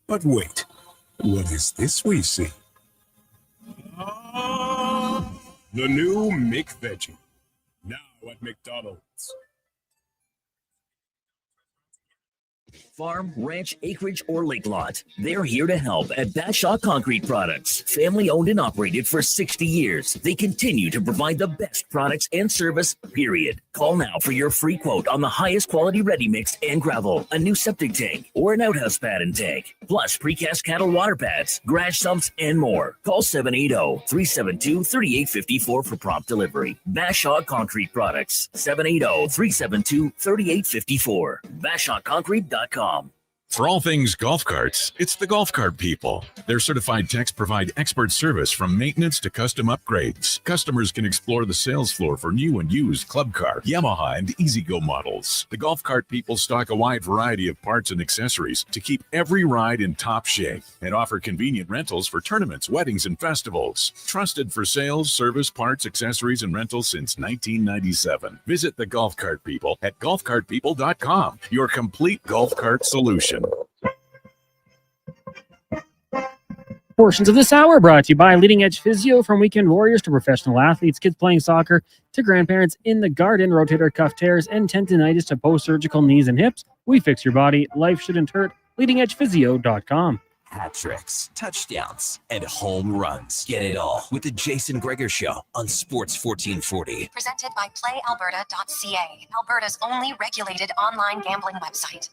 But wait, what is this we see? The new McVeggie. Now at McDonald's. Farm, ranch, acreage, or lake lot. They're here to help at Bashaw Concrete Products. Family owned and operated for 60 years. They continue to provide the best products and service, period. Call now for your free quote on the highest quality ready mix and gravel, a new septic tank, or an outhouse pad and tank. Plus precast cattle water pads, garage sumps, and more. Call 780-372-3854 for prompt delivery. Bashaw Concrete Products. 780-372-3854. BashawConcrete.com. For all things golf carts, it's the Golf Cart people. Their certified techs provide expert service from maintenance to custom upgrades. Customers can explore the sales floor for new and used Club Car, Yamaha, and E-Z-Go models. The Golf Cart people stock a wide variety of parts and accessories to keep every ride in top shape and offer convenient rentals for tournaments, weddings, and festivals. Trusted for sales, service, parts, accessories, and rentals since 1997. Visit the Golf Cart people at golfcartpeople.com, your complete golf cart solution. Portions of this hour brought to you by Leading Edge Physio. From weekend warriors to professional athletes, kids playing soccer to grandparents in the garden, rotator cuff tears and tendonitis to post-surgical knees and hips. We fix your body. Life shouldn't hurt. LeadingEdgePhysio.com. Hat tricks, touchdowns, and home runs. Get it all with the Jason Gregor Show on Sports 1440. Presented by PlayAlberta.ca, Alberta's only regulated online gambling website.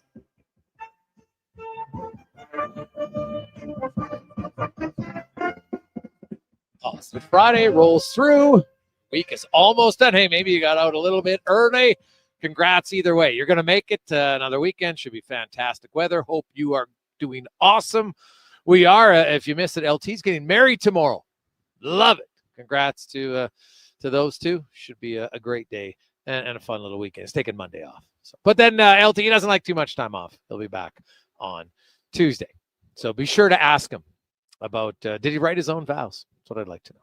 Awesome. Friday rolls through. Week is almost done. Hey, maybe you got out a little bit early. Congrats either way. You're going to make it another weekend. Should be fantastic weather. Hope you are doing awesome. We are. If you missed it, LT's getting married tomorrow. Love it. Congrats to those two. Should be a great day and a fun little weekend. It's taking Monday off. So, but then LT doesn't like too much time off. He'll be back on Tuesday. So be sure to ask him about, did he write his own vows? That's what I'd like to know.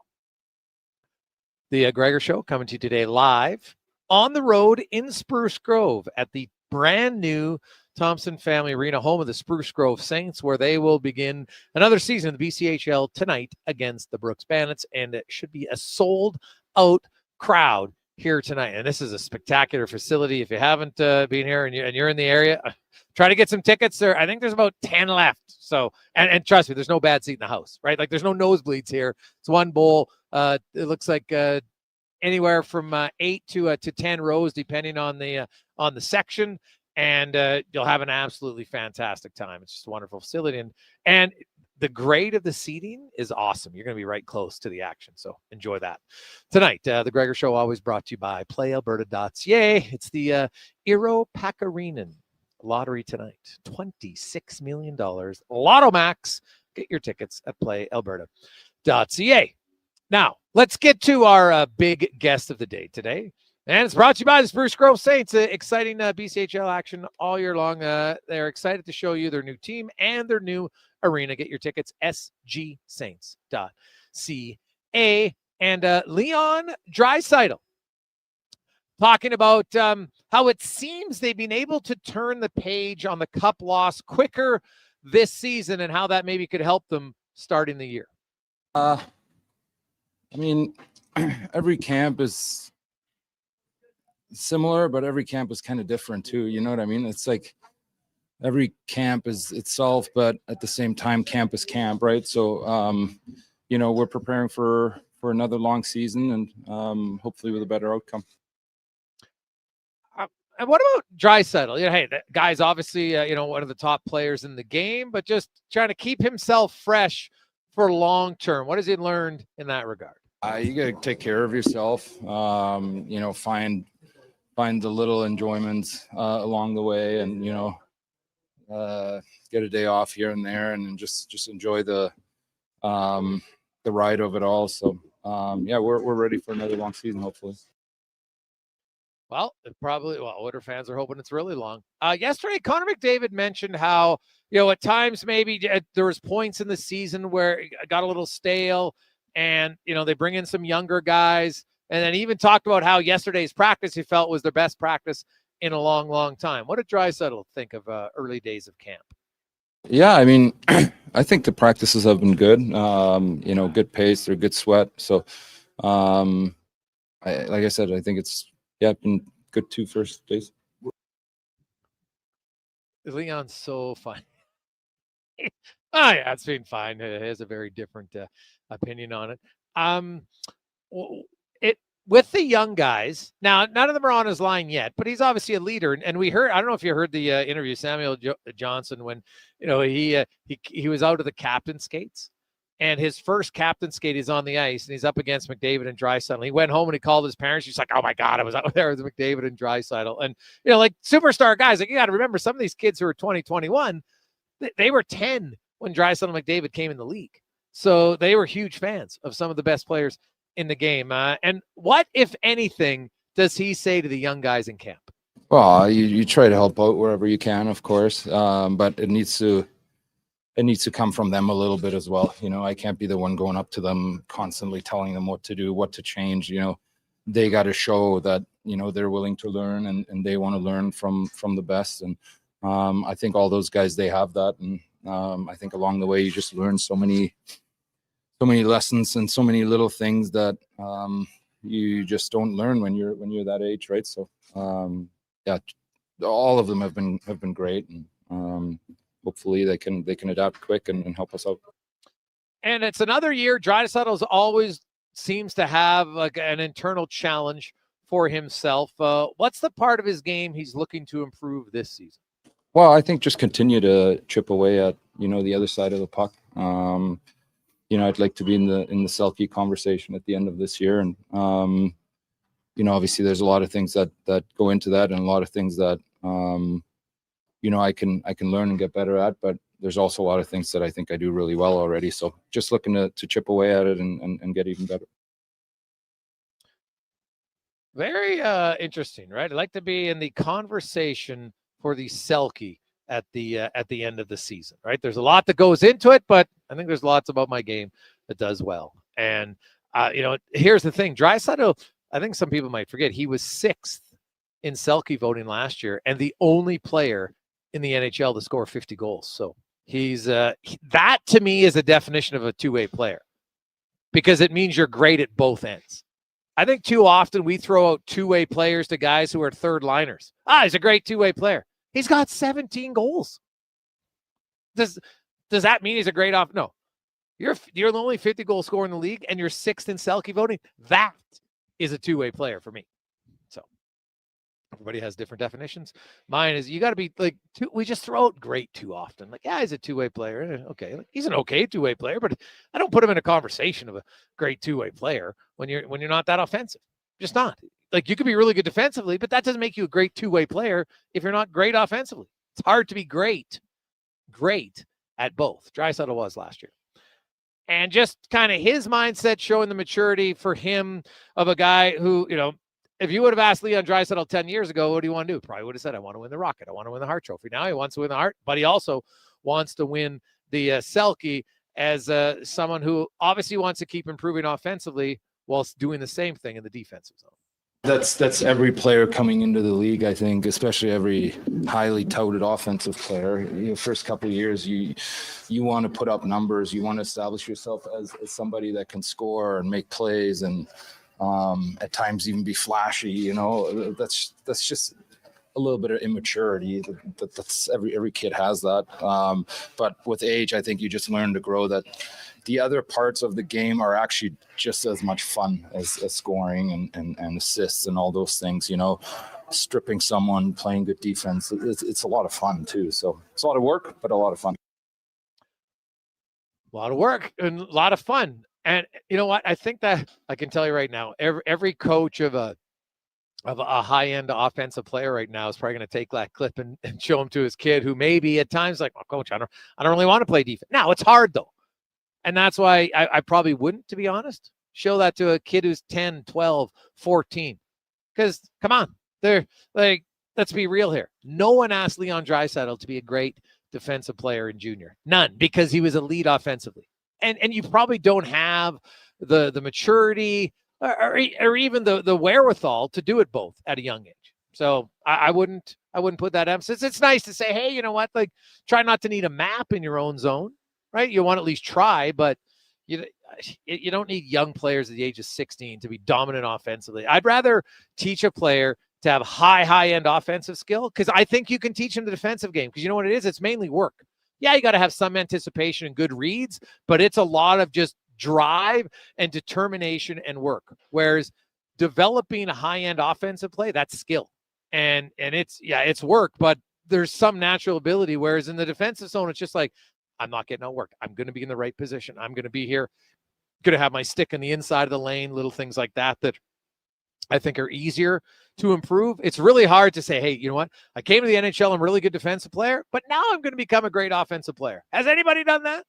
The Gregor Show coming to you today live on the road in Spruce Grove at the brand new Thompson Family Arena, home of the Spruce Grove Saints, where they will begin another season of the BCHL tonight against the Brooks Bandits. And it should be a sold-out crowd here tonight. And this is a spectacular facility. If you haven't been here and you're in the area, try to get some tickets there. I think there's about 10 left. So, and trust me, there's no bad seat in the house, right? Like there's no nosebleeds here. It's one bowl. It looks like anywhere from 8 to 10 rows, depending on the section. And you'll have an absolutely fantastic time. It's just a wonderful facility. And the grade of the seating is awesome. You're going to be right close to the action. So enjoy that. Tonight, the Gregor Show always brought to you by PlayAlberta.ca. It's the Eero Pakarinen lottery tonight. $26 million. Lotto Max. Get your tickets at PlayAlberta.ca. Now, let's get to our big guest of the day today. And it's brought to you by the Spruce Grove Saints. Exciting BCHL action all year long. They're excited to show you their new team and their new arena. Get your tickets, sgsaints.ca. And Leon Draisaitl talking about how it seems they've been able to turn the page on the cup loss quicker this season and how that maybe could help them starting the year. I mean, every camp is similar, but every camp is kind of different too. You know what I mean? It's like every camp is itself, but at the same time, camp is camp, right? So, you know, we're preparing for another long season and hopefully with a better outcome. And what about Draisaitl? You know, hey, that guy's obviously, you know, one of the top players in the game, but just trying to keep himself fresh for long term. What has he learned in that regard? You got to take care of yourself. You know, find the little enjoyments along the way, and you know, get a day off here and there, and just enjoy the ride of it all. So yeah, we're ready for another long season, hopefully. Well, Oilers fans are hoping it's really long. Yesterday, Connor McDavid mentioned how, you know, at times maybe there was points in the season where it got a little stale and, you know, they bring in some younger guys. And then he even talked about how yesterday's practice he felt was their best practice in a long, long time. What did Draisaitl think of early days of camp? Yeah, I mean, I think the practices have been good. You know, good pace, they're good sweat. So, like I said, I think it's been good 2 first days. Leon's so funny. Oh yeah, it's been fine. He has a very different opinion on it. It with the young guys now. None of them are on his line yet, but he's obviously a leader. And we heard. I don't know if you heard the interview Samuel Johnson when he was out of the captain skates, and his first captain skate is on the ice, and he's up against McDavid and Draisaitl. He went home and he called his parents. He's like, "Oh my God, I was out there with McDavid and Draisaitl." And like superstar guys, like you got to remember some of these kids who are 20, 21, they were 10 when Draisaitl and McDavid came in the league. So they were huge fans of some of the best players in the game. And what, if anything, does he say to the young guys in camp? Well, you try to help out wherever you can, of course, but it needs to come from them a little bit as well. I can't be the one going up to them constantly telling them what to do, what to change. They got to show that they're willing to learn and they want to learn from the best. And I think all those guys, they have that. And I think along the way you just learn so many lessons and so many little things that you just don't learn when you're that age, right? So yeah, all of them have been great, and hopefully they can adapt quick and help us out. And it's another year. Draisaitl always seems to have like an internal challenge for himself. What's the part of his game he's looking to improve this season? Well, I think just continue to chip away at the other side of the puck. I'd like to be in the Selke conversation at the end of this year, and obviously there's a lot of things that go into that, and a lot of things that I can learn and get better at. But there's also a lot of things that I think I do really well already. So just looking to chip away at it and get even better. Very interesting, right? I'd like to be in the conversation for the Selke at the end of the season, right? There's a lot that goes into it, but I think there's lots about my game that does well. And here's the thing: Draisaitl, I think some people might forget, he was 6th in Selke voting last year, and the only player in the NHL to score 50 goals. So he's that to me is a definition of a two-way player, because it means you're great at both ends. I think too often we throw out two-way players to guys who are third liners. He's a great two-way player. He's got 17 goals. Does that mean he's a great off? No. You're the only 50 goal scorer in the league, and you're 6th in Selke voting. That is a two-way player for me. So everybody has different definitions. Mine is you got to be like we just throw out great too often. Like, yeah, he's a two-way player. Okay, he's an okay two-way player, but I don't put him in a conversation of a great two-way player when you're not that offensive. Just not. Like, you could be really good defensively, but that doesn't make you a great two-way player if you're not great offensively. It's hard to be great at both. Draisaitl was last year. And just kind of his mindset showing the maturity for him of a guy who, if you would have asked Leon Draisaitl 10 years ago, what do you want to do? Probably would have said, I want to win the Rocket. I want to win the Hart Trophy. Now he wants to win the Hart, but he also wants to win the Selke as someone who obviously wants to keep improving offensively whilst doing the same thing in the defensive zone. That's every player coming into the league, I think, especially every highly touted offensive player. First couple of years, you want to put up numbers. You want to establish yourself as somebody that can score and make plays and at times even be flashy. That's just a little bit of immaturity. That's every kid has that. But with age, I think you just learn to grow that. The other parts of the game are actually just as much fun as scoring and assists and all those things, stripping someone, playing good defense. It's a lot of fun too. So it's a lot of work, but a lot of fun. A lot of work and a lot of fun. And you know what? I think that I can tell you right now, every coach of a high-end offensive player right now is probably going to take that clip and show him to his kid who maybe at times like, coach, I don't really want to play defense. Now it's hard though. And that's why I probably wouldn't, to be honest, show that to a kid who's 10, 12, 14. Because, come on, they're like, let's be real here. No one asked Leon Draisaitl to be a great defensive player in junior. None, because he was elite offensively. And you probably don't have the maturity or even the wherewithal to do it both at a young age. So I wouldn't put that emphasis. It's nice to say, hey, you know what? Like, try not to need a map in your own zone. Right? You want to at least try, but you don't need young players at the age of 16 to be dominant offensively. I'd rather teach a player to have high-end offensive skill, because I think you can teach him the defensive game, because you know what it is? It's mainly work. Yeah, you got to have some anticipation and good reads, but it's a lot of just drive and determination and work. Whereas developing a high-end offensive play, that's skill. And it's work, but there's some natural ability. Whereas in the defensive zone, it's just like, I'm not getting out work. I'm going to be in the right position. I'm going to be here, going to have my stick in the inside of the lane, little things like that I think are easier to improve. It's really hard to say, hey, you know what? I came to the NHL, I'm a really good defensive player, but now I'm going to become a great offensive player. Has anybody done that?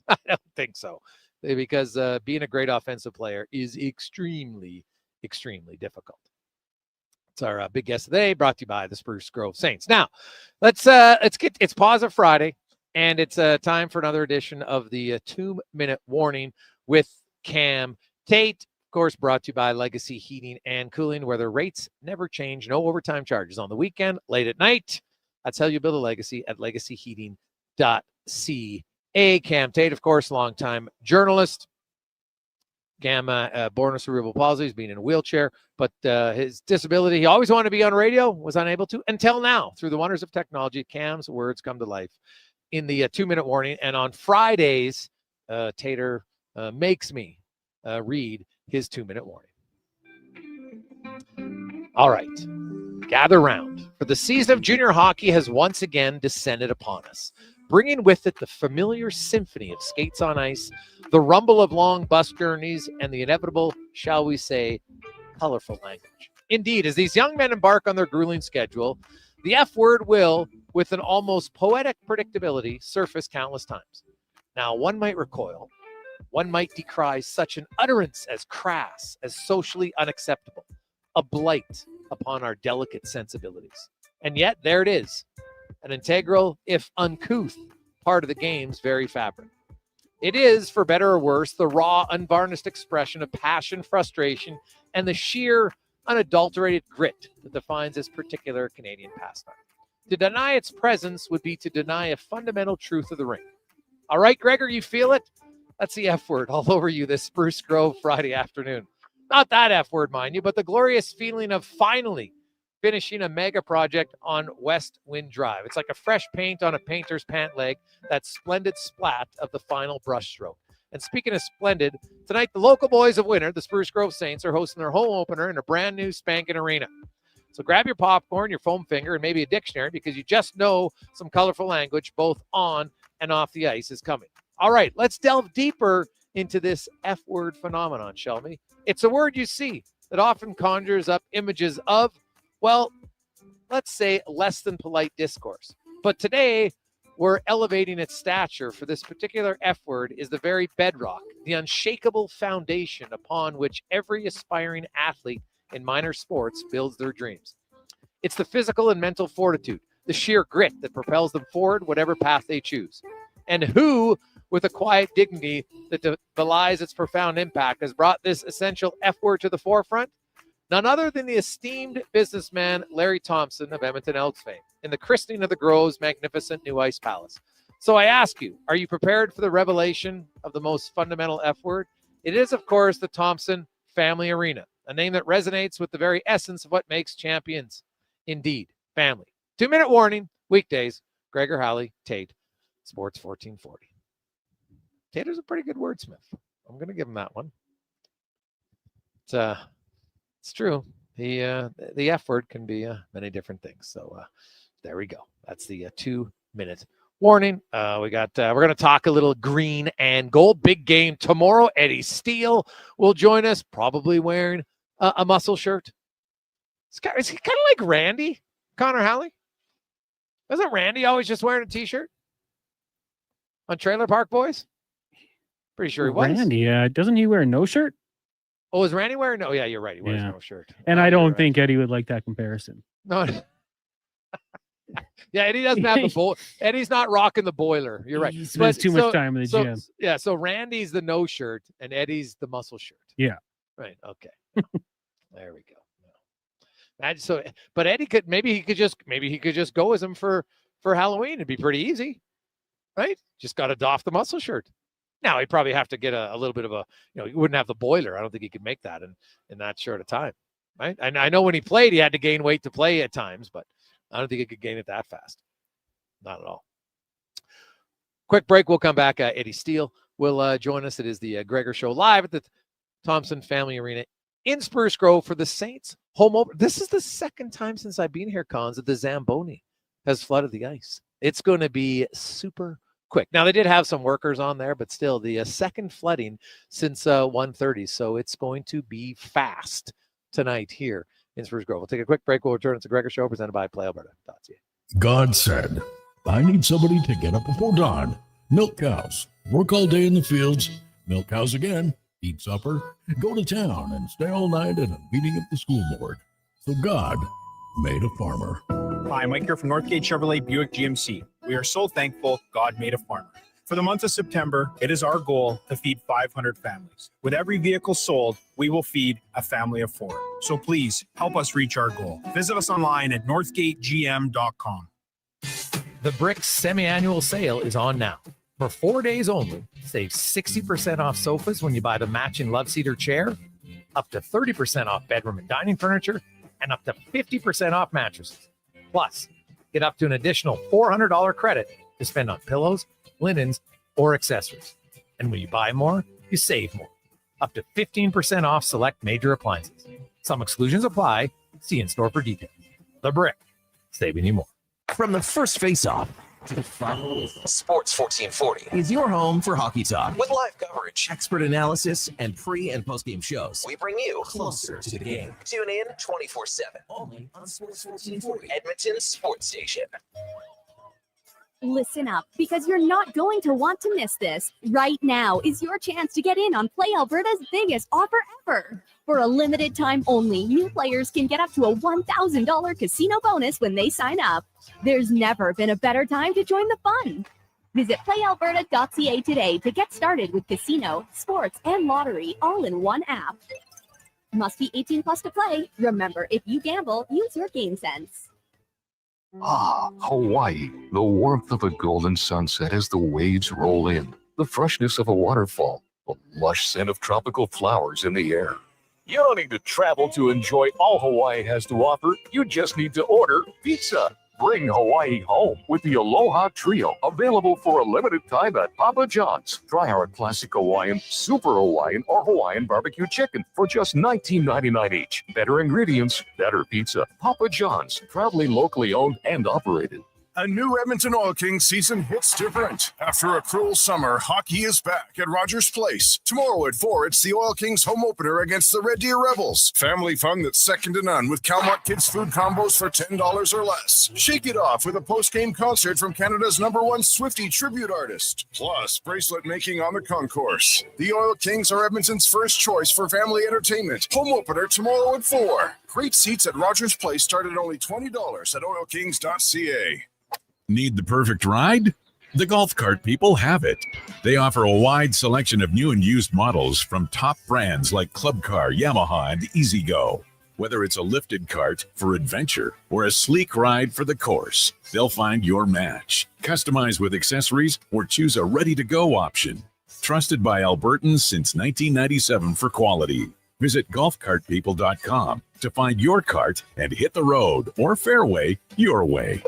I don't think so, because being a great offensive player is extremely, extremely difficult. It's our big guest today, brought to you by the Spruce Grove Saints. Now, let's get, it's Pause of Friday, and it's time for another edition of the 2-minute warning with Cam Tate. Of course, brought to you by Legacy Heating and Cooling, where their rates never change. No overtime charges on the weekend, late at night. That's how you build a legacy at legacyheating.ca. Cam Tate, of course, longtime journalist. Cam, born with cerebral palsy, he's been in a wheelchair, but his disability, he always wanted to be on radio, was unable to, until now. Through the wonders of technology, Cam's words come to life in the 2-minute warning. And on Fridays, Tater makes me read his 2-minute warning. All right, gather round, for the season of junior hockey has once again descended upon us, bringing with it the familiar symphony of skates on ice, the rumble of long bus journeys, and the inevitable, shall we say, colorful language. Indeed, as these young men embark on their grueling schedule, the F word will, with an almost poetic predictability, surface countless times. Now, one might recoil. One might decry such an utterance as crass, as socially unacceptable, a blight upon our delicate sensibilities. And yet, there it is, an integral, if uncouth, part of the game's very fabric. It is, for better or worse, the raw, unvarnished expression of passion, frustration, and the sheer, unadulterated grit that defines this particular Canadian pastime. To deny its presence would be to deny a fundamental truth of the ring. All right, Gregor, you feel it? That's the F word all over you this Spruce Grove Friday afternoon. Not that F word, mind you, but the glorious feeling of finally finishing a mega project on West Wind Drive. It's like a fresh paint on a painter's pant leg, that splendid splat of the final brushstroke. And speaking of splendid, tonight the local boys of winter, the Spruce Grove Saints, are hosting their home opener in a brand new spanking arena. So grab your popcorn, your foam finger, and maybe a dictionary, because you just know some colorful language both on and off the ice is coming. All right, let's delve deeper into this F word phenomenon, shall we? It's a word you see that often conjures up images of, well, let's say less than polite discourse. But today, we're elevating its stature, for this particular F word is the very bedrock, the unshakable foundation upon which every aspiring athlete in minor sports builds their dreams. It's the physical and mental fortitude, the sheer grit that propels them forward whatever path they choose. And who, with a quiet dignity that belies its profound impact, has brought this essential F word to the forefront? None other than the esteemed businessman Larry Thompson of Edmonton Elks fame, in the christening of the Grove's magnificent new ice palace. So I ask you, are you prepared for the revelation of the most fundamental F word? It is, of course, the Thompson Family Arena, a name that resonates with the very essence of what makes champions. Indeed, family. 2-minute warning, weekdays, Gregor Halley, Tate, Sports 1440. Tater's a pretty good wordsmith. I'm going to give him that one. It's true. The F word can be many different things. So there we go. That's the 2-minute warning. We're going to talk a little green and gold. Big game tomorrow. Eddie Steele will join us, probably wearing a muscle shirt. Is he kind of like Randy, Connor Halley? Isn't Randy always just wearing a t-shirt on Trailer Park Boys? Pretty sure he was. Randy, doesn't he wear no shirt? Oh, is Randy wearing? No, yeah, you're right. He wears no shirt. And I don't think Eddie would like that comparison. No. Yeah, Eddie doesn't have the bowl. Eddie's not rocking the boiler. You're right. He spends too much time in the gym. Yeah, so Randy's the no shirt and Eddie's the muscle shirt. Yeah. Right. Okay. There we go. But Eddie could maybe he could just go as him for Halloween. It'd be pretty easy, right? Just got to doff the muscle shirt. Now he'd probably have to get a little bit of he wouldn't have the boiler. I don't think he could make that in that short of time. right? And I know when he played, he had to gain weight to play at times, but I don't think he could gain it that fast. Not at all. Quick break. We'll come back. Eddie Steele will join us. It is the Gregor Show live at the Thompson Family Arena in Spruce Grove for the Saints home opener. This is the second time since I've been here, Cons, that the Zamboni has flooded the ice. It's going to be super quick. Now, they did have some workers on there, but still the second flooding since 1:30. So it's going to be fast tonight here in Spruce Grove. We'll take a quick break. We'll return. It's the Gregor Show presented by PlayAlberta.ca. God said, I need somebody to get up before dawn, milk cows, work all day in the fields, milk cows again, eat supper, go to town, and stay all night at a meeting of the school board. So God made a farmer. Hi, Mike here from Northgate Chevrolet Buick GMC. We are so thankful God made a farmer. For the month of September, it is our goal to feed 500 families. With every vehicle sold, we will feed a family of 4. So please help us reach our goal. Visit us online at northgategm.com. The Brick semi-annual sale is on now. For 4 days only, save 60% off sofas when you buy the matching love seater chair, up to 30% off bedroom and dining furniture, and up to 50% off mattresses. Plus, get up to an additional $400 credit to spend on pillows, linens, or accessories. And when you buy more, you save more. Up to 15% off select major appliances. Some exclusions apply. See in-store for details. The Brick, saving you more. From the first face-off to the final, Sports 1440 is your home for hockey talk. With live coverage, expert analysis, and pre- and post-game shows, we bring you closer to the game. Tune in 24/7, only on Sports 1440, Edmonton's sports station. Listen up, because you're not going to want to miss this. Right now is your chance to get in on Play Alberta's biggest offer ever. For a limited time only, new players can get up to a $1,000 casino bonus when they sign up. There's never been a better time to join the fun. Visit playalberta.ca today to get started with casino, sports, and lottery all in one app. Must be 18 plus to play. Remember, if you gamble, use your game sense. Ah, Hawaii. The warmth of a golden sunset as the waves roll in. The freshness of a waterfall. The lush scent of tropical flowers in the air. You don't need to travel to enjoy all Hawaii has to offer. You just need to order pizza. Bring Hawaii home with the Aloha Trio, available for a limited time at Papa John's. Try our classic Hawaiian, super Hawaiian, or Hawaiian barbecue chicken for just $19.99 each. Better ingredients, better pizza. Papa John's, proudly locally owned and operated. A new Edmonton Oil Kings season hits different. After a cruel summer, hockey is back at Rogers Place. Tomorrow at 4, it's the Oil Kings home opener against the Red Deer Rebels. Family fun that's second to none with Calmont Kids food combos for $10 or less. Shake it off with a post-game concert from Canada's #1 Swiftie tribute artist. Plus, bracelet making on the concourse. The Oil Kings are Edmonton's first choice for family entertainment. Home opener tomorrow at 4. Great seats at Rogers Place start at only $20 at oilkings.ca. Need the perfect ride? The golf cart people have it. They offer a wide selection of new and used models from top brands like Club Car, Yamaha, and E-Z-Go. Whether it's a lifted cart for adventure or a sleek ride for the course, they'll find your match. Customize with accessories or choose a ready-to-go option. Trusted by Albertans since 1997 for quality. Visit golfcartpeople.com to find your cart and hit the road or fairway your way.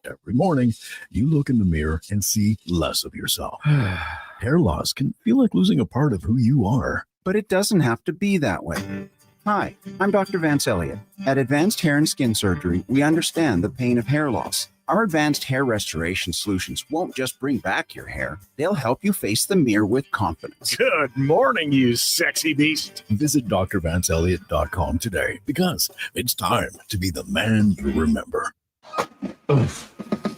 Every morning, you look in the mirror and see less of yourself. Hair loss can feel like losing a part of who you are. But it doesn't have to be that way. Hi, I'm Dr. Vance Elliott. At Advanced Hair and Skin Surgery, we understand the pain of hair loss. Our advanced hair restoration solutions won't just bring back your hair, they'll help you face the mirror with confidence. Good morning, you sexy beast. Visit drvanceelliott.com today because it's time to be the man you remember.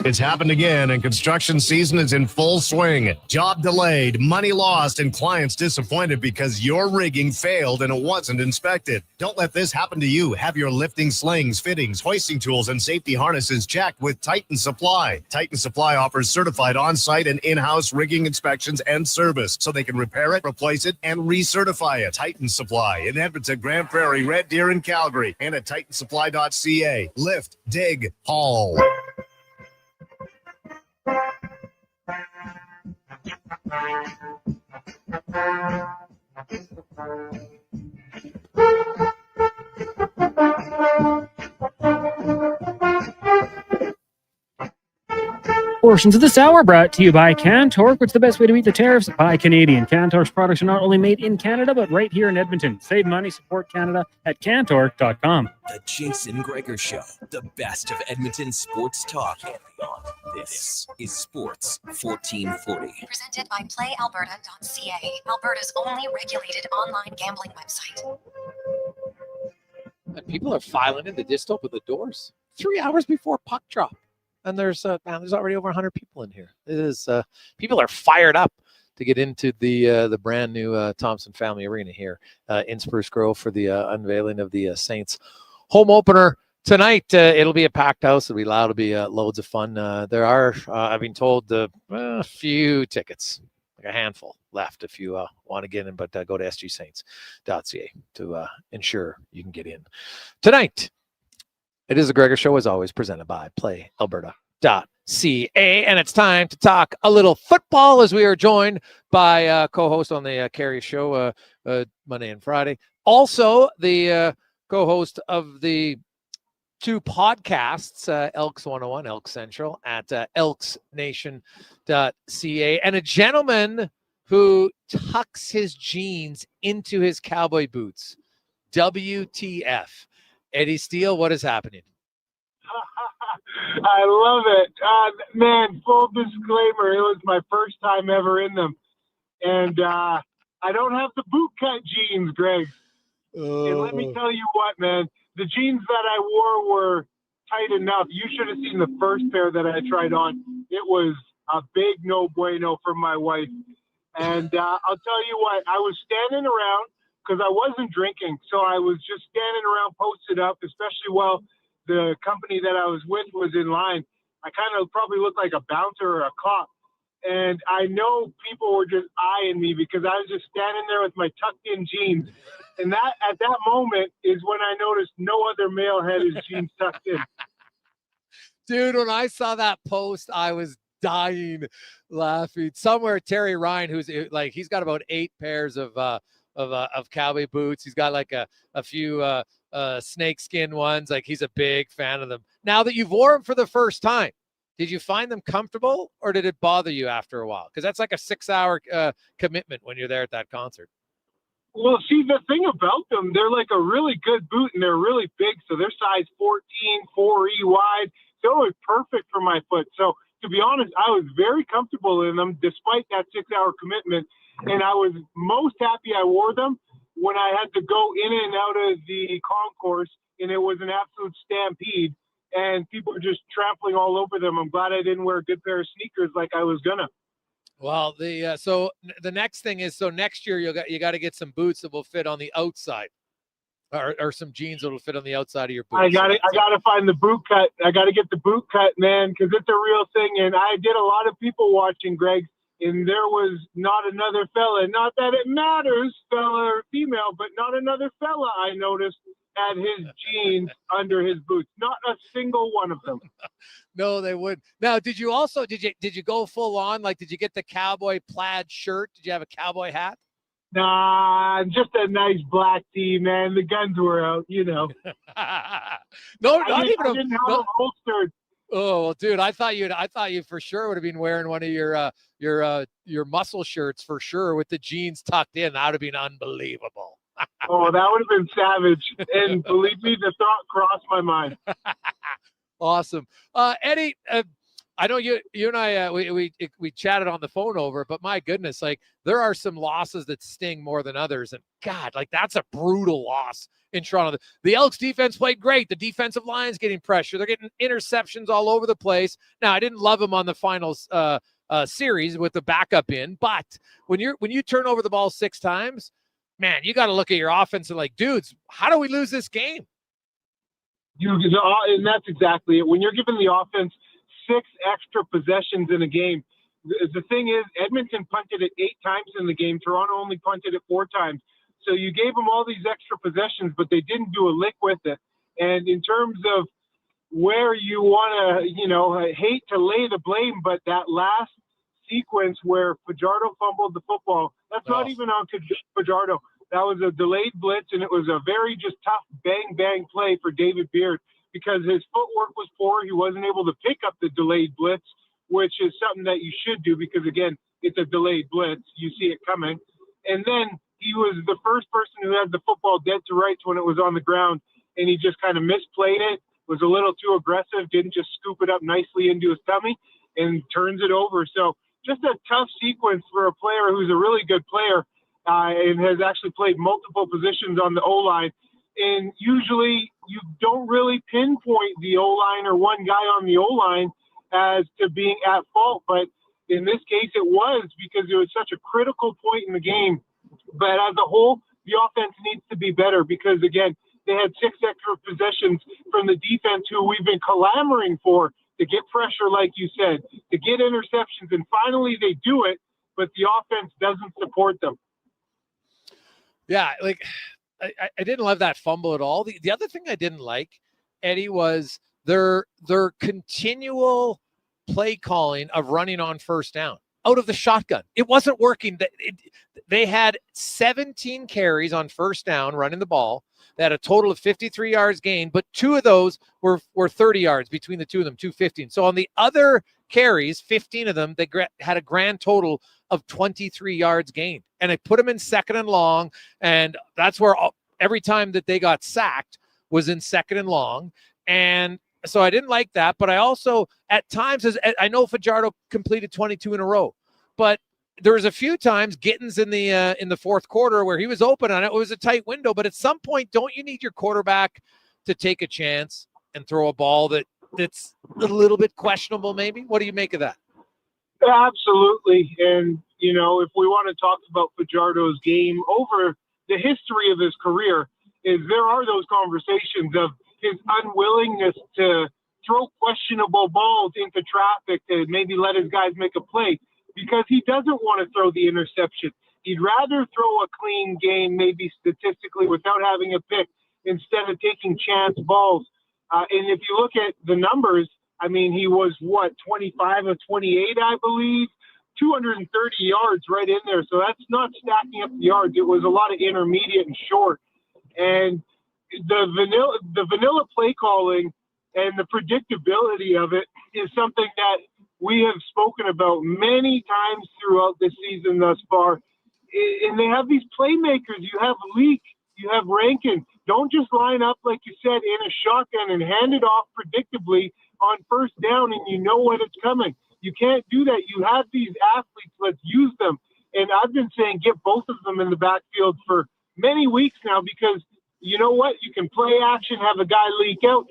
It's happened again, and construction season is in full swing. Job delayed, money lost, and clients disappointed because your rigging failed and it wasn't inspected. Don't let this happen to you. Have your lifting slings, fittings, hoisting tools, and safety harnesses checked with Titan Supply. Titan Supply offers certified on-site and in-house rigging inspections and service so they can repair it, replace it, and recertify it. Titan Supply in Edmonton, Grand Prairie, Red Deer, and Calgary, and at titansupply.ca. Lift, dig, haul. Portions of this hour brought to you by Cantork. What's the best way to beat the tariffs? Buy Canadian. Cantork's products are not only made in Canada, but right here in Edmonton. Save money, support Canada at cantork.com. The Jason Gregor Show, the best of Edmonton sports talk and beyond. This is Sports 1440. Presented by PlayAlberta.ca, Alberta's only regulated online gambling website. And people are filing in to just open the doors 3 hours before puck drop. And there's already over 100 people in here. It is people are fired up to get into the brand new Thompson Family Arena here in Spruce Grove for the unveiling of the Saints home opener tonight. It'll be a packed house. It'll be loud. It'll be loads of fun. There are, I've been told, a few tickets, like a handful left if you want to get in, but go to sgsaints.ca to ensure you can get in tonight. It is the Gregor Show, as always, presented by PlayAlberta.ca, and it's time to talk a little football as we are joined by co-host on the Kerry Show Monday and Friday. Also, the co-host of the two podcasts, Elks 101, Elks Central, at elksnation.ca, and a gentleman who tucks his jeans into his cowboy boots. WTF. Eddie Steele, what is happening? I love it. Man, full disclaimer, it was my first time ever in them. And I don't have the boot cut jeans, Greg. And let me tell you what, man, the jeans that I wore were tight enough. You should have seen the first pair that I tried on. It was a big no bueno for my wife. And I'll tell you what, I was standing around because I wasn't drinking. So I was just standing around posted up, especially while the company that I was with was in line. I kind of probably looked like a bouncer or a cop. And I know people were just eyeing me because I was just standing there with my tucked in jeans. And that at that moment is when I noticed no other male had his jeans tucked in. Dude, when I saw that post, I was dying laughing. Somewhere, Terry Ryan, who's like, he's got about 8 pairs of cowboy boots. He's got like a few snakeskin ones. Like, he's a big fan of them. Now that you've worn them for the first time, did you find them comfortable or did it bother you after a while? Because that's like a 6-hour commitment when you're there at that concert. Well, see, the thing about them, they're like a really good boot and they're really big. So they're size 14, 4E wide. So it was perfect for my foot. So to be honest, I was very comfortable in them despite that 6-hour commitment. And I was most happy I wore them when I had to go in and out of the concourse, and it was an absolute stampede, and people were just trampling all over them. I'm glad I didn't wear a good pair of sneakers like I was gonna. Well, so the next thing is, so next year you got to get some boots that will fit on the outside, or some jeans that will fit on the outside of your boots. I gotta find the boot cut. I gotta get the boot cut, man, because it's a real thing. And I did a lot of people watching, Greg. And there was not another fella, not that it matters, fella or female, but not another fella I noticed had his jeans under his boots. Not a single one of them. No, they wouldn't. Now, did you go full on? Like, did you get the cowboy plaid shirt? Did you have a cowboy hat? Nah, just a nice black tee, man. The guns were out, you know. No, I didn't have them holstered. Oh, well, dude, I thought you for sure would have been wearing one of your muscle shirts for sure with the jeans tucked in. That would have been unbelievable. Oh, that would have been savage. And believe me, the thought crossed my mind. Awesome. Eddie, I know you and I, we chatted on the phone over, but my goodness, like, there are some losses that sting more than others. And God, like, that's a brutal loss in Toronto. The Elks defense played great. The defensive line's getting pressure. They're getting interceptions all over the place. Now, I didn't love them on the finals series with the backup in, but when you turn over the ball 6 times, man, you got to look at your offense and like, dudes, how do we lose this game? And that's exactly it. When you're giving the offense 6 extra possessions in a game, the thing is, Edmonton punted it 8 times in the game. Toronto only punted it 4 times. So you gave them all these extra possessions, but they didn't do a lick with it. And in terms of where you want to, hate to lay the blame, but that last sequence where Fajardo fumbled the football, that's not even on Fajardo. That was a delayed blitz, and it was a very just tough bang play for David Beard because his footwork was poor. He wasn't able to pick up the delayed blitz which is something that you should do because, again, it's a delayed blitz. You see it coming. And then he was the first person who had the football dead to rights when it was on the ground, and he just kind of misplayed it, was a little too aggressive, didn't just scoop it up nicely into his tummy, and turns it over. So just a tough sequence for a player who's a really good player and has actually played multiple positions on the O-line. And usually you don't really pinpoint the O-line or one guy on the O-line as to being at fault. But in this case, it was because it was such a critical point in the game. But as a whole, the offense needs to be better because, again, they had 6 extra possessions from the defense who we've been clamoring for to get pressure, like you said, to get interceptions. And finally they do it, but the offense doesn't support them. Yeah, like I didn't love that fumble at all. The other thing I didn't like, Eddie, was their continual play calling of running on first down out of the shotgun. It wasn't working. They had 17 carries on first down running the ball. They had a total of 53 yards gained, but 2 of those were 30 yards between the 2 of them, 215. So on the other carries, 15 of them, they had a grand total of 23 yards gained. And I put them in second and long, and that's where every time that they got sacked was in second and long. And so I didn't like that, but I also, at times, I know Fajardo completed 22 in a row, but there was a few times Gittins in the fourth quarter where he was open on it. It was a tight window, but at some point, don't you need your quarterback to take a chance and throw a ball that's a little bit questionable, maybe? What do you make of that? Absolutely. And, you know, if we want to talk about Fajardo's game over the history of his career, is there are those conversations of his unwillingness to throw questionable balls into traffic to maybe let his guys make a play because he doesn't want to throw the interception. He'd rather throw a clean game, maybe statistically, without having a pick instead of taking chance balls. And if you look at the numbers, I mean, he was, 25 of 28, I believe, 230 yards right in there. So that's not stacking up the yards. It was a lot of intermediate and short. And the vanilla play calling and the predictability of it is something that we have spoken about many times throughout the season thus far. And they have these playmakers. You have Leak, you have Rankin. Don't just line up, like you said, in a shotgun and hand it off predictably on first down and you know when it's coming. You can't do that. You have these athletes. Let's use them. And I've been saying get both of them in the backfield for many weeks now because you know what? You can play action, have a guy leak out.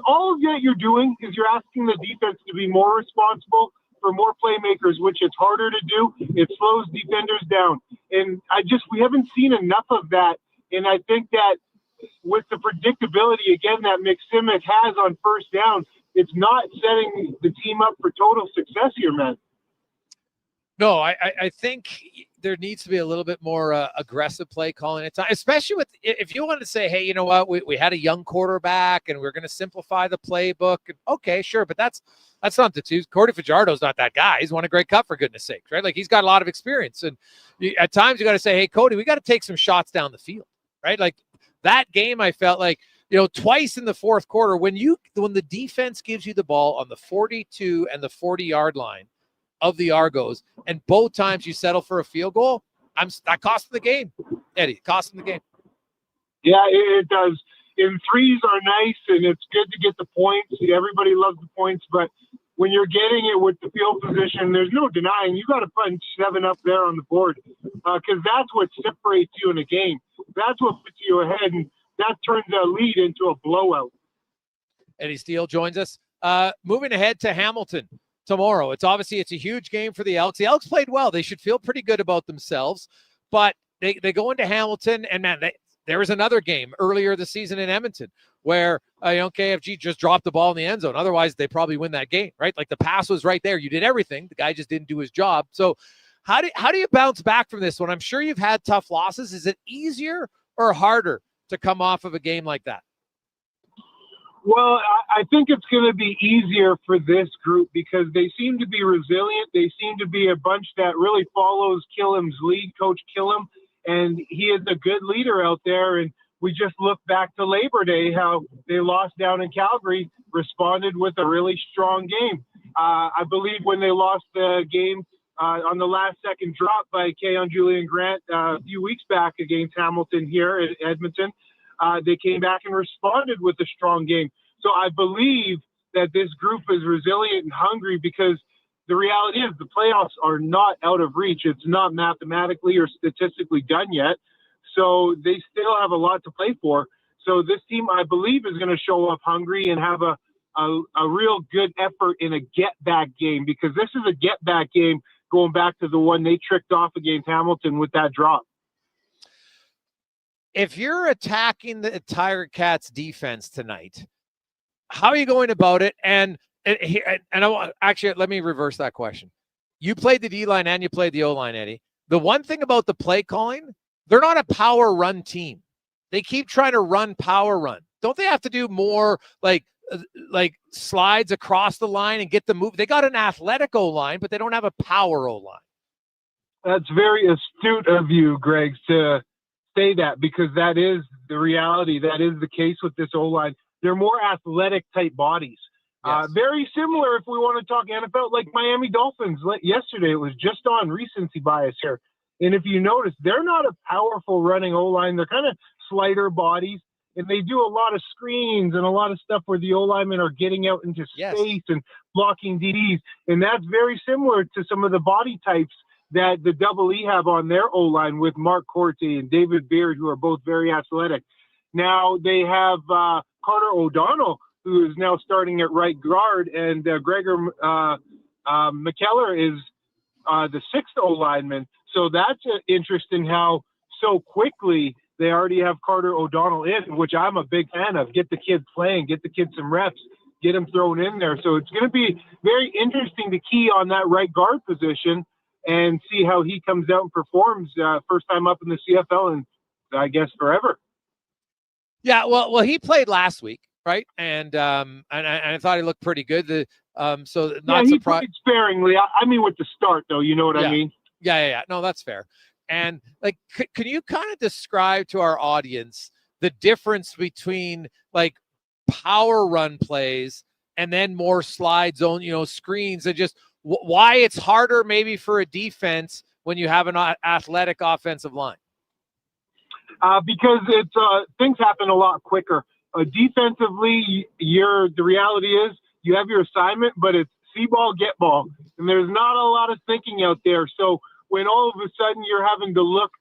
All of that you're doing is you're asking the defense to be more responsible for more playmakers, which it's harder to do. It slows defenders down. And we haven't seen enough of that. And I think that with the predictability, again, that McSimic has on first down, it's not setting the team up for total success here, man. No, I think there needs to be a little bit more aggressive play calling at times, especially if you want to say, hey, you know what, we had a young quarterback and we're going to simplify the playbook. And, okay, sure, but that's not the two. Cody Fajardo's not that guy. He's won a Grey Cup, for goodness sakes, right? Like, he's got a lot of experience. And at times you got to say, hey, Cody, we got to take some shots down the field, right? Like, that game, I felt like, twice in the fourth quarter, when the defense gives you the ball on the 42 and the 40-yard line of the Argos, and both times you settle for a field goal, that cost them the game, Eddie. Cost them the game. Yeah, it does. And threes are nice, and it's good to get the points. Everybody loves the points, but when you're getting it with the field position, there's no denying you got to punch 7 up there on the board because that's what separates you in a game. That's what puts you ahead, and that turns a lead into a blowout. Eddie Steele joins us. Moving ahead to Hamilton tomorrow. It's a huge game for the Elks. The Elks played well. They should feel pretty good about themselves, but they go into Hamilton, and man, there was another game earlier this season in Edmonton where KFG just dropped the ball in the end zone. Otherwise, they probably win that game, right? Like, the pass was right there. You did everything. The guy just didn't do his job. So how do you bounce back from this one? I'm sure you've had tough losses. Is it easier or harder to come off of a game like that? Well, I think it's going to be easier for this group because they seem to be resilient. They seem to be a bunch that really follows Killam's lead, Coach Killam, and he is a good leader out there. And we just look back to Labor Day, how they lost down in Calgary, responded with a really strong game. I believe when they lost the game on the last second drop by Keon Julian Grant a few weeks back against Hamilton here at Edmonton, they came back and responded with a strong game. So I believe that this group is resilient and hungry, because the reality is the playoffs are not out of reach. It's not mathematically or statistically done yet. So they still have a lot to play for. So this team, I believe, is going to show up hungry and have a real good effort in a get-back game, because this is a get-back game going back to the one they tricked off against Hamilton with that drop. If you're attacking the Tiger Cats defense tonight, how are you going about it? And I want, actually, let me reverse that question. You played the D-line and you played the O-line, Eddie. The one thing about the play calling, they're not a power run team. They keep trying to run power run. Don't they have to do more like slides across the line and get the move? They got an athletic O-line, but they don't have a power O-line. That's very astute of you, Greg, to say that, because that is the reality. That is the case with this O-line. They're more athletic type bodies. Yes. Very similar, if we want to talk NFL, like Miami Dolphins. Yesterday, it was just on recency bias here. And if you notice, they're not a powerful running O-line. They're kind of slighter bodies, and they do a lot of screens and a lot of stuff where the O-linemen are getting out into space and blocking DDs. And that's very similar to some of the body types that the Double E have on their O-line with Mark Corte and David Beard, who are both very athletic. Now they have Connor O'Donnell, who is now starting at right guard, and Gregor McKellar is the sixth O-lineman. So that's interesting how so quickly they already have Carter O'Donnell in, which I'm a big fan of. Get the kid playing, get the kid some reps, get him thrown in there. So it's going to be very interesting to key on that right guard position and see how he comes out and performs first time up in the CFL and I guess forever. Yeah, well, he played last week, right? And I thought he looked pretty good. So not he surprised. played sparingly. I mean, with the start, though, you know what I mean? Yeah. No, that's fair. And like, can you kind of describe to our audience the difference between like power run plays and then more slide zone, screens, and just why it's harder maybe for a defense when you have an athletic offensive line? Because it's things happen a lot quicker. Defensively, the reality is you have your assignment, but it's see ball, get ball, and there's not a lot of thinking out there. So when all of a sudden you're having to look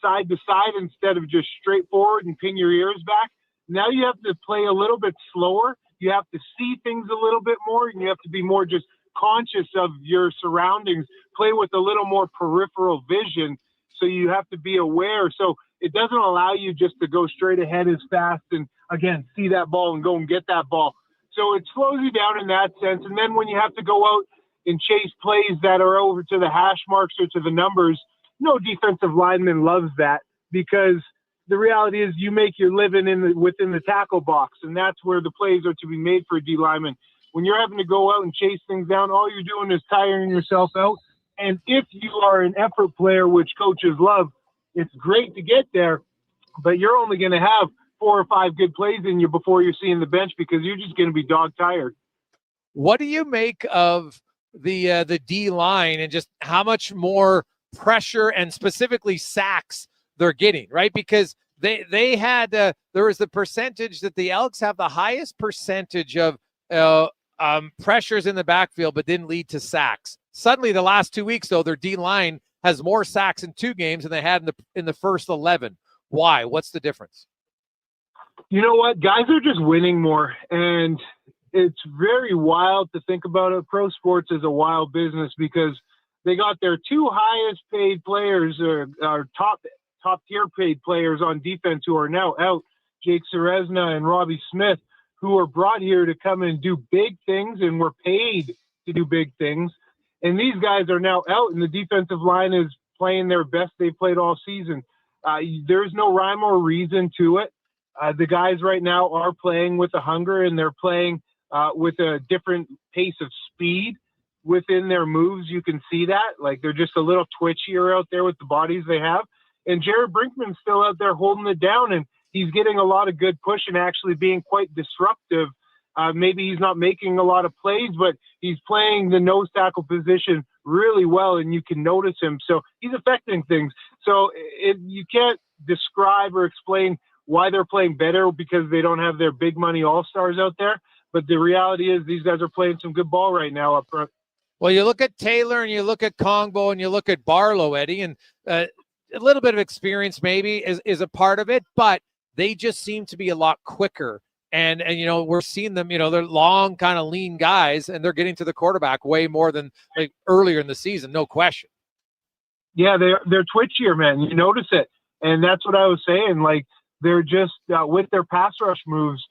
side to side instead of just straight forward and pin your ears back, now you have to play a little bit slower. You have to see things a little bit more, and you have to be more just conscious of your surroundings, play with a little more peripheral vision. So you have to be aware. So it doesn't allow you just to go straight ahead as fast and, again, see that ball and go and get that ball. So it slows you down in that sense. And then when you have to go out and chase plays that are over to the hash marks or to the numbers, no defensive lineman loves that, because the reality is you make your living within the tackle box, and that's where the plays are to be made for a D lineman. When you're having to go out and chase things down, all you're doing is tiring yourself out. And if you are an effort player, which coaches love, it's great to get there, but you're only going to have 4 or 5 good plays in you before you're seeing the bench, because you're just going to be dog tired. What do you make of the D line and just how much more pressure and specifically sacks they're getting, right? Because they had there was the percentage that the Elks have the highest percentage of pressures in the backfield, but didn't lead to sacks. Suddenly, the last 2 weeks, though, their D line has more sacks in 2 games than they had in the first 11. Why? What's the difference? You know what? Guys are just winning more, and it's very wild to think about it. Pro sports is a wild business because they got their 2 highest paid players, or top tier paid players on defense, who are now out, Jake Serezna and Robbie Smith, who were brought here to come and do big things and were paid to do big things. And these guys are now out, and the defensive line is playing their best they've played all season. There's no rhyme or reason to it. The guys right now are playing with a hunger, and they're playing with a different pace of speed within their moves. You can see that. Like, they're just a little twitchier out there with the bodies they have. And Jared Brinkman's still out there holding it down, and he's getting a lot of good push and actually being quite disruptive Maybe he's not making a lot of plays, but he's playing the nose tackle position really well, and you can notice him. So he's affecting things. So you can't describe or explain why they're playing better because they don't have their big money all-stars out there. But the reality is these guys are playing some good ball right now up front. Well, you look at Taylor and you look at Kongbo and you look at Barlow, Eddie, and a little bit of experience maybe is a part of it, but they just seem to be a lot quicker. And we're seeing them, they're long, kind of lean guys, and they're getting to the quarterback way more than like earlier in the season, no question. Yeah, they're twitchier, man. You notice it. And that's what I was saying. Like, they're just, with their pass rush moves,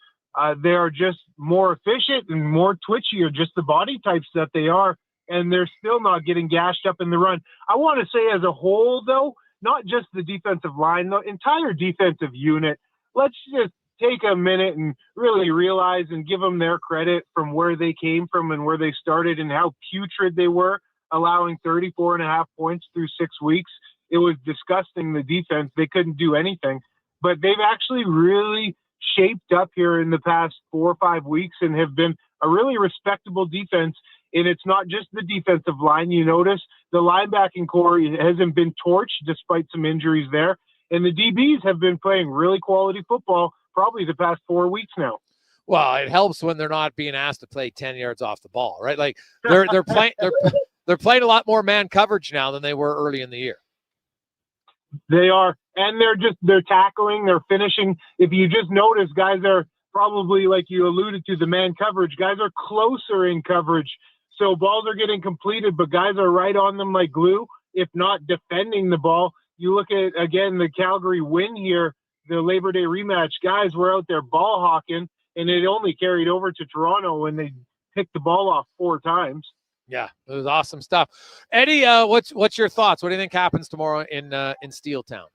they are just more efficient and more twitchier, just the body types that they are. And they're still not getting gashed up in the run. I want to say as a whole, though, not just the defensive line, the entire defensive unit, let's just take a minute and really realize and give them their credit from where they came from and where they started and how putrid they were, allowing 34.5 points through 6 weeks. It was disgusting, the defense. They couldn't do anything. But they've actually really shaped up here in the past 4 or 5 weeks and have been a really respectable defense. And it's not just the defensive line. You notice the linebacking core hasn't been torched despite some injuries there. And the DBs have been playing really quality football probably the past 4 weeks now. Well, it helps when they're not being asked to play 10 yards off the ball, right? Like they're playing a lot more man coverage now than they were early in the year. They are, and they're tackling, they're finishing. If you just notice, guys are probably, like you alluded to, the man coverage. Guys are closer in coverage, so balls are getting completed, but guys are right on them like glue, if not defending the ball. You look at, again, the Calgary win here, the Labor Day rematch. Guys were out there ball hawking, and it only carried over to Toronto when they picked the ball off 4 times. Yeah, it was awesome stuff. Eddie, what's your thoughts? What do you think happens tomorrow in Steeltown?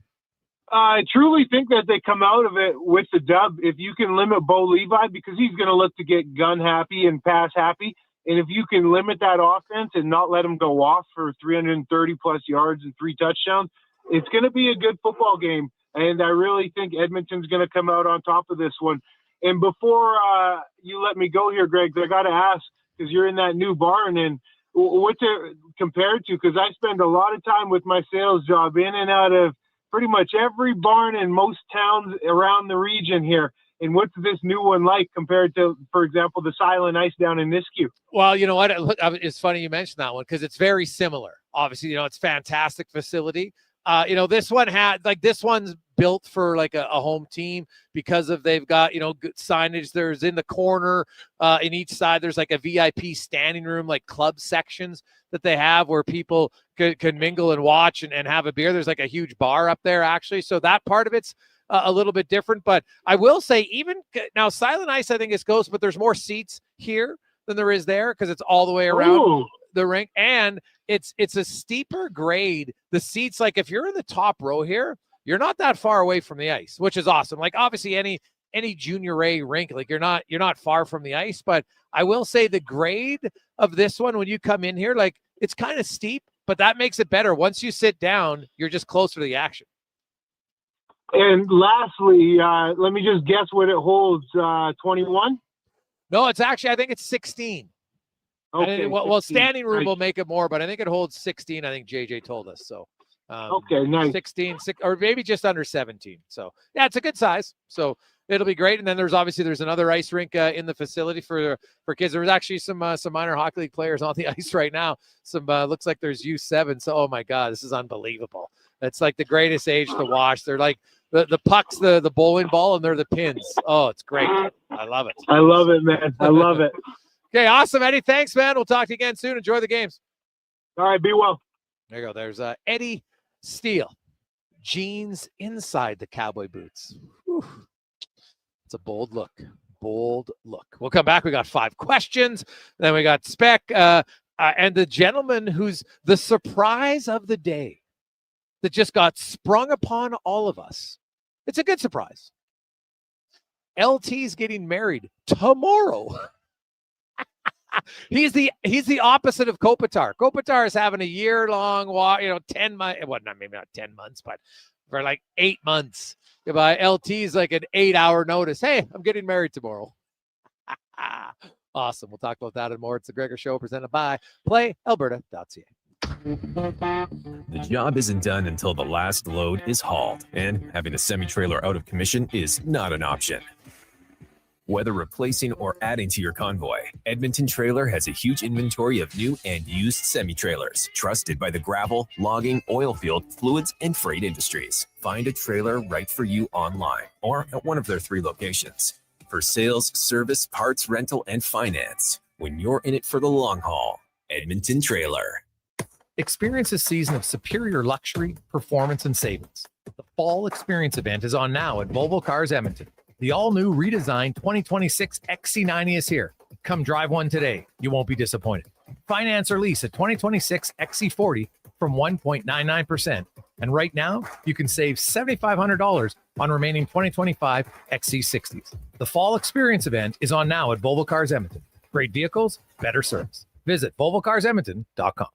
I truly think that they come out of it with the dub. If you can limit Bo Levi, because he's going to look to get gun happy and pass happy, and if you can limit that offense and not let him go off for 330-plus yards and 3 touchdowns, it's going to be a good football game. And I really think Edmonton's going to come out on top of this one. And before you let me go here, Greg, I got to ask, because you're in that new barn, and what's it compared to? Because I spend a lot of time with my sales job in and out of pretty much every barn in most towns around the region here. And what's this new one like compared to, for example, the Silent Ice down in Nisku? Well, you know what? It's funny you mentioned that one because it's very similar. Obviously, it's a fantastic facility. This one's built for like a home team because they've got, good signage. There's in the corner in each side. There's like a VIP standing room, like club sections that they have where people can mingle and watch and have a beer. There's like a huge bar up there actually. So that part of it's a little bit different, but I will say even now Silent Ice, I think is close, but there's more seats here than there is there because it's all the way around the rink. And it's a steeper grade. The seats, like if you're in the top row here, you're not that far away from the ice, which is awesome. Like obviously any junior A rink, like you're not far from the ice, but I will say the grade of this one, when you come in here, like it's kind of steep, but that makes it better. Once you sit down, you're just closer to the action. And lastly, let me just guess what it holds, 21? No, it's actually, I think it's 16. Okay. Well, standing room will make it more, but I think it holds 16. I think JJ told us. So, okay, nice. 16, or maybe just under 17. So, yeah, it's a good size. So it'll be great. And then there's another ice rink in the facility for kids. There's actually some minor hockey league players on the ice right now. Some looks like there's U7. So, oh my God, this is unbelievable. It's like the greatest age to watch. They're like the puck's the bowling ball, and they're the pins. Oh, it's great. I love it. I love it, man. I love it. Okay, awesome, Eddie. Thanks, man. We'll talk to you again soon. Enjoy the games. All right, be well. There you go. There's Eddie Steele. Jeans inside the cowboy boots. Whew. It's a bold look. Bold look. We'll come back. We got 5 questions. Then we got Spec and the gentleman who's the surprise of the day that just got sprung upon all of us. It's a good surprise. LT's getting married tomorrow. He's the opposite of Kopitar. Kopitar is having a year-long walk, 10 months. Well, maybe not 10 months, but for like 8 months. Goodbye. LT's like an 8-hour notice. Hey, I'm getting married tomorrow. Awesome. We'll talk about that and more. It's the Gregor Show presented by PlayAlberta.ca. The job isn't done until the last load is hauled, and having a semi-trailer out of commission is not an option. Whether replacing or adding to your convoy, Edmonton Trailer has a huge inventory of new and used semi-trailers, trusted by the gravel, logging, oil field, fluids, and freight industries. Find a trailer right for you online or at one of their 3 locations. For sales, service, parts, rental, and finance, when you're in it for the long haul, Edmonton Trailer. Experience a season of superior luxury, performance, and savings. The Fall Experience event is on now at Volvo Cars Edmonton. The all-new redesigned 2026 XC90 is here. Come drive one today. You won't be disappointed. Finance or lease a 2026 XC40 from 1.99%. And right now, you can save $7,500 on remaining 2025 XC60s. The Fall Experience event is on now at Volvo Cars Edmonton. Great vehicles, better service. Visit volvocarsedmonton.com.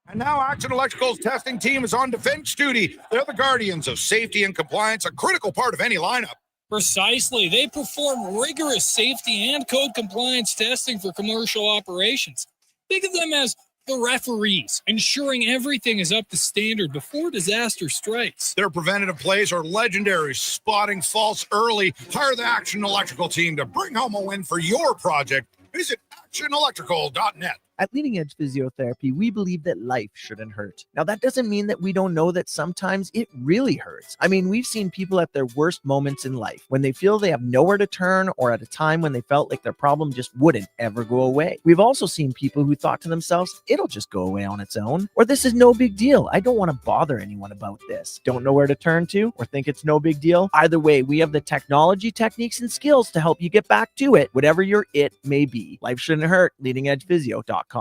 And now Action Electrical's testing team is on defense duty. They're the guardians of safety and compliance, a critical part of any lineup. Precisely. They perform rigorous safety and code compliance testing for commercial operations. Think of them as the referees, ensuring everything is up to standard before disaster strikes. Their preventative plays are legendary, spotting faults early. Hire the Action Electrical team to bring home a win for your project. Visit actionelectrical.net. At Leading Edge Physiotherapy, we believe that life shouldn't hurt. Now, that doesn't mean that we don't know that sometimes it really hurts. I mean, we've seen people at their worst moments in life, when they feel they have nowhere to turn, or at a time when they felt like their problem just wouldn't ever go away. We've also seen people who thought to themselves, it'll just go away on its own, or this is no big deal. I don't want to bother anyone about this. Don't know where to turn to, or think it's no big deal. Either way, we have the technology, techniques, and skills to help you get back to it, whatever your it may be. Life shouldn't hurt. LeadingEdgePhysio.com.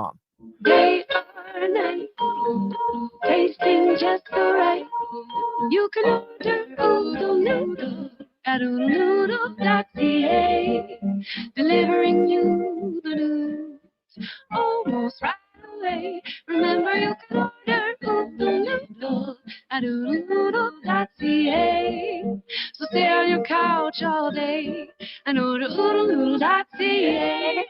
Day or night, tasting just so right. You can order oodle noodle at oodlenoodle.ca, delivering you the news almost right away. Remember, you can order oodle noodle at oodlenoodle.ca. So stay on your couch all day and order oodlenoodle.ca.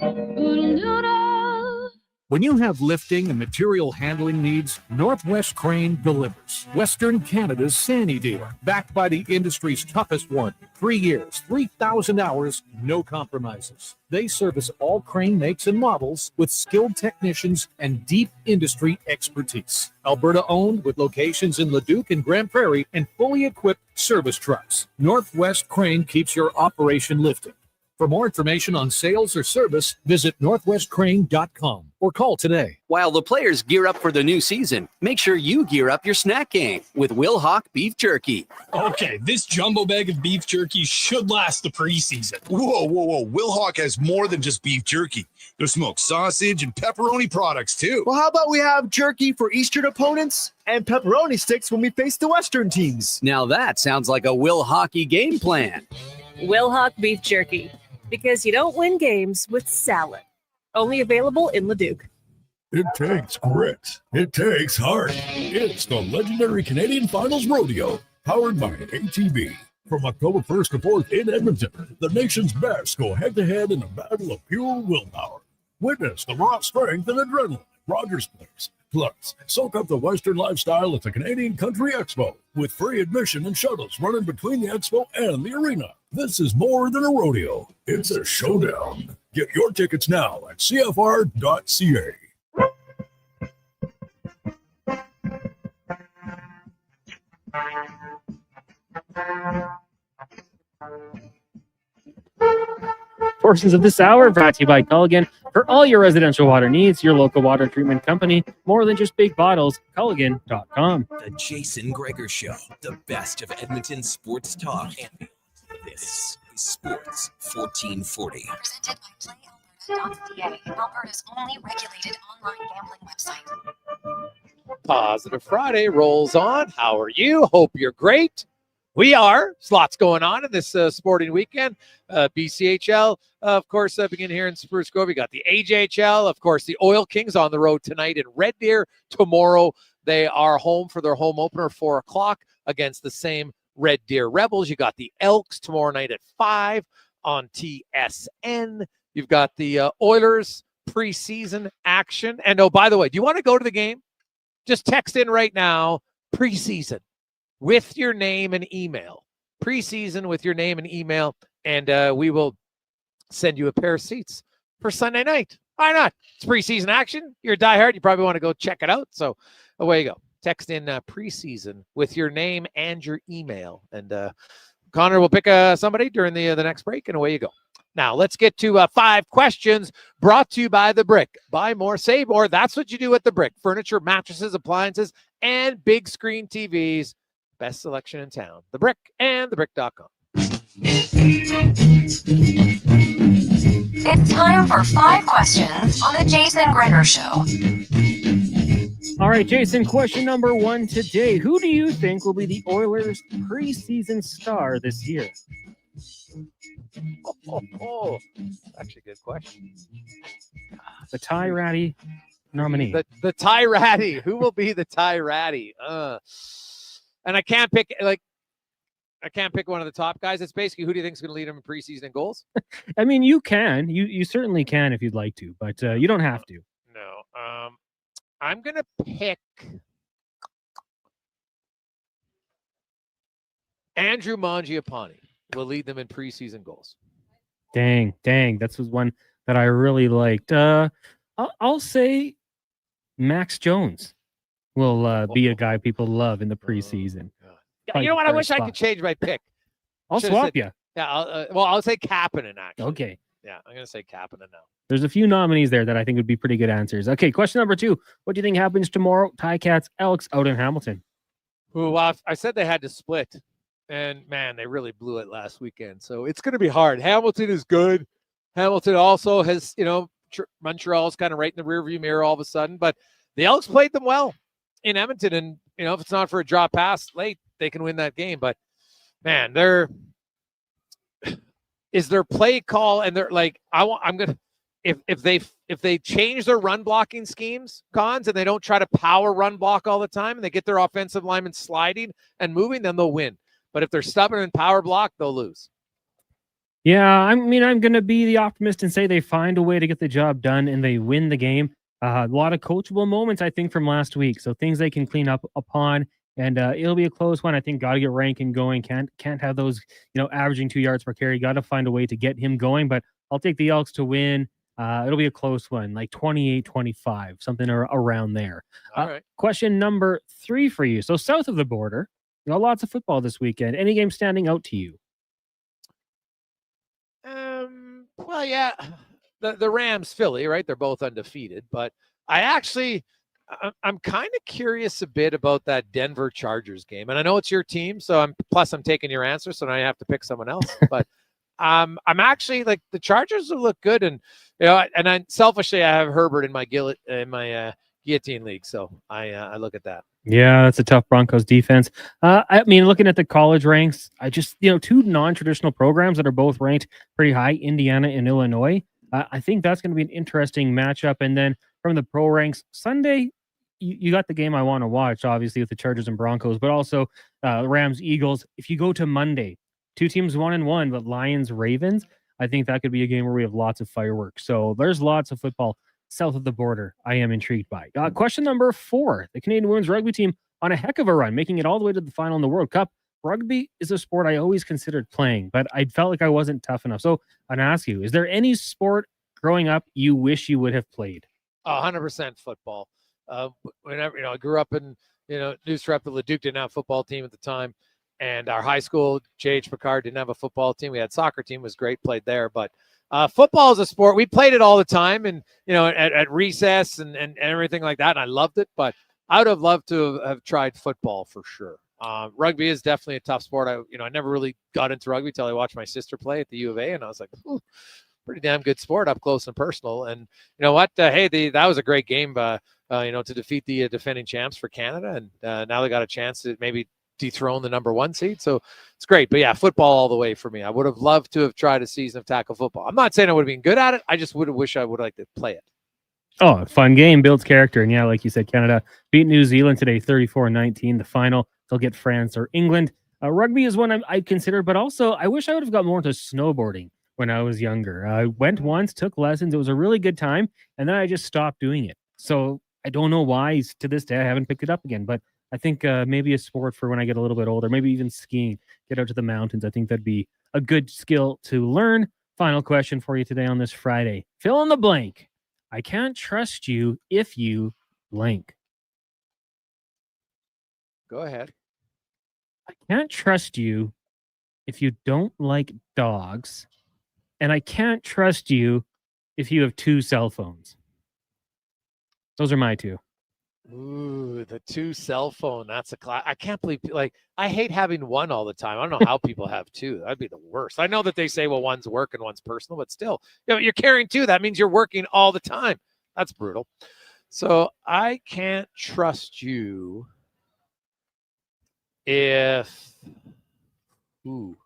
Oodle noodle. When you have lifting and material handling needs, Northwest Crane delivers. Western Canada's Sandy dealer, backed by the industry's toughest one. 3 years, 3,000 hours, no compromises. They service all crane makes and models with skilled technicians and deep industry expertise. Alberta owned, with locations in Leduc and Grand Prairie, and fully equipped service trucks. Northwest Crane keeps your operation lifting. For more information on sales or service, visit northwestcrane.com or call today. While the players gear up for the new season, make sure you gear up your snack game with Will Hawk Beef Jerky. Okay, this jumbo bag of beef jerky should last the preseason. Whoa. Will Hawk has more than just beef jerky. There's smoked sausage and pepperoni products, too. Well, how about we have jerky for Eastern opponents and pepperoni sticks when we face the Western teams? Now that sounds like a Will Hockey game plan. Will Hawk Beef Jerky. Because you don't win games with salad. Only available in Leduc. It takes grit. It takes heart. It's the legendary Canadian Finals Rodeo, powered by ATV. From October 1st to 4th in Edmonton, the nation's best go head-to-head in a battle of pure willpower. Witness the raw strength and adrenaline Rogers Place. Plus, soak up the Western lifestyle at the Canadian Country Expo, with free admission and shuttles running between the expo and the arena. This is more than a rodeo. It's a showdown. Get your tickets now at cfr.ca. Portions of this hour brought to you by Culligan. For all your residential water needs, your local water treatment company, more than just big bottles, Culligan.com. The Jason Gregor Show, the best of Edmonton sports talk. And this is Sports 1440. Presented by PlayAlberta.ca, Alberta's only regulated online gambling website. Positive Friday rolls on. How are you? Hope you're great. We are. Slots going on in this sporting weekend. BCHL, of course, begin here in Spruce Grove. We got the AJHL. Of course, the Oil Kings on the road tonight in Red Deer. Tomorrow, they are home for their home opener, 4 o'clock, against the same Red Deer Rebels. You got the Elks tomorrow night at 5. on TSN. You've got the Oilers preseason action. And oh, by the way, do you want to go to the game? Just text in right now, preseason, with your name and email. Preseason with your name and email, and we will send you a pair of seats for Sunday night. Why not? It's preseason action. You're a diehard. You probably want to go check it out. So away you go. Text in preseason with your name and your email. And Connor will pick somebody during the next break, and away you go. Now, let's get to 5 questions brought to you by The Brick. Buy more, save more. That's what you do at The Brick. Furniture, mattresses, appliances, and big screen TVs. Best selection in town. The Brick and thebrick.com. It's time for 5 questions on the Jason Gregor Show. All right, Jason, question number 1 today. Who do you think will be the Oilers' preseason star this year? Actually, good question. The Ty Ratty nominee. The Ty Ratty. Who will be the Ty Ratty? And I can't pick one of the top guys. It's basically who do you think is going to lead him in preseason in goals? I mean, you can. You certainly can if you'd like to, but you don't have to. No. I'm going to pick Andrew Mangiapane will lead them in preseason goals. Dang. That was one that I really liked. I'll say Max Jones will be a guy people love in the preseason. You know what? I wish I could change my pick. I'll swap you. Yeah. I'll say Kapanen, actually. Okay. Yeah, I'm going to say Kapanen now. There's a few nominees there that I think would be pretty good answers. Okay, question number 2. What do you think happens tomorrow? Ticats, Elks out in Hamilton. Ooh, well, I said they had to split. And, man, they really blew it last weekend. So it's going to be hard. Hamilton is good. Hamilton also has, Montreal's kind of right in the rearview mirror all of a sudden. But the Elks played them well in Edmonton. And, if it's not for a drop pass late, they can win that game. But, man, is their play call, and they're like, if they change their run blocking schemes, Cons, and they don't try to power run block all the time, and they get their offensive linemen sliding and moving, then they'll win. But if they're stubborn and power block, they'll lose. Yeah, I'm going to be the optimist and say they find a way to get the job done and they win the game. A lot of coachable moments, I think, from last week. So things they can clean up upon, and it'll be a close one. I think got to get Rankin going. Can't have those, averaging 2 yards per carry. Got to find a way to get him going. But I'll take the Elks to win. It'll be a close one, like 28-25, something around there. All right. Question number 3 for you. So south of the border, lots of football this weekend. Any game standing out to you? Well, yeah, the Rams, Philly, right? They're both undefeated, but I'm kind of curious a bit about that Denver Chargers game, and I know it's your team, so I'm taking your answer, so now I have to pick someone else. But I'm actually like the Chargers will look good, and selfishly I have Herbert in my guillotine league, so I look at that. Yeah, that's a tough Broncos defense. I mean, looking at the college ranks, I just, 2 non-traditional programs that are both ranked pretty high, Indiana and Illinois. I think that's going to be an interesting matchup. And then from the pro ranks, Sunday, you got the game I want to watch, obviously, with the Chargers and Broncos, but also Rams, Eagles. If you go to Monday, 2 teams 1-1, but Lions, Ravens, I think that could be a game where we have lots of fireworks. So there's lots of football south of the border I am intrigued by. Question number 4. The Canadian women's rugby team on a heck of a run, making it all the way to the final in the World Cup. Rugby is a sport I always considered playing, but I felt like I wasn't tough enough. So I'd ask you, is there any sport growing up you wish you would have played? 100% football. Whenever, I grew up in, News Rapid Leduc didn't have a football team at the time. And our high school, J.H. Picard, didn't have a football team. We had soccer team, was great, played there. But football is a sport. We played it all the time and, at recess and everything like that. And I loved it, but I would have loved to have tried football for sure. Rugby is definitely a tough sport. I never really got into rugby till I watched my sister play at the U of A, and I was like, pretty damn good sport up close and personal. And you know what? That was a great game, to defeat the defending champs for Canada. And now they got a chance to maybe dethrone the number 1 seed. So it's great. But yeah, football all the way for me. I would have loved to have tried a season of tackle football. I'm not saying I would have been good at it. I just would have wished I would have liked to play it. Oh, fun game, builds character. And yeah, like you said, Canada beat New Zealand today, 34-19. The final, they'll get France or England. Rugby is one I'd consider, but also I wish I would have got more into snowboarding. when I was younger. I went once, took lessons. It was a really good time, and then I just stopped doing it. So I don't know why. To this day, I haven't picked it up again. But I think maybe a sport for when I get a little bit older, maybe even skiing, get out to the mountains. I think that'd be a good skill to learn. Final question for you today on this Friday. Fill in the blank. I can't trust you if you blank. Go ahead. I can't trust you if you don't like dogs, and I can't trust you if you have 2 cell phones. Those are my 2. Ooh, the 2 cell phone. That's a class. I can't believe, like, I hate having one all the time. I don't know how people have 2. That'd be the worst. I know that they say, well, one's work and one's personal, but still, you're carrying 2. That means you're working all the time. That's brutal. So I can't trust you if, ooh,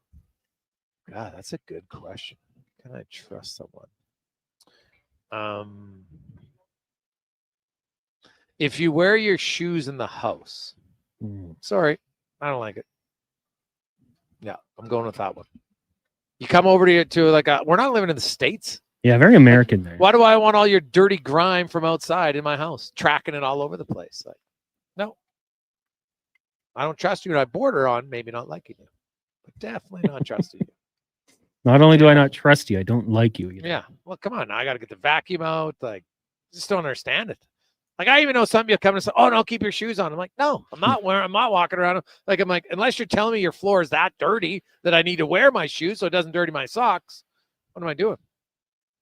God, that's a good question. Can I trust someone? If you wear your shoes in the house, sorry, I don't like it. Yeah, I'm going with that one. You come over to like we're not living in the States. Yeah, very American there. Why do I want all your dirty grime from outside in my house, tracking it all over the place? Like, no, I don't trust you. And I border on maybe not liking you, but definitely not trusting you. Not only do I not trust you, I don't like you either. Yeah. Well, come on. Now I got to get the vacuum out. Like, just don't understand it. Like, I even know some people come and say, oh, no, keep your shoes on. I'm like, no, I'm not walking around them. Like, I'm like, unless you're telling me your floor is that dirty that I need to wear my shoes so it doesn't dirty my socks, what am I doing?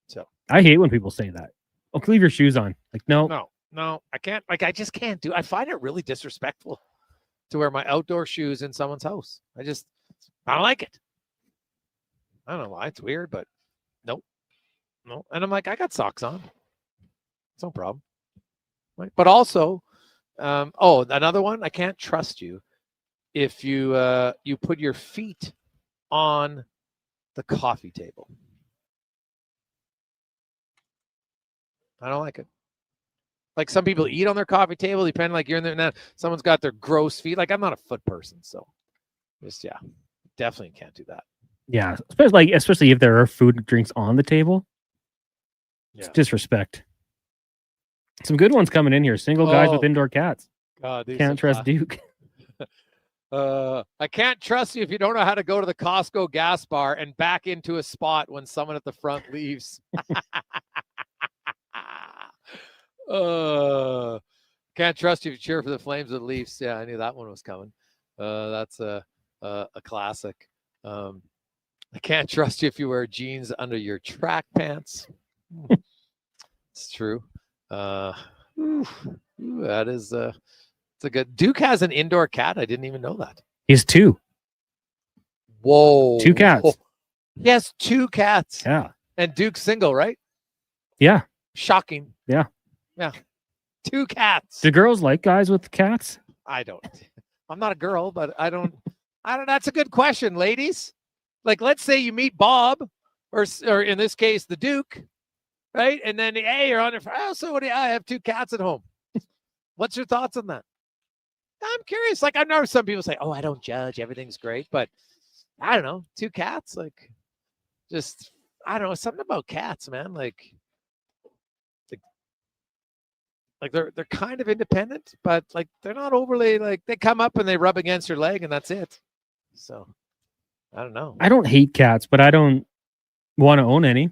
So I hate when people say that. Oh, leave your shoes on. Like, no. No, I can't. Like, I just can't do. I find it really disrespectful to wear my outdoor shoes in someone's house. I don't like it. I don't know why. It's weird, but nope. No. And I'm like, I got socks on. It's no problem. Right? But also, another one, I can't trust you if you put your feet on the coffee table. I don't like it. Like, some people eat on their coffee table, depending, like, you're in there now, someone's got their gross feet. Like, I'm not a foot person, so definitely can't do that. Yeah, especially if there are food and drinks on the table. It's disrespect. Some good ones coming in here. Single guys with indoor cats. God, can't trust Duke. I can't trust you if you don't know how to go to the Costco gas bar and back into a spot when someone at the front leaves. Can't trust you if you cheer for the Flames or the Leafs. Yeah, I knew that one was coming. That's a classic. I can't trust you if you wear jeans under your track pants. It's true. That is it's a good. Duke has an indoor cat. I didn't even know that. He has 2. Whoa. 2 cats. Oh, he has 2 cats. Yeah. And Duke's single, right? Yeah. Shocking. Yeah. Yeah. 2 cats. Do girls like guys with cats? I don't. I'm not a girl, but I don't. That's a good question, ladies. Like, let's say you meet Bob, or in this case, the Duke, right? And then, hey, you're on your. Oh, so what do I have 2 cats at home. What's your thoughts on that? I'm curious. Like, I know some people say, "Oh, I don't judge. Everything's great," but I don't know. 2 cats, like, just I don't know. Something about cats, man. Like they're kind of independent, but like they're not overly like they come up and they rub against your leg and that's it. So I don't know. I don't hate cats, but I don't want to own any,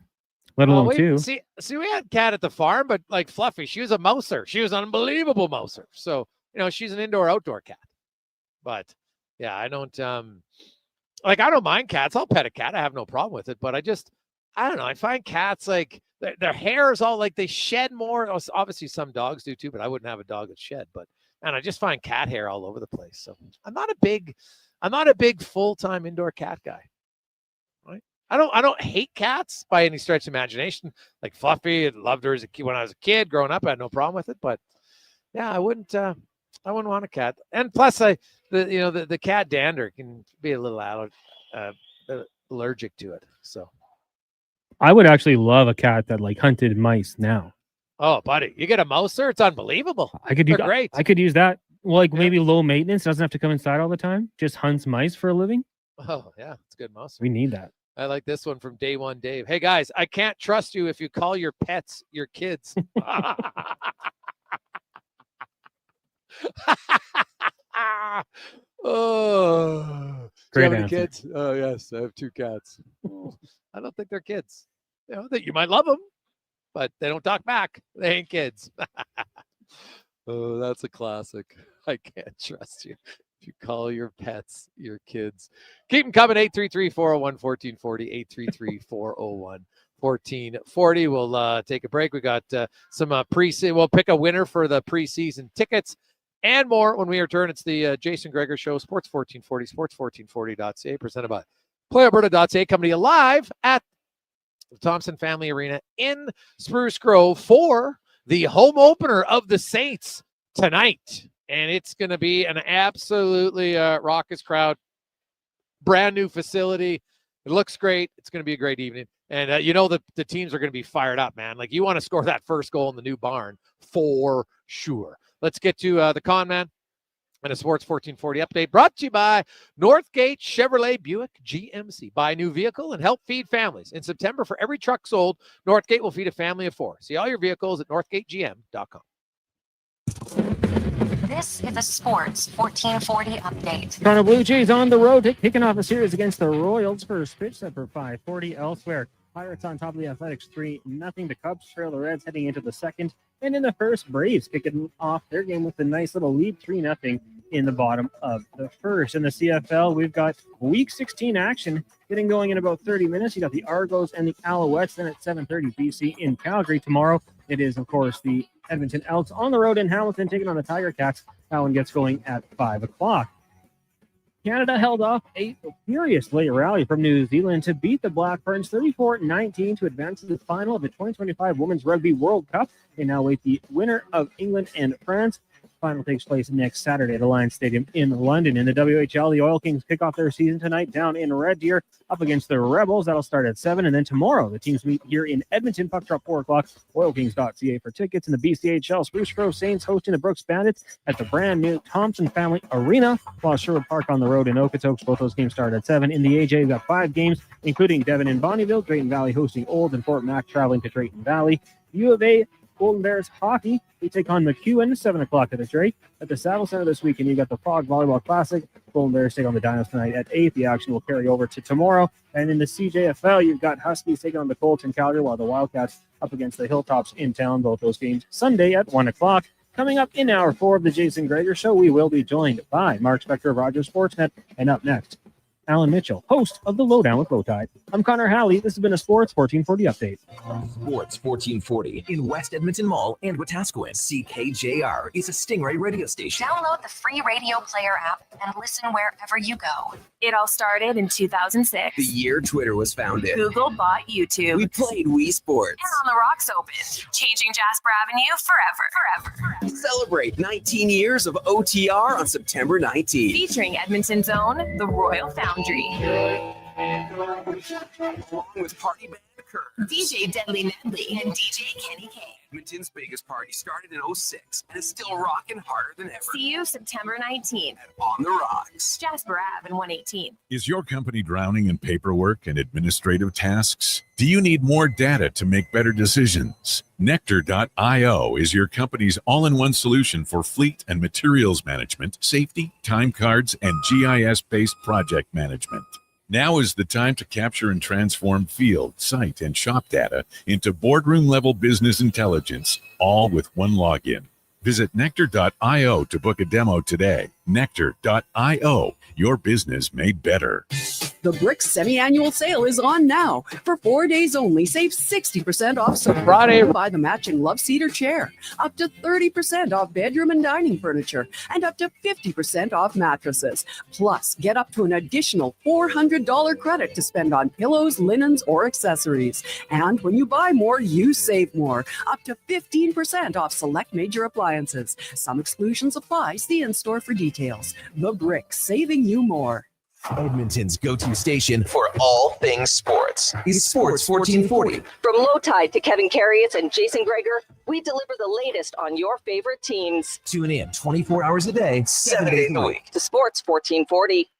let alone 2. See, we had a cat at the farm, but like Fluffy, she was a mouser. She was an unbelievable mouser. So, she's an indoor-outdoor cat. But yeah, I don't I don't mind cats. I'll pet a cat. I have no problem with it. But I don't know. I find cats like their hair is all like they shed more. Obviously, some dogs do too, but I wouldn't have a dog that shed. And I just find cat hair all over the place. So I'm not a big full-time indoor cat guy. Right? I don't hate cats by any stretch of imagination. Like Fluffy, I loved her as a kid when I was a kid. Growing up, I had no problem with it. But yeah, I wouldn't want a cat. And plus, the cat dander can be a little allergic to it. So I would actually love a cat that like hunted mice now. Oh, buddy, you get a mouser, it's unbelievable. They're great. I could use that. Well, maybe low maintenance, doesn't have to come inside all the time. Just hunts mice for a living. Oh yeah, it's a good mouser. We need that. I like this one from Day One Dave. Hey, guys, I can't trust you if you call your pets your kids. Oh, do you have any answer. kids? Oh, yes, I have 2 cats. I don't think they're kids. You know, that you might love them, but they don't talk back. They ain't kids. Oh, that's a classic. I can't trust you if you call your pets your kids. Keep them coming. 833-401-1440. 833-401-1440. We'll take a break. We got some preseason. We'll pick a winner for the preseason tickets and more when we return. It's the Jason Gregor Show, Sports 1440, sports1440.ca, presented by PlayAlberta.ca, coming to you live at the Thompson Family Arena in Spruce Grove for the home opener of the Saints tonight. And it's going to be an absolutely raucous crowd. Brand new facility. It looks great. It's going to be a great evening. And the teams are going to be fired up, man. Like, you want to score that first goal in the new barn for sure. Let's get to the con man and a Sports 1440 update brought to you by Northgate Chevrolet Buick GMC. Buy a new vehicle and help feed families. In September, for every truck sold, Northgate will feed a family of 4. See all your vehicles at northgategm.com. This is a Sports 1440 update. Toronto Blue Jays on the road, kicking off a series against the Royals. First pitch set for 5:40. Elsewhere, Pirates on top of the Athletics 3-0. The Cubs trail the Reds heading into the second. And in the first, Braves kicking off their game with a nice little lead, 3-0 in the bottom of the first. In the CFL, we've got Week 16 action getting going in about 30 minutes. You got the Argos and the Alouettes. Then at 7:30, BC in Calgary. Tomorrow, it is, of course, the Edmonton Elks on the road in Hamilton, taking on the Tiger Cats. That one gets going at 5 o'clock. Canada held off a furious late rally from New Zealand to beat the Black Ferns 34-19 to advance to the final of the 2025 Women's Rugby World Cup. They now await the winner of England and France. Final takes place next Saturday at the Lions Stadium in London. In the WHL, the Oil Kings kick off their season tonight down in Red Deer up against the Rebels. That'll start at 7. And then tomorrow, the teams meet here in Edmonton. Puck drop 4 o'clock. OilKings.ca for tickets. In the BCHL, Spruce Grove Saints hosting the Brooks Bandits at the brand new Thompson Family Arena, while Sherwood Park on the road in Okotoks. Both those games start at 7. In the AJ, we've got 5 games, including Devon and Bonnyville, Drayton Valley hosting Old, and Fort Mac traveling to Drayton Valley. U of A Golden Bears hockey, they take on McEwen, 7 o'clock at the Drake. At the Saddle Center this weekend, you got the Fog Volleyball Classic. Golden Bears take on the Dinos tonight at 8. The action will carry over to tomorrow. And in the CJFL, you've got Huskies taking on the Colts in Calgary, while the Wildcats up against the Hilltops in town. Both those games Sunday at 1 o'clock. Coming up in hour 4 of the Jason Gregor Show, we will be joined by Mark Spector of Rogers Sportsnet. And up next, Alan Mitchell, host of The Lowdown with Bowtie. I'm Connor Halley. This has been a Sports 1440 update. Sports 1440 in West Edmonton Mall and Wetaskiwin. CKJR is a Stingray radio station. Download the free radio player app and listen wherever you go. It all started in 2006. The year Twitter was founded. Google bought YouTube. We played Wii Sports. And On the Rocks opened, changing Jasper Avenue forever. Celebrate 19 years of OTR on September 19th. Featuring Edmonton's own The Royal Foundry. With party band Kerr, DJ Deadly Nedley, and DJ Kenny K. Edmonton's biggest party started in 06 and is still rocking harder than ever. See you September 19th. On the Rocks. Jasper Ave and 118. Is your company drowning in paperwork and administrative tasks? Do you need more data to make better decisions? Nectar.io is your company's all-in-one solution for fleet and materials management, safety, time cards, and GIS-based project management. Now is the time to capture and transform field, site, and shop data into boardroom-level business intelligence, all with one login. Visit Nectar.io to book a demo today. Nectar.io, your business made better. The Bricks semi-annual sale is on now. For 4 days only, save 60% off Friday. Buy the matching Love Cedar chair, up to 30% off bedroom and dining furniture, and up to 50% off mattresses. Plus, get up to an additional $400 credit to spend on pillows, linens, or accessories. And when you buy more, you save more, up to 15% off select major appliances. Some exclusions apply. See in-store for details. The Bricks, saving you more. Edmonton's go-to station for all things sports is Sports 1440. From Low Tide to Kevin Carrius and Jason Gregor, we deliver the latest on your favorite teams. Tune in 24 hours a day, 7 days a week to Sports 1440.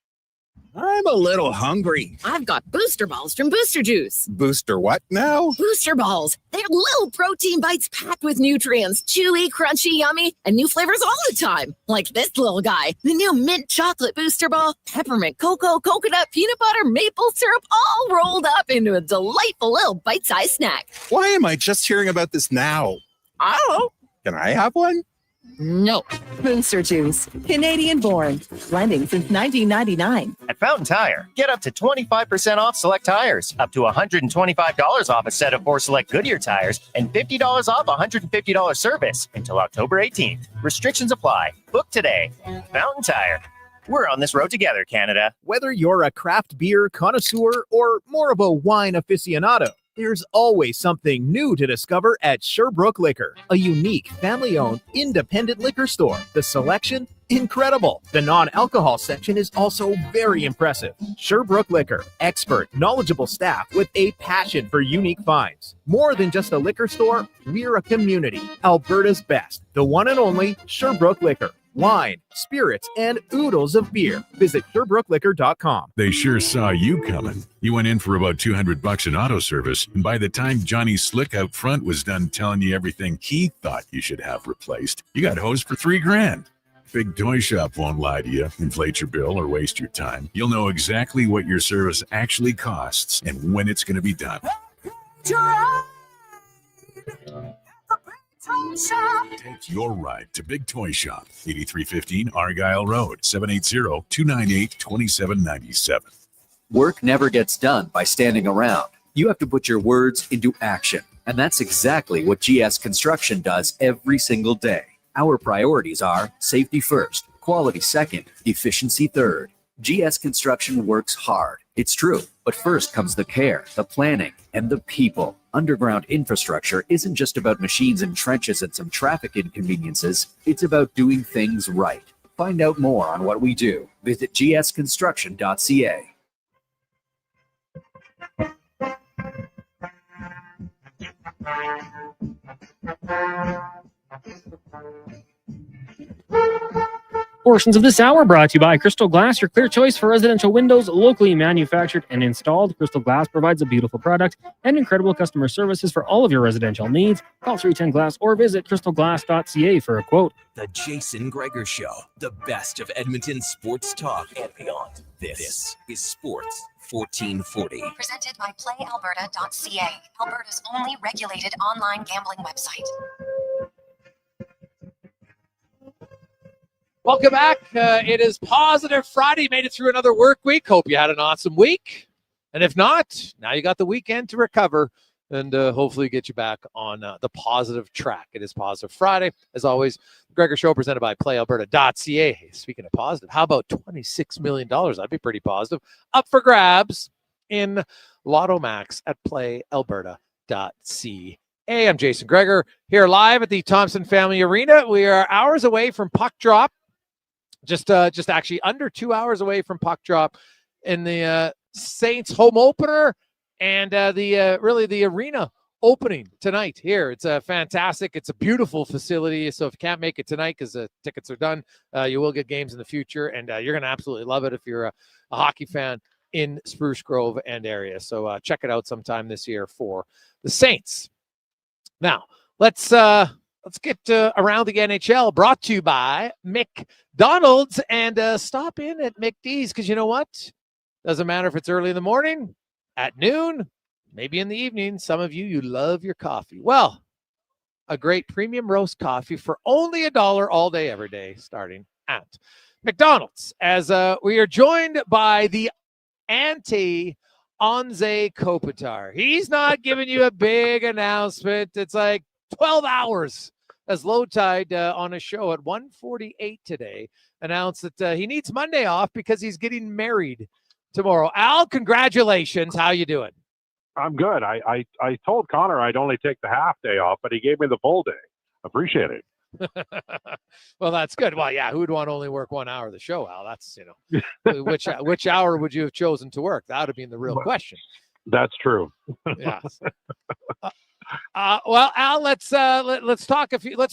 I'm a little hungry. I've got booster balls from Booster Juice. Booster what now? Booster balls. They're little protein bites packed with nutrients. Chewy, crunchy, yummy, and new flavors all the time. Like this little guy. The new mint chocolate booster ball. Peppermint, cocoa, coconut, peanut butter, maple syrup, all rolled up into a delightful little bite-sized snack. Why am I just hearing about this now? I don't know. Can I have one? No. Booster Juice, Canadian born, blending since 1999. At Fountain Tire, get up to 25% off select tires, up to $125 off a set of 4 select Goodyear tires, and $50 off $150 service until October 18th. Restrictions apply. Book today. Fountain Tire. We're on this road together, Canada. Whether you're a craft beer connoisseur or more of a wine aficionado, there's always something new to discover at Sherbrooke Liquor, a unique, family-owned, independent liquor store. The selection? Incredible. The non-alcohol section is also very impressive. Sherbrooke Liquor, expert, knowledgeable staff with a passion for unique finds. More than just a liquor store, we're a community. Alberta's best, the one and only Sherbrooke Liquor. Wine, spirits, and oodles of beer. Visit SherbrookeLiquor.com. They sure saw you coming. You went in for about $200 in auto service, and by the time Johnny Slick out front was done telling you everything he thought you should have replaced, you got hosed for $3,000. Big Toy Shop won't lie to you, inflate your bill, or waste your time. You'll know exactly what your service actually costs and when it's going to be done. Take your ride to Big Toy Shop, 8315 Argyle Road, 780-298-2797. Work never gets done by standing around. You have to put your words into action. And that's exactly what GS Construction does every single day. Our priorities are safety first, quality second, efficiency third. GS Construction works hard. It's true. But first comes the care, the planning, and the people. Underground infrastructure isn't just about machines and trenches and some traffic inconveniences. It's about doing things right. Find out more on what we do. Visit gsconstruction.ca. Portions of this hour brought to you by Crystal Glass, your clear choice for residential windows, locally manufactured and installed. Crystal Glass provides a beautiful product and incredible customer services for all of your residential needs. Call 310 Glass or visit crystalglass.ca for a quote. The Jason Gregor Show, the best of Edmonton sports talk and beyond. This is Sports 1440. Presented by PlayAlberta.ca, Alberta's only regulated online gambling website. Welcome back. It is Positive Friday. Made it through another work week. Hope you had an awesome week. And if not, now you got the weekend to recover and hopefully get you back on the positive track. It is Positive Friday. As always, the Gregor Show presented by PlayAlberta.ca. Hey, speaking of positive, how about $26 million? That'd be pretty positive. Up for grabs in Lotto Max at PlayAlberta.ca. Hey, I'm Jason Gregor here live at the Thompson Family Arena. We are hours away from puck drop. Just actually under 2 hours away from puck drop in the Saints home opener and the arena opening tonight here. It's fantastic. It's a beautiful facility. So if you can't make it tonight because the tickets are done, you will get games in the future, and you're going to absolutely love it if you're a hockey fan in Spruce Grove and area. So check it out sometime this year for the Saints. Now let's get around the NHL, brought to you by McDonald's, and stop in at McD's, because you know what? Doesn't matter if it's early in the morning, at noon, maybe in the evening. Some of you love your coffee. Well, a great premium roast coffee for only $1 all day, every day, starting at McDonald's. As we are joined by the Anze Kopitar. He's not giving you a big announcement. It's like 12 hours as Low Tide on a show at 1:48 today announced that he needs Monday off because he's getting married tomorrow. Al, congratulations. How you doing? I'm good. I told Connor I'd only take the half day off, but he gave me the full day. Appreciate it. Well, that's good. Well, yeah, who would want to only work 1 hour of the show, Al? That's, which hour would you have chosen to work? That would have been the real question. That's true. Yes. Well, Al, let's talk. Let's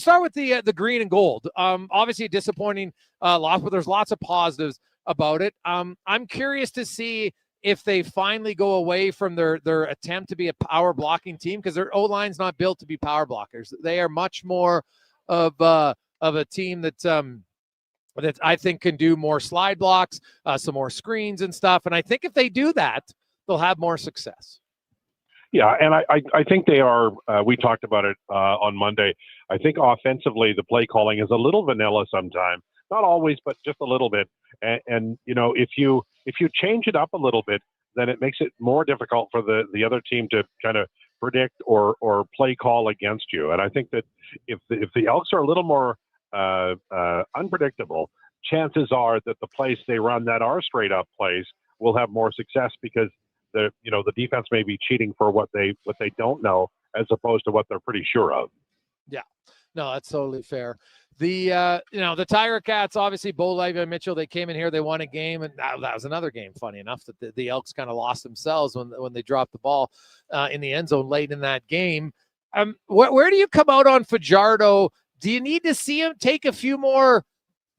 start with the green and gold. Obviously a disappointing loss, but there's lots of positives about it. I'm curious to see if they finally go away from their attempt to be a power blocking team, because their O-line's not built to be power blockers. They are much more of a team that I think can do more slide blocks, some more screens and stuff. And I think if they do that, they'll have more success. Yeah, and I think they are. We talked about it on Monday. I think offensively, the play calling is a little vanilla sometimes. Not always, but just a little bit. And you know, if you change it up a little bit, then it makes it more difficult for the other team to kind of predict or play call against you. And I think that if the Elks are a little more unpredictable, chances are that the plays they run that are straight up plays will have more success, because the defense may be cheating for what they don't know, as opposed to what they're pretty sure of. Yeah, no, that's totally fair. The Tiger Cats, obviously, Bo Levi and Mitchell, they came in here, they won a game, and that was another game, funny enough, that the Elks kind of lost themselves when they dropped the ball in the end zone late in that game. Where do you come out on Fajardo? Do you need to see him take a few more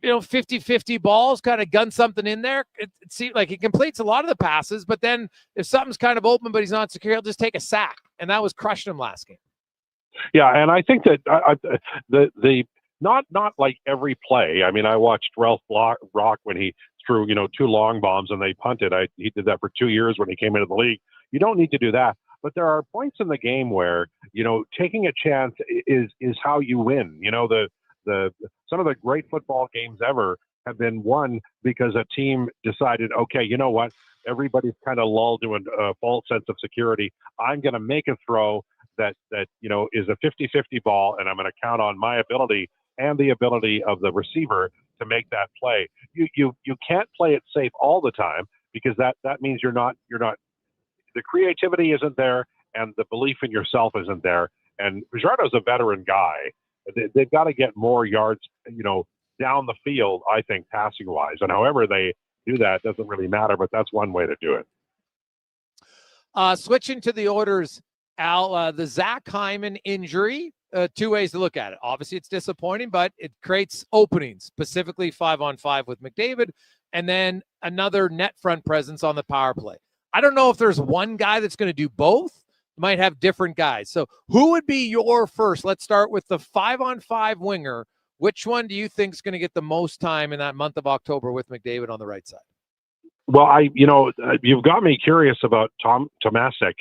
50-50 balls, kind of gun something in there? It seems like he completes a lot of the passes, but then if something's kind of open but he's not secure, he'll just take a sack, and that was crushing him last game. Yeah, and I think that the not like every play. I mean, I watched Ralph Brock when he threw 2 long bombs and they punted. He did that for 2 years when he came into the league. You don't need to do that, but there are points in the game where taking a chance is how you win. Some of the great football games ever have been won because a team decided, okay, you know what? Everybody's kind of lulled to a false sense of security. I'm going to make a throw that is a 50-50 ball, and I'm going to count on my ability and the ability of the receiver to make that play. You can't play it safe all the time, because that means you're not the creativity isn't there and the belief in yourself isn't there. And Fajardo's a veteran guy. They've got to get more yards, down the field, I think, passing wise. And however they do that doesn't really matter, but that's one way to do it. Switching to the orders, Al, the Zach Hyman injury, 2 ways to look at it. Obviously, it's disappointing, but it creates openings, specifically 5-on-5 with McDavid, and then another net front presence on the power play. I don't know if there's one guy that's going to do both. Might have different guys. So who would be your first? Let's start with the 5-on-5 winger. Which one do you think is going to get the most time in that month of October with McDavid on the right side? Well, you've got me curious about Tomasek,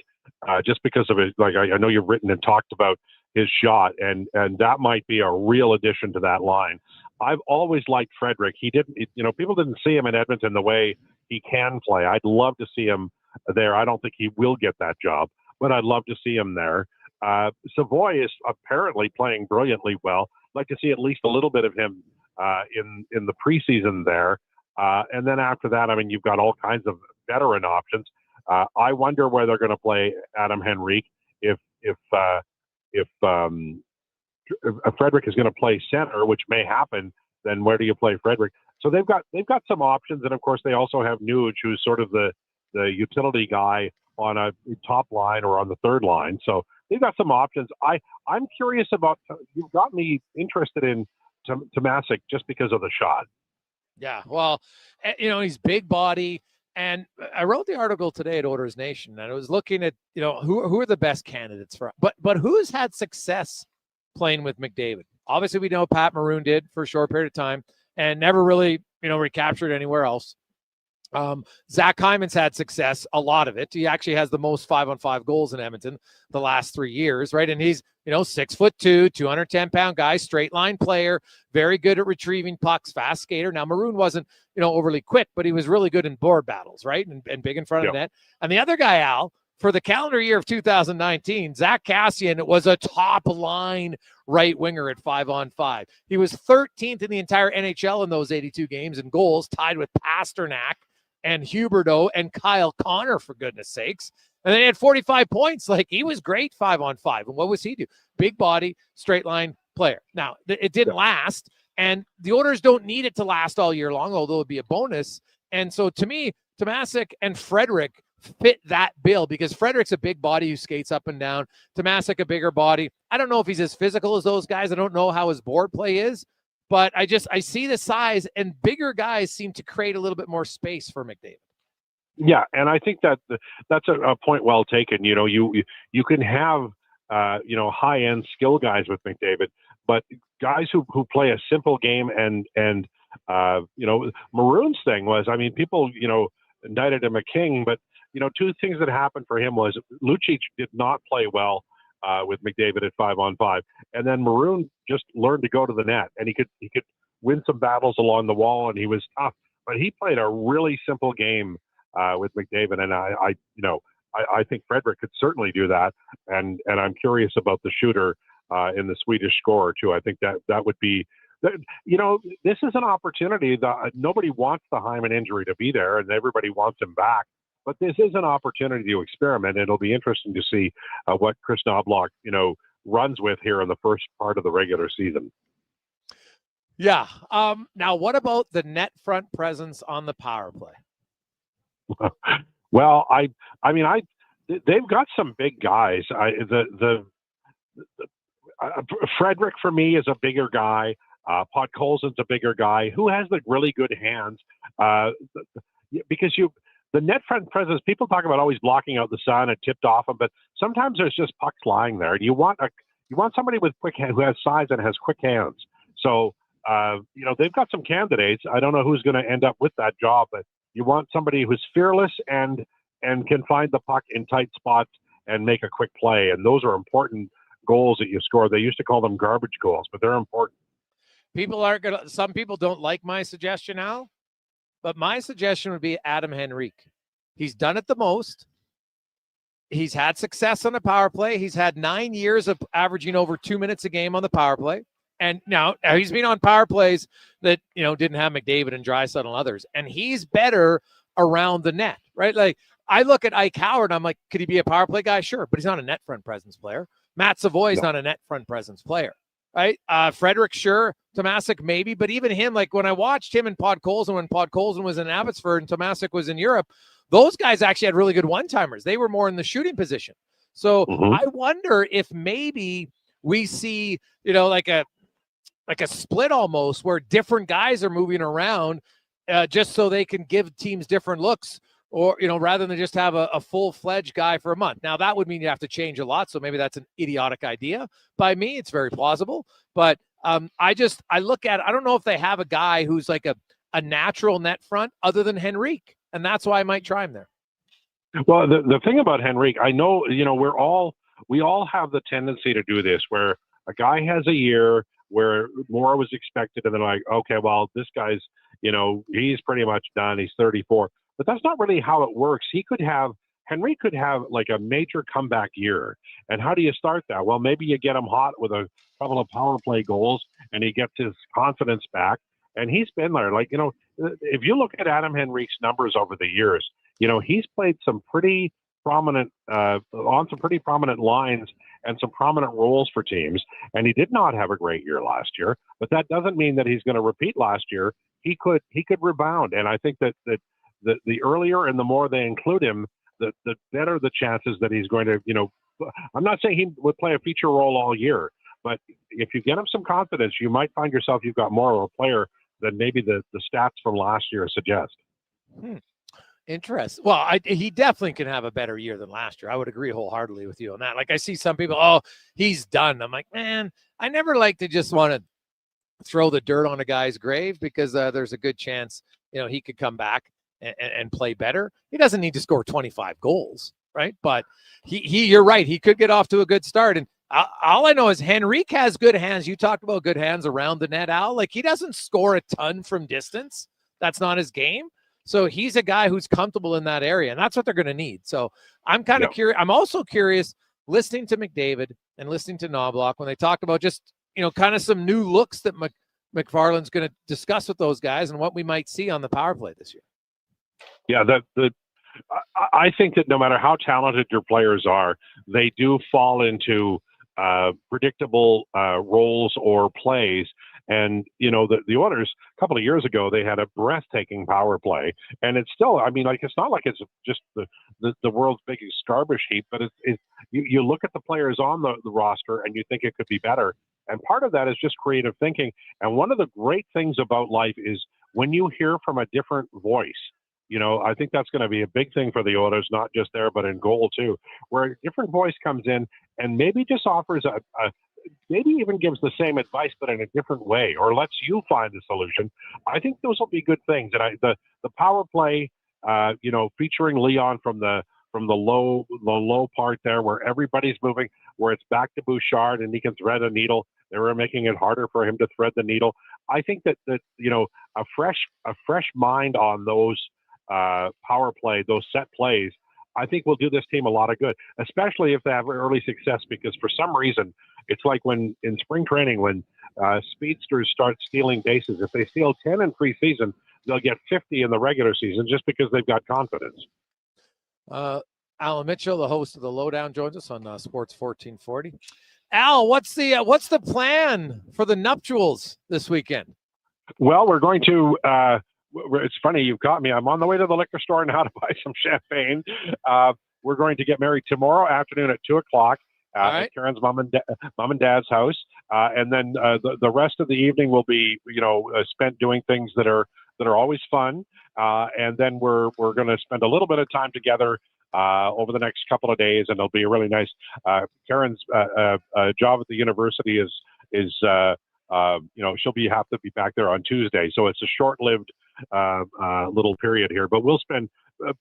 just because of it. Like, I know you've written and talked about his shot, and that might be a real addition to that line. I've always liked Frederick. People didn't see him in Edmonton the way he can play. I'd love to see him there. I don't think he will get that job, but I'd love to see him there. Savoy is apparently playing brilliantly well. I'd like to see at least a little bit of him in the preseason there. And then after that, you've got all kinds of veteran options. I wonder where they're going to play Adam Henrique. If Frederick is going to play center, which may happen, then where do you play Frederick? So they've got some options, and of course they also have Nuge, who's sort of the utility guy on a top line or on the third line. So they've got some options. I'm curious about, you've got me interested in Tomasek just because of the shot. Yeah, well, he's big body. And I wrote the article today at Oilers Nation, and I was looking at, who are the best candidates for, but who's had success playing with McDavid? Obviously, we know Pat Maroon did for a short period of time and never really, recaptured anywhere else. Zach Hyman's had success, a lot of it. He actually has the most 5-on-5 goals in Edmonton the last 3 years, right? And he's, 6'2", 210-pound guy, straight line player, very good at retrieving pucks, fast skater. Now, Maroon wasn't, overly quick, but he was really good in board battles, right? And big in front of the net. And the other guy, Al, for the calendar year of 2019, Zach Kassian was a top line right winger at 5-on-5. He was 13th in the entire NHL in those 82 games in goals, tied with Pasternak and Huberdeau and Kyle Connor, for goodness sakes. And then he had 45 points. Like, he was great 5-on-5. And what was he do? Big body, straight line player. Now, it didn't last, and the Oilers don't need it to last all year long, although it'd be a bonus. And so to me, Tomasek and Frederick fit that bill, because Frederick's a big body who skates up and down. Tomasek, a bigger body. I don't know if he's as physical as those guys. I don't know how his board play is, But I see the size, and bigger guys seem to create a little bit more space for McDavid. Yeah, and I think that that's a point well taken. You know, you can have high end skill guys with McDavid, but guys who play a simple game and Maroon's thing was, I mean, people indicted him a king, but two things that happened for him was Lucic did not play well with McDavid at 5-on-5, and then Maroon just learned to go to the net, and he could win some battles along the wall, and he was tough, but he played a really simple game with McDavid, and I think Frederick could certainly do that, and I'm curious about the shooter in the Swedish scorer too. I think that would be, this is an opportunity that nobody wants the Hyman injury to be there, and everybody wants him back. But this is an opportunity to experiment. It'll be interesting to see what Chris Knoblock, runs with here in the first part of the regular season. Yeah. Now, what about the net front presence on the power play? Well, they've got some big guys. Frederick for me is a bigger guy. Podkolzin's a bigger guy who has the really good hands. Because the net front presence, people talk about always blocking out the sun and tipped off them, but sometimes there's just pucks lying there. And you want somebody with quick hand, who has size and has quick hands. So they've got some candidates. I don't know who's going to end up with that job, but you want somebody who's fearless and can find the puck in tight spots and make a quick play. And those are important goals that you score. They used to call them garbage goals, but they're important. Some people don't like my suggestion, Al, but my suggestion would be Adam Henrique. He's done it the most. He's had success on the power play. He's had 9 years of averaging over 2 minutes a game on the power play. And now he's been on power plays that, didn't have McDavid and Draisaitl and others. And he's better around the net, right? Like, I look at Ike Howard, I'm like, could he be a power play guy? Sure, but he's not a net front presence player. Matt Savoy's not a net front presence player, right? Frederick, sure. Tomasic, maybe. But even him, like when I watched him and Podkolzin, when Podkolzin was in Abbotsford and Tomasic was in Europe, those guys actually had really good one-timers. They were more in the shooting position. So I wonder if maybe we see, like a split almost, where different guys are moving around just so they can give teams different looks, or, rather than just have a full-fledged guy for a month. Now, that would mean you have to change a lot, so maybe that's an idiotic idea. By me, it's very plausible. But I look at it, I don't know if they have a guy who's like a natural net front other than Henrique, and that's why I might try him there. Well, the thing about Henrique, I know, we all have the tendency to do this, where a guy has a year where more was expected, and then like, okay, well, this guy's, he's pretty much done. He's 34. But that's not really how it works. Henrique could have like a major comeback year. And how do you start that? Well, maybe you get him hot with a couple of power play goals, and he gets his confidence back. And he's been there. Like, if you look at Adam Henrique's numbers over the years, he's played some pretty prominent, on some pretty prominent lines and some prominent roles for teams. And he did not have a great year last year, but that doesn't mean that he's going to repeat last year. He could rebound. And I think that the earlier and the more they include him, the better the chances that he's going to, I'm not saying he would play a feature role all year, but if you get him some confidence, you might find yourself, you've got more of a player than maybe the stats from last year suggest. Interesting. Well, he definitely can have a better year than last year. I would agree wholeheartedly with you on that. Like, I see some people, he's done. I'm like, man, I never like to just want to throw the dirt on a guy's grave, because there's a good chance, he could come back and play better. He doesn't need to score 25 goals, right? But you're right. He could get off to a good start. And all I know is Henrique has good hands. You talked about good hands around the net, Al. Like, he doesn't score a ton from distance. That's not his game. So he's a guy who's comfortable in that area, and that's what they're going to need. So I'm kind of curious. I'm also curious, listening to McDavid and listening to Knoblock, when they talked about just, kind of some new looks that McFarland's going to discuss with those guys and what we might see on the power play this year. Yeah, I think that no matter how talented your players are, they do fall into predictable roles or plays. And, the Oilers, a couple of years ago, they had a breathtaking power play. And it's still, it's not like it's just the world's biggest garbage heap, but you look at the players on the roster and you think it could be better. And part of that is just creative thinking. And one of the great things about life is when you hear from a different voice. I think that's going to be a big thing for the Oilers, not just there, but in goal too, where a different voice comes in and maybe just offers maybe even gives the same advice, but in a different way, or lets you find the solution. I think those will be good things. And the power play, featuring Leon from the low part there, where everybody's moving, where it's back to Bouchard and he can thread a needle. They were making it harder for him to thread the needle. I think that a fresh mind on those power play, those set plays, I think will do this team a lot of good, especially if they have early success, because for some reason, it's like when in spring training, when speedsters start stealing bases, if they steal 10 in preseason, they'll get 50 in the regular season just because they've got confidence. Alan Mitchell, the host of The Lowdown, joins us on Sports 1440. Al, what's the plan for the nuptials this weekend? Well, we're going to it's funny, you've caught me. I'm on the way to the liquor store now to buy some champagne. We're going to get married tomorrow afternoon at 2:00 at Karen's mom and dad's house, and then the rest of the evening will be spent doing things that are always fun, and then we're going to spend a little bit of time together over the next couple of days, and it'll be really nice. Karen's job at the university is she'll have to be back there on Tuesday, so it's a short-lived little period here. But we'll spend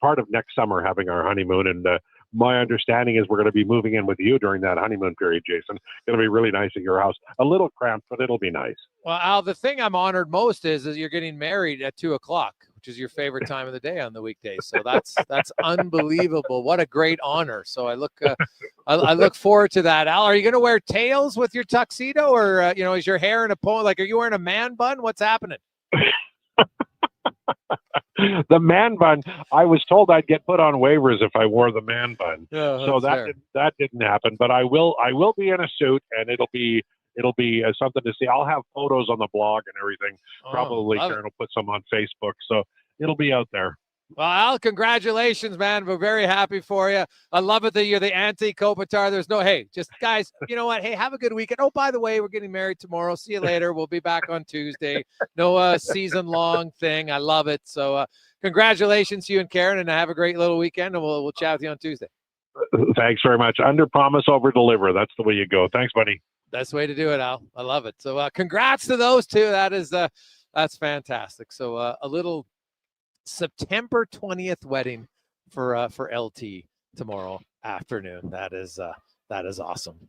part of next summer having our honeymoon, and my understanding is we're going to be moving in with you during that honeymoon period, Jason. It'll be really nice at your house. A little cramped, but it'll be nice. Well, Al, the thing I'm honored most is you're getting married at 2:00, which is your favorite time of the day on the weekdays. So that's unbelievable. What a great honor. So I look forward to that. Al, are you going to wear tails with your tuxedo, or is your hair in a pony? Like, are you wearing a man bun? What's happening? The man bun, I was told I'd get put on waivers if I wore the man bun. Oh, so that didn't happen, but I will be in a suit, and it'll be something to see. I'll have photos on the blog and everything. Probably Karen will put some on Facebook, so it'll be out there. Well, Al, congratulations, man. We're very happy for you. I love it that you're the anti-Kopitar. There's no, hey, just guys, you know what? Hey, have a good weekend. Oh, by the way, we're getting married tomorrow. See you later. We'll be back on Tuesday. No season-long thing. I love it. So congratulations to you and Karen, and have a great little weekend, and we'll chat with you on Tuesday. Thanks very much. Under promise, over deliver. That's the way you go. Thanks, buddy. That's the way to do it, Al. I love it. So congrats to those two. That's fantastic. So a little September 20th wedding for LT tomorrow afternoon. That is awesome.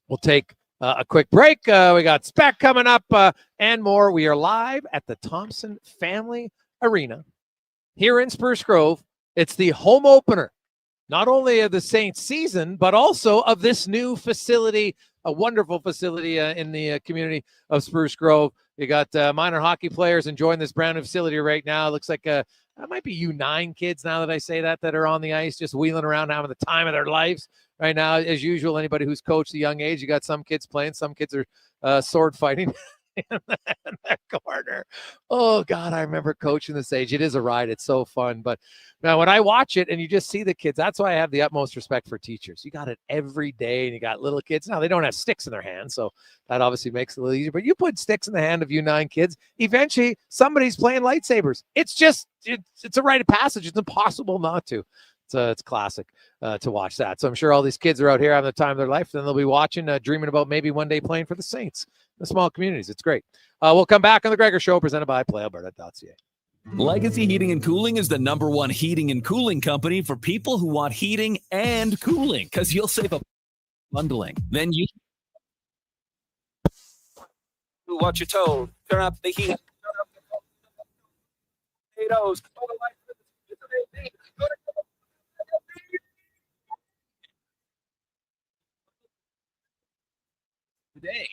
We'll take a quick break. We got Spec coming up and more. We are live at the Thompson Family Arena here in Spruce Grove. It's the home opener, not only of the Saints season, but also of this new facility, a wonderful facility in the community of Spruce Grove. You got minor hockey players enjoying this brand new facility right now. It looks like that might be U9 kids, now that I say that are on the ice, just wheeling around, having the time of their lives right now. As usual, anybody who's coached a young age, you got some kids playing, some kids are sword fighting in that corner. Oh, God, I remember coaching this age. It is a ride. It's so fun. But now when I watch it and you just see the kids, that's why I have the utmost respect for teachers. You got it every day, and you got little kids. Now, they don't have sticks in their hands, so that obviously makes it a little easier. But you put sticks in the hand of U9 kids, eventually somebody's playing lightsabers. It's a rite of passage. It's impossible not to. It's classic to watch that. So I'm sure all these kids are out here having the time of their life. Then they'll be watching, dreaming about maybe one day playing for the Saints, the small communities. It's great. We'll come back on the Gregor Show, presented by PlayAlberta.ca. Legacy Heating and Cooling is the #1 heating and cooling company for people who want heating and cooling, because you'll save a bundling. Then you watch your toes. Turn up the heat. Turn up the potatoes. Today.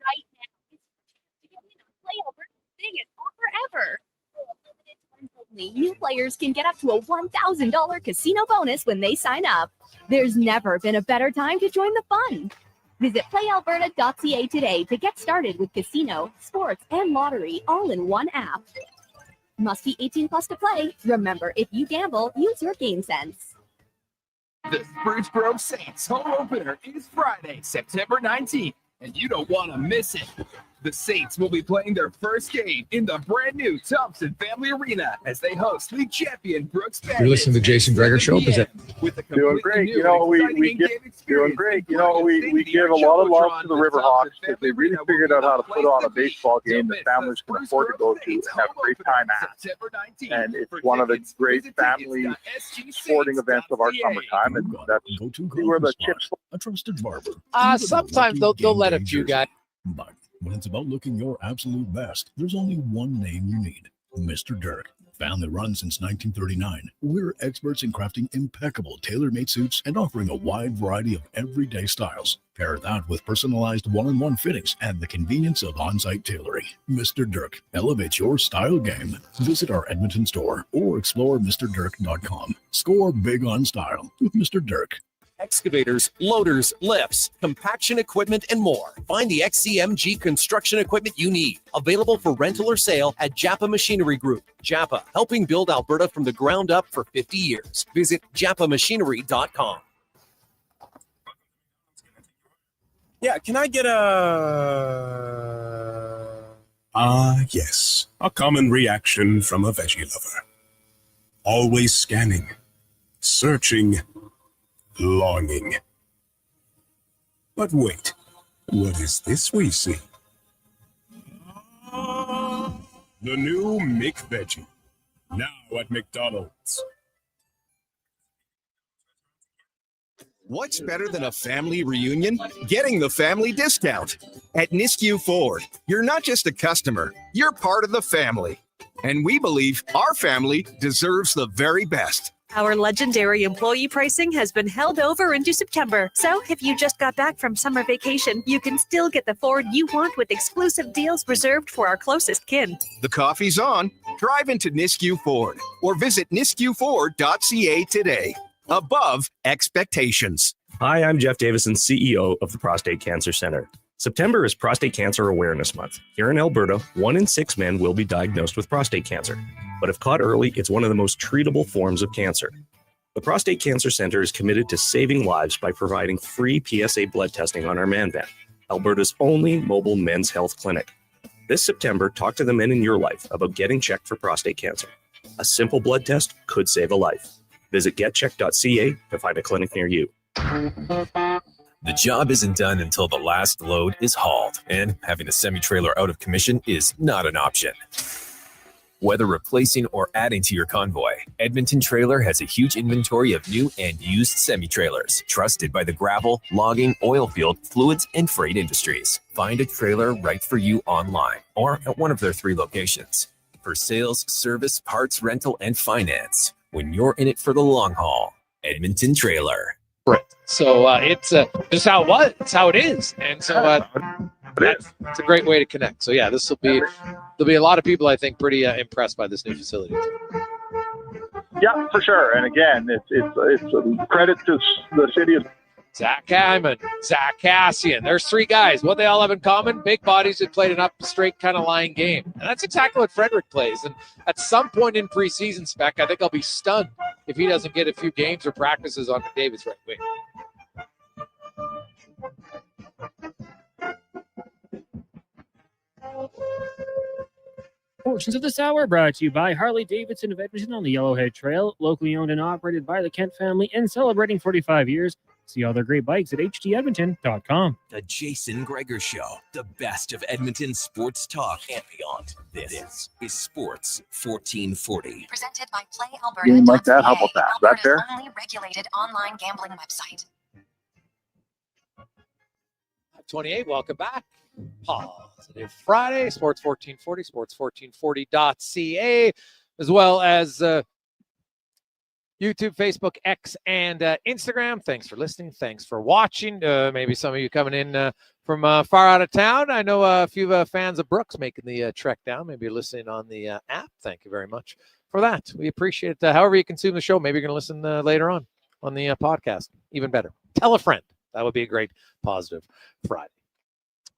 Right now, to get in on Play Alberta's biggest offer ever. New players can get up to a $1,000 casino bonus when they sign up. There's never been a better time to join the fun. Visit PlayAlberta.ca today to get started with casino, sports, and lottery all in one app. Must be 18 plus to play. Remember, if you gamble, use your game sense. The Spruce Grove Saints home opener is Friday, September 19th, and you don't want to miss it. The Saints will be playing their first game in the brand new Thompson Family Arena as they host league champion Brooks Bandits. You're listening to the Jason Gregor Show. Doing great. You know, we doing great. You know, we give a lot of love to the Riverhawks because they really figured out how to put on a baseball game that families can afford to go to and have a great time at. And it's one of the great family sporting events of our summertime, and that's where the chips. A trusted barber. Sometimes they'll let a few guys. But when it's about looking your absolute best, there's only one name you need: Mr. Dirk. Family run since 1939. We're experts in crafting impeccable tailor-made suits and offering a wide variety of everyday styles. Pair that with personalized one-on-one fittings and the convenience of on-site tailoring. Mr. Dirk elevates your style game. Visit our Edmonton store or explore MrDirk.com. Score big on style with Mr. Dirk. Excavators, loaders, lifts, compaction equipment, and more. Find the XCMG construction equipment you need. Available for rental or sale at Japa Machinery Group. Japa, helping build Alberta from the ground up for 50 years. Visit japamachinery.com. Yeah, can I get a... yes. A common reaction from a veggie lover. Always scanning, searching, longing. But wait, what is this we see? The new McVeggie, now at McDonald's. What's better than a family reunion? Getting the family discount. At Nisku Ford, you're not just a customer, you're part of the family. And we believe our family deserves the very best. Our legendary employee pricing has been held over into September. So if you just got back from summer vacation, you can still get the Ford you want with exclusive deals reserved for our closest kin. The coffee's on. Drive into Nisku Ford or visit niskuford.ca today. Above expectations. Hi, I'm Jeff Davison, CEO of the Prostate Cancer Center. September is Prostate Cancer Awareness Month. Here in Alberta, 1 in 6 men will be diagnosed with prostate cancer. But if caught early, it's one of the most treatable forms of cancer. The Prostate Cancer Center is committed to saving lives by providing free PSA blood testing on our man van, Alberta's only mobile men's health clinic. This September, talk to the men in your life about getting checked for prostate cancer. A simple blood test could save a life. Visit getcheck.ca to find a clinic near you. The job isn't done until the last load is hauled, and having a semi-trailer out of commission is not an option. Whether replacing or adding to your convoy, Edmonton Trailer has a huge inventory of new and used semi-trailers, trusted by the gravel, logging, oil field, fluids, and freight industries. Find a trailer right for you online or at one of their 3 locations. For sales, service, parts, rental, and finance, when you're in it for the long haul, Edmonton Trailer. Right. So it's just how it was. It's how it is. And so it's a great way to connect. So yeah, there'll be a lot of people, I think, pretty impressed by this new facility. Yeah, for sure. And again, it's a credit to the city of Zach Hyman, Zach Cassian. There's 3 guys. What they all have in common? Big bodies who played an up straight kind of line game. And that's exactly what Frederick plays. And at some point in preseason, Spec, I think I'll be stunned if he doesn't get a few games or practices on McDavid's right wing. Portions of this hour brought to you by Harley Davidson of Edmonton on the Yellowhead Trail, locally owned and operated by the Kent family and celebrating 45 years. See all their great bikes at htedmonton.com. The Jason Gregor Show, the best of Edmonton sports talk and beyond. This is Sports 1440. Presented by game like that. How about that? Is that fair? Alberta's only regulated online gambling website. 28, welcome back. Positive Friday, Sports 1440, sports1440.ca, as well as YouTube, Facebook, X, and Instagram. Thanks for listening. Thanks for watching. Maybe some of you coming in from far out of town. I know a few fans of Brooks making the trek down. Maybe you're listening on the app. Thank you very much for that. We appreciate it. However you consume the show, maybe you're going to listen later on the podcast. Even better. Tell a friend. That would be a great positive Friday.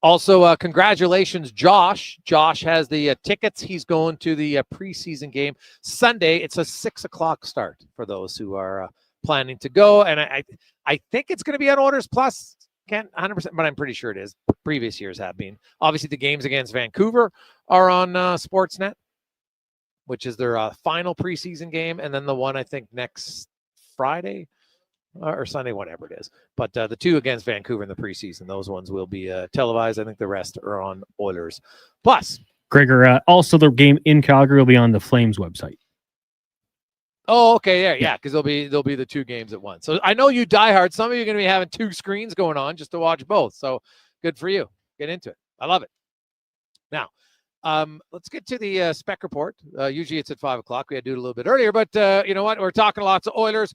Also, congratulations, Josh. Josh has the tickets. He's going to the preseason game Sunday. It's a 6:00 start for those who are planning to go. And I think it's going to be on Orders Plus. Can't 100%, but I'm pretty sure it is. Previous years have been. Obviously, the games against Vancouver are on Sportsnet, which is their final preseason game. And then the one, I think, next Friday or Sunday, whatever it is. But the two against Vancouver in the preseason, those ones will be televised. I think the rest are on Oilers Plus. Gregor, also the game in Calgary will be on the Flames website. Oh, okay, yeah, because there'll be the two games at once. So I know you diehard. Some of you are going to be having two screens going on just to watch both. So good for you. Get into it. I love it. Now, let's get to the spec report. Usually it's at 5:00. We had to do it a little bit earlier, but you know what? We're talking lots of Oilers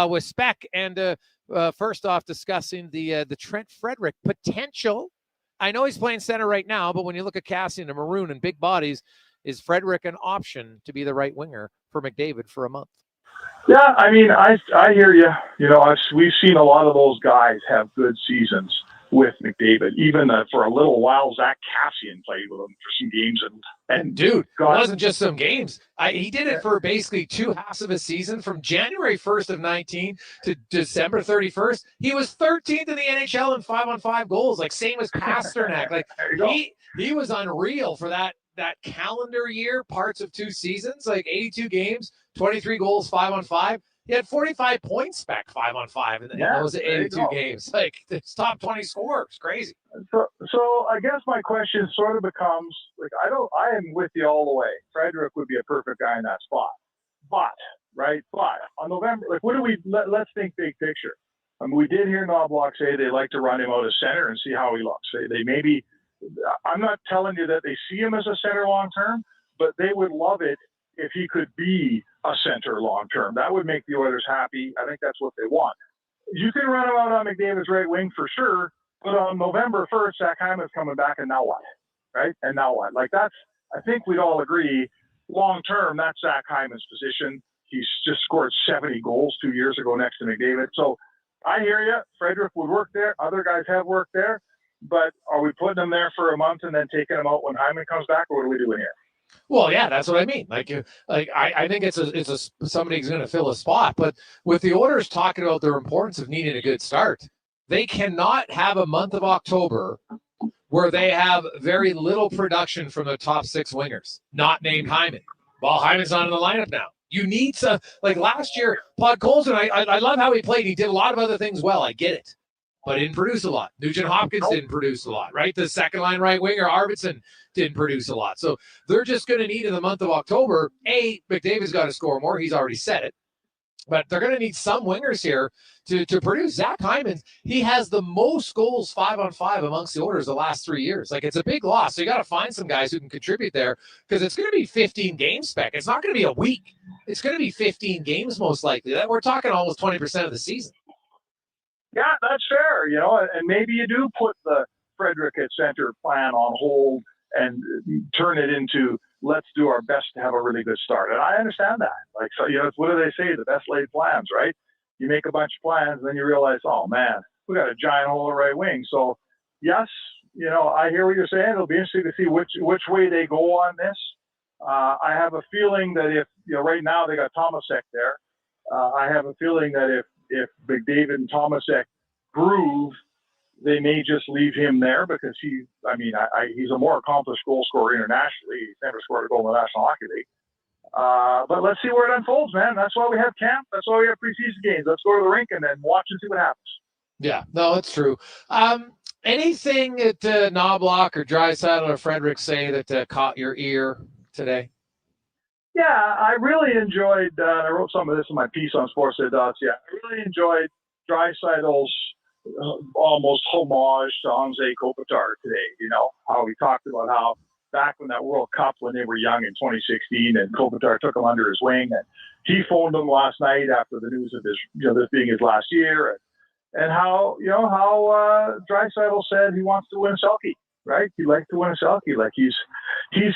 with spec, and first off, discussing the Trent Frederick potential. I know he's playing center right now, but when you look at Cassian and Maroon and big bodies, is Frederick an option to be the right winger for McDavid for a month? Yeah, I mean, I hear you. You know, we've seen a lot of those guys have good seasons with McDavid. Even for a little while, Zach Cassian played with him for some games. And dude, it wasn't just some games. He did it for basically two halves of a season, from January 1st of 19 to December 31st. He was 13th in the NHL in 5-on-5 goals, like same as Pasternak. Like he was unreal for that calendar year, parts of two seasons, like 82 games, 23 goals, 5-on-5. He had 45 points back 5-on-5 in those 82 games. Like, it's top 20 scorers. Crazy. So I guess my question sort of becomes, like, I am with you all the way. Frederick would be a perfect guy in that spot. But on November, like, let's think big picture. I mean, we did hear Knoblock say they like to run him out as center and see how he looks. They maybe, I'm not telling you that they see him as a center long term, but they would love it if he could be a center long term. That would make the Oilers happy. I think that's what they want. You can run him out on McDavid's right wing for sure, but on November 1st, Zach Hyman's coming back, and now what? Right? And now what? Like, I think we'd all agree, long term, that's Zach Hyman's position. He's just scored 70 goals 2 years ago next to McDavid. So I hear you. Frederick would work there. Other guys have worked there. But are we putting him there for a month and then taking him out when Hyman comes back, or what are we doing here? Well, yeah, that's what I mean. I think it's somebody's going to fill a spot. But with the Oilers talking about their importance of needing a good start, they cannot have a month of October where they have very little production from the top six wingers, not named Hyman. Well, Hyman's not in the lineup now. You need to, like last year, Podkolzin, I love how he played. He did a lot of other things well. I get it. But didn't produce a lot. Nugent Hopkins didn't produce a lot, right? The second line right winger, Arvidsson, didn't produce a lot. So they're just going to need in the month of October, McDavid's got to score more. He's already said it. But they're going to need some wingers here to produce. Zach Hyman, he has the most goals 5-on-5 amongst the Oilers the last 3 years. Like, it's a big loss. So you got to find some guys who can contribute there, because it's going to be 15 games spec. It's not going to be a week. It's going to be 15 games most likely. We're talking almost 20% of the season. Yeah, that's fair, you know, and maybe you do put the Frederick at center plan on hold and turn it into, let's do our best to have a really good start. And I understand that. Like, so, you know, what do they say? The best laid plans, right? You make a bunch of plans, and then you realize, oh man, we got a giant hole at right wing. So yes, you know, I hear what you're saying. It'll be interesting to see which way they go on this. I have a feeling that if, you know, right now they got Tomasek there. I have a feeling that if McDavid and Tomasek groove, they may just leave him there, because he's a more accomplished goal scorer internationally. He's never scored a goal in the National Hockey League. But let's see where it unfolds, man. That's why we have camp. That's why we have preseason games. Let's go to the rink and then watch and see what happens. Yeah, no, that's true. Anything that Knoblock or Draisaitl or Frederick say that caught your ear today? Yeah, I really enjoyed, I wrote some of this in my piece on Sportsnet. Yeah, I really enjoyed Draisaitl's almost homage to Anze Kopitar today. You know, how he talked about how back when that World Cup, when they were young in 2016, and Kopitar took him under his wing, and he phoned him last night after the news of his, you know, this being his last year, and how, you know, how Draisaitl said he wants to win a Selke, right? He'd like to win a Selke. Like, he's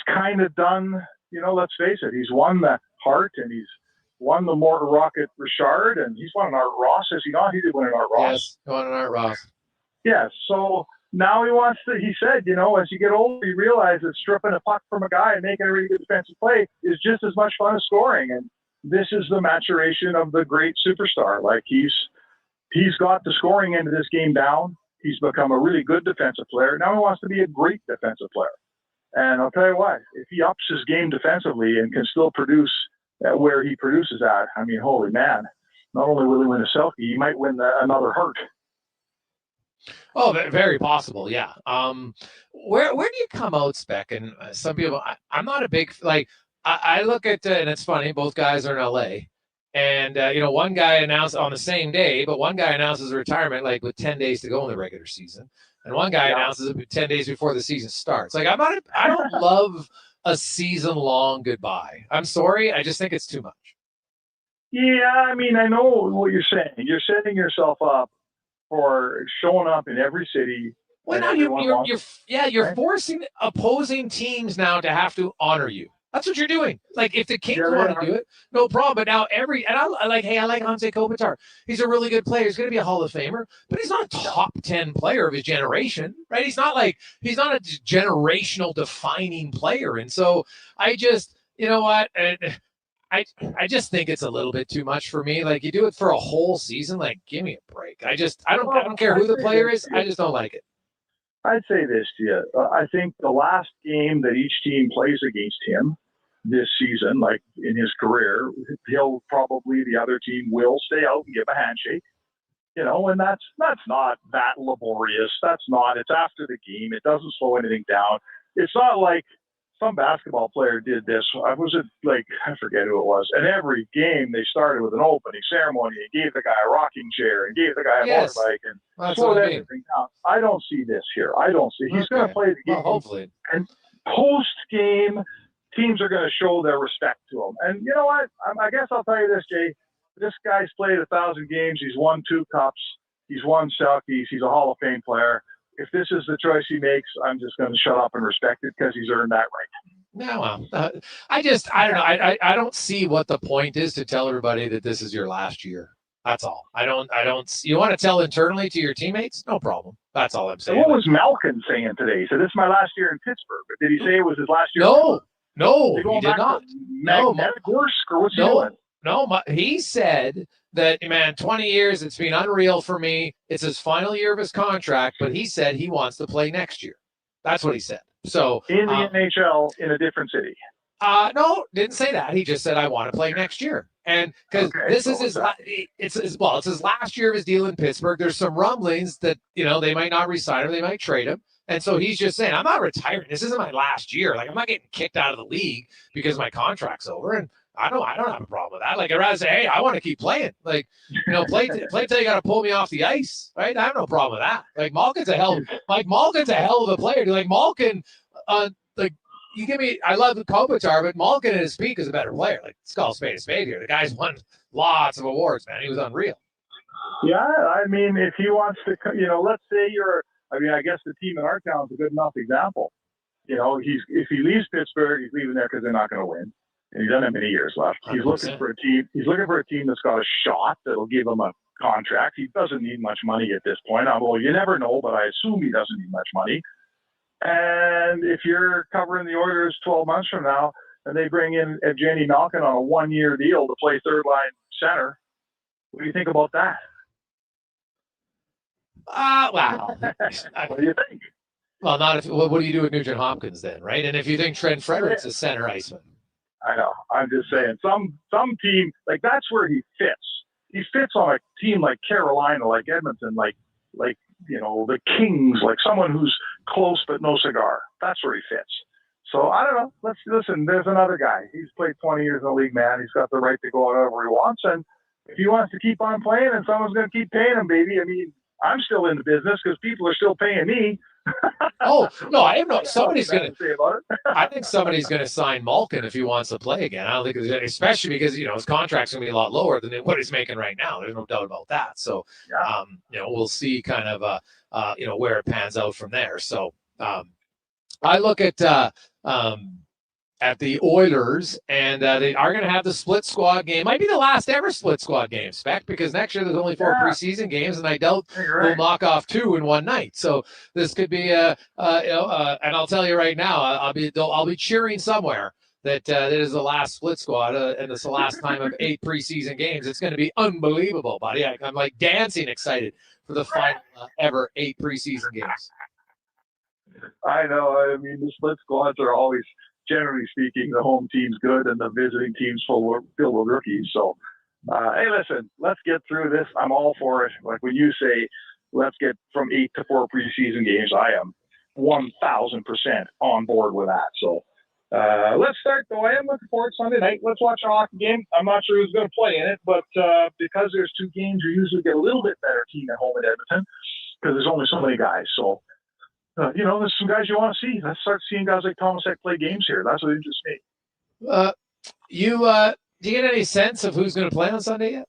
kind of done. You know, let's face it, he's won the Hart, and he's won the Mortar Rocket Richard, and he's won an Art Ross, has he not? He did win an Art Ross. Yes, won an Art Ross. Yes, so now he wants to, he said, you know, as you get older, you realize that stripping a puck from a guy and making a really good defensive play is just as much fun as scoring. And this is the maturation of the great superstar. Like he's got the scoring end of this game down. He's become a really good defensive player. Now he wants to be a great defensive player. And I'll tell you what, if he ups his game defensively and can still produce at where he produces at, I mean, holy man, not only will he win a Selkie, he might win another Hurt. Oh, very possible. Yeah. Where do you come out, Spec? And some people, I'm not a big, like, I look at, and it's funny, both guys are in LA. And, you know, one guy announced on the same day, but one guy announces retirement, like with 10 days to go in the regular season. And one guy announces it 10 days before the season starts. Like, I don't love a season-long goodbye. I'm sorry. I just think it's too much. Yeah, I mean, I know what you're saying. You're setting yourself up for showing up in every city. Well, now you're forcing opposing teams now to have to honor you. That's what you're doing. Like, if the Kings want to do it, no problem. But now I like Hanze Kopitar. He's a really good player. He's going to be a Hall of Famer, but he's not a top 10 player of his generation, right? He's not a generational defining player. And so I just, you know what? I just think it's a little bit too much for me. Like, you do it for a whole season. Like, give me a break. I don't care who the player is. I just don't like it. I'd say this to you. I think the last game that each team plays against him this season, like in his career, the other team will stay out and give a handshake. You know, and that's not that laborious. It's after the game. It doesn't slow anything down. It's not like some basketball player did this. I forget who it was. And every game they started with an opening ceremony and gave the guy a rocking chair and gave the guy a motorbike and slowed everything down. I don't see this here. He's going to play the game. Well, hopefully. And post-game, teams are going to show their respect to him. And you know what? I guess I'll tell you this, Jay. This guy's played 1,000 games. He's won 2 cups. He's won Selkies. He's a Hall of Fame player. If this is the choice he makes, I'm just going to shut up and respect it because he's earned that right. No, I don't know. I don't see what the point is to tell everybody that this is your last year. That's all. I don't. You want to tell internally to your teammates? No problem. That's all I'm saying. So what was Malkin saying today? He said, "This is my last year in Pittsburgh." But did he say it was his last year? No, he did not. Magnetic Horse, or what's he doing? No, he said that, man, 20 years, it's been unreal for me. It's his final year of his contract, but he said he wants to play next year. That's what he said. So in the NHL in a different city. No, didn't say that. He just said, I want to play next year. And because this is it's his last year of his deal in Pittsburgh. There's some rumblings that, you know, they might not re-sign him. They might trade him. And so he's just saying, I'm not retiring. This isn't my last year. Like, I'm not getting kicked out of the league because my contract's over. And I don't have a problem with that. Like, I'd rather say, hey, I want to keep playing. Like, you know, play till you got to pull me off the ice, right? I have no problem with that. Like, Malkin's a hell of a player. Like, Malkin, you give me, I love Kopitar, but Malkin at his peak is a better player. Like, let's call a spade here. The guy's won lots of awards, man. He was unreal. Yeah, I mean, if he wants to, you know, let's say I guess the team in our town is a good enough example. You know, if he leaves Pittsburgh, he's leaving there because they're not going to win. And he doesn't have many years left. He's 100%. looking for a team that's got a shot that'll give him a contract. He doesn't need much money at this point. Well, you never know, but I assume he doesn't need much money. And if you're covering the Oilers 12 months from now and they bring in Evgeny Malkin on a 1-year deal to play third line center, what do you think about that? Wow. What do you think? Well, what do you do with Nugent Hopkins then, right? And if you think Trent Frederic's a center iceman. I know. I'm just saying, some team, like, that's where he fits. He fits on a team like Carolina, like Edmonton, like you know, the Kings, like someone who's close but no cigar. That's where he fits. So I don't know. Let's listen. There's another guy. He's played 20 years in the league, man. He's got the right to go wherever he wants, and if he wants to keep on playing, and someone's going to keep paying him, baby. I mean, I'm still in the business because people are still paying me. Oh no, I have no. Somebody's going to say about it. I think somebody's going to sign Malkin if he wants to play again. I don't think, especially because, you know, his contract's going to be a lot lower than what he's making right now. There's no doubt about that. So, you know, we'll see kind of you know, where it pans out from there. So, I look at at the Oilers, and they are going to have the split squad game. Might be the last ever split squad game, Spec, because next year there's only 4 preseason games, and I doubt we'll knock off 2 in one night. So this could be and I'll tell you right now, I'll be cheering somewhere that it is the last split squad, and it's the last time of 8 preseason games. It's going to be unbelievable, buddy. I'm like dancing excited for the final ever 8 preseason games. I know. I mean, the split squads are always, generally speaking, the home team's good and the visiting team's filled with rookies. So, hey, listen, let's get through this. I'm all for it. Like when you say, let's get from 8 to 4 preseason games, I am 1,000% on board with that. So, let's start though. I am looking forward to Sunday night. Let's watch a hockey game. I'm not sure who's going to play in it, but because there's 2 games, you usually get a little bit better team at home in Edmonton because there's only so many guys. So, there's some guys you want to see. Let's start seeing guys like Thomas Eck play games here. That's what interests me. Do you get any sense of who's going to play on Sunday yet?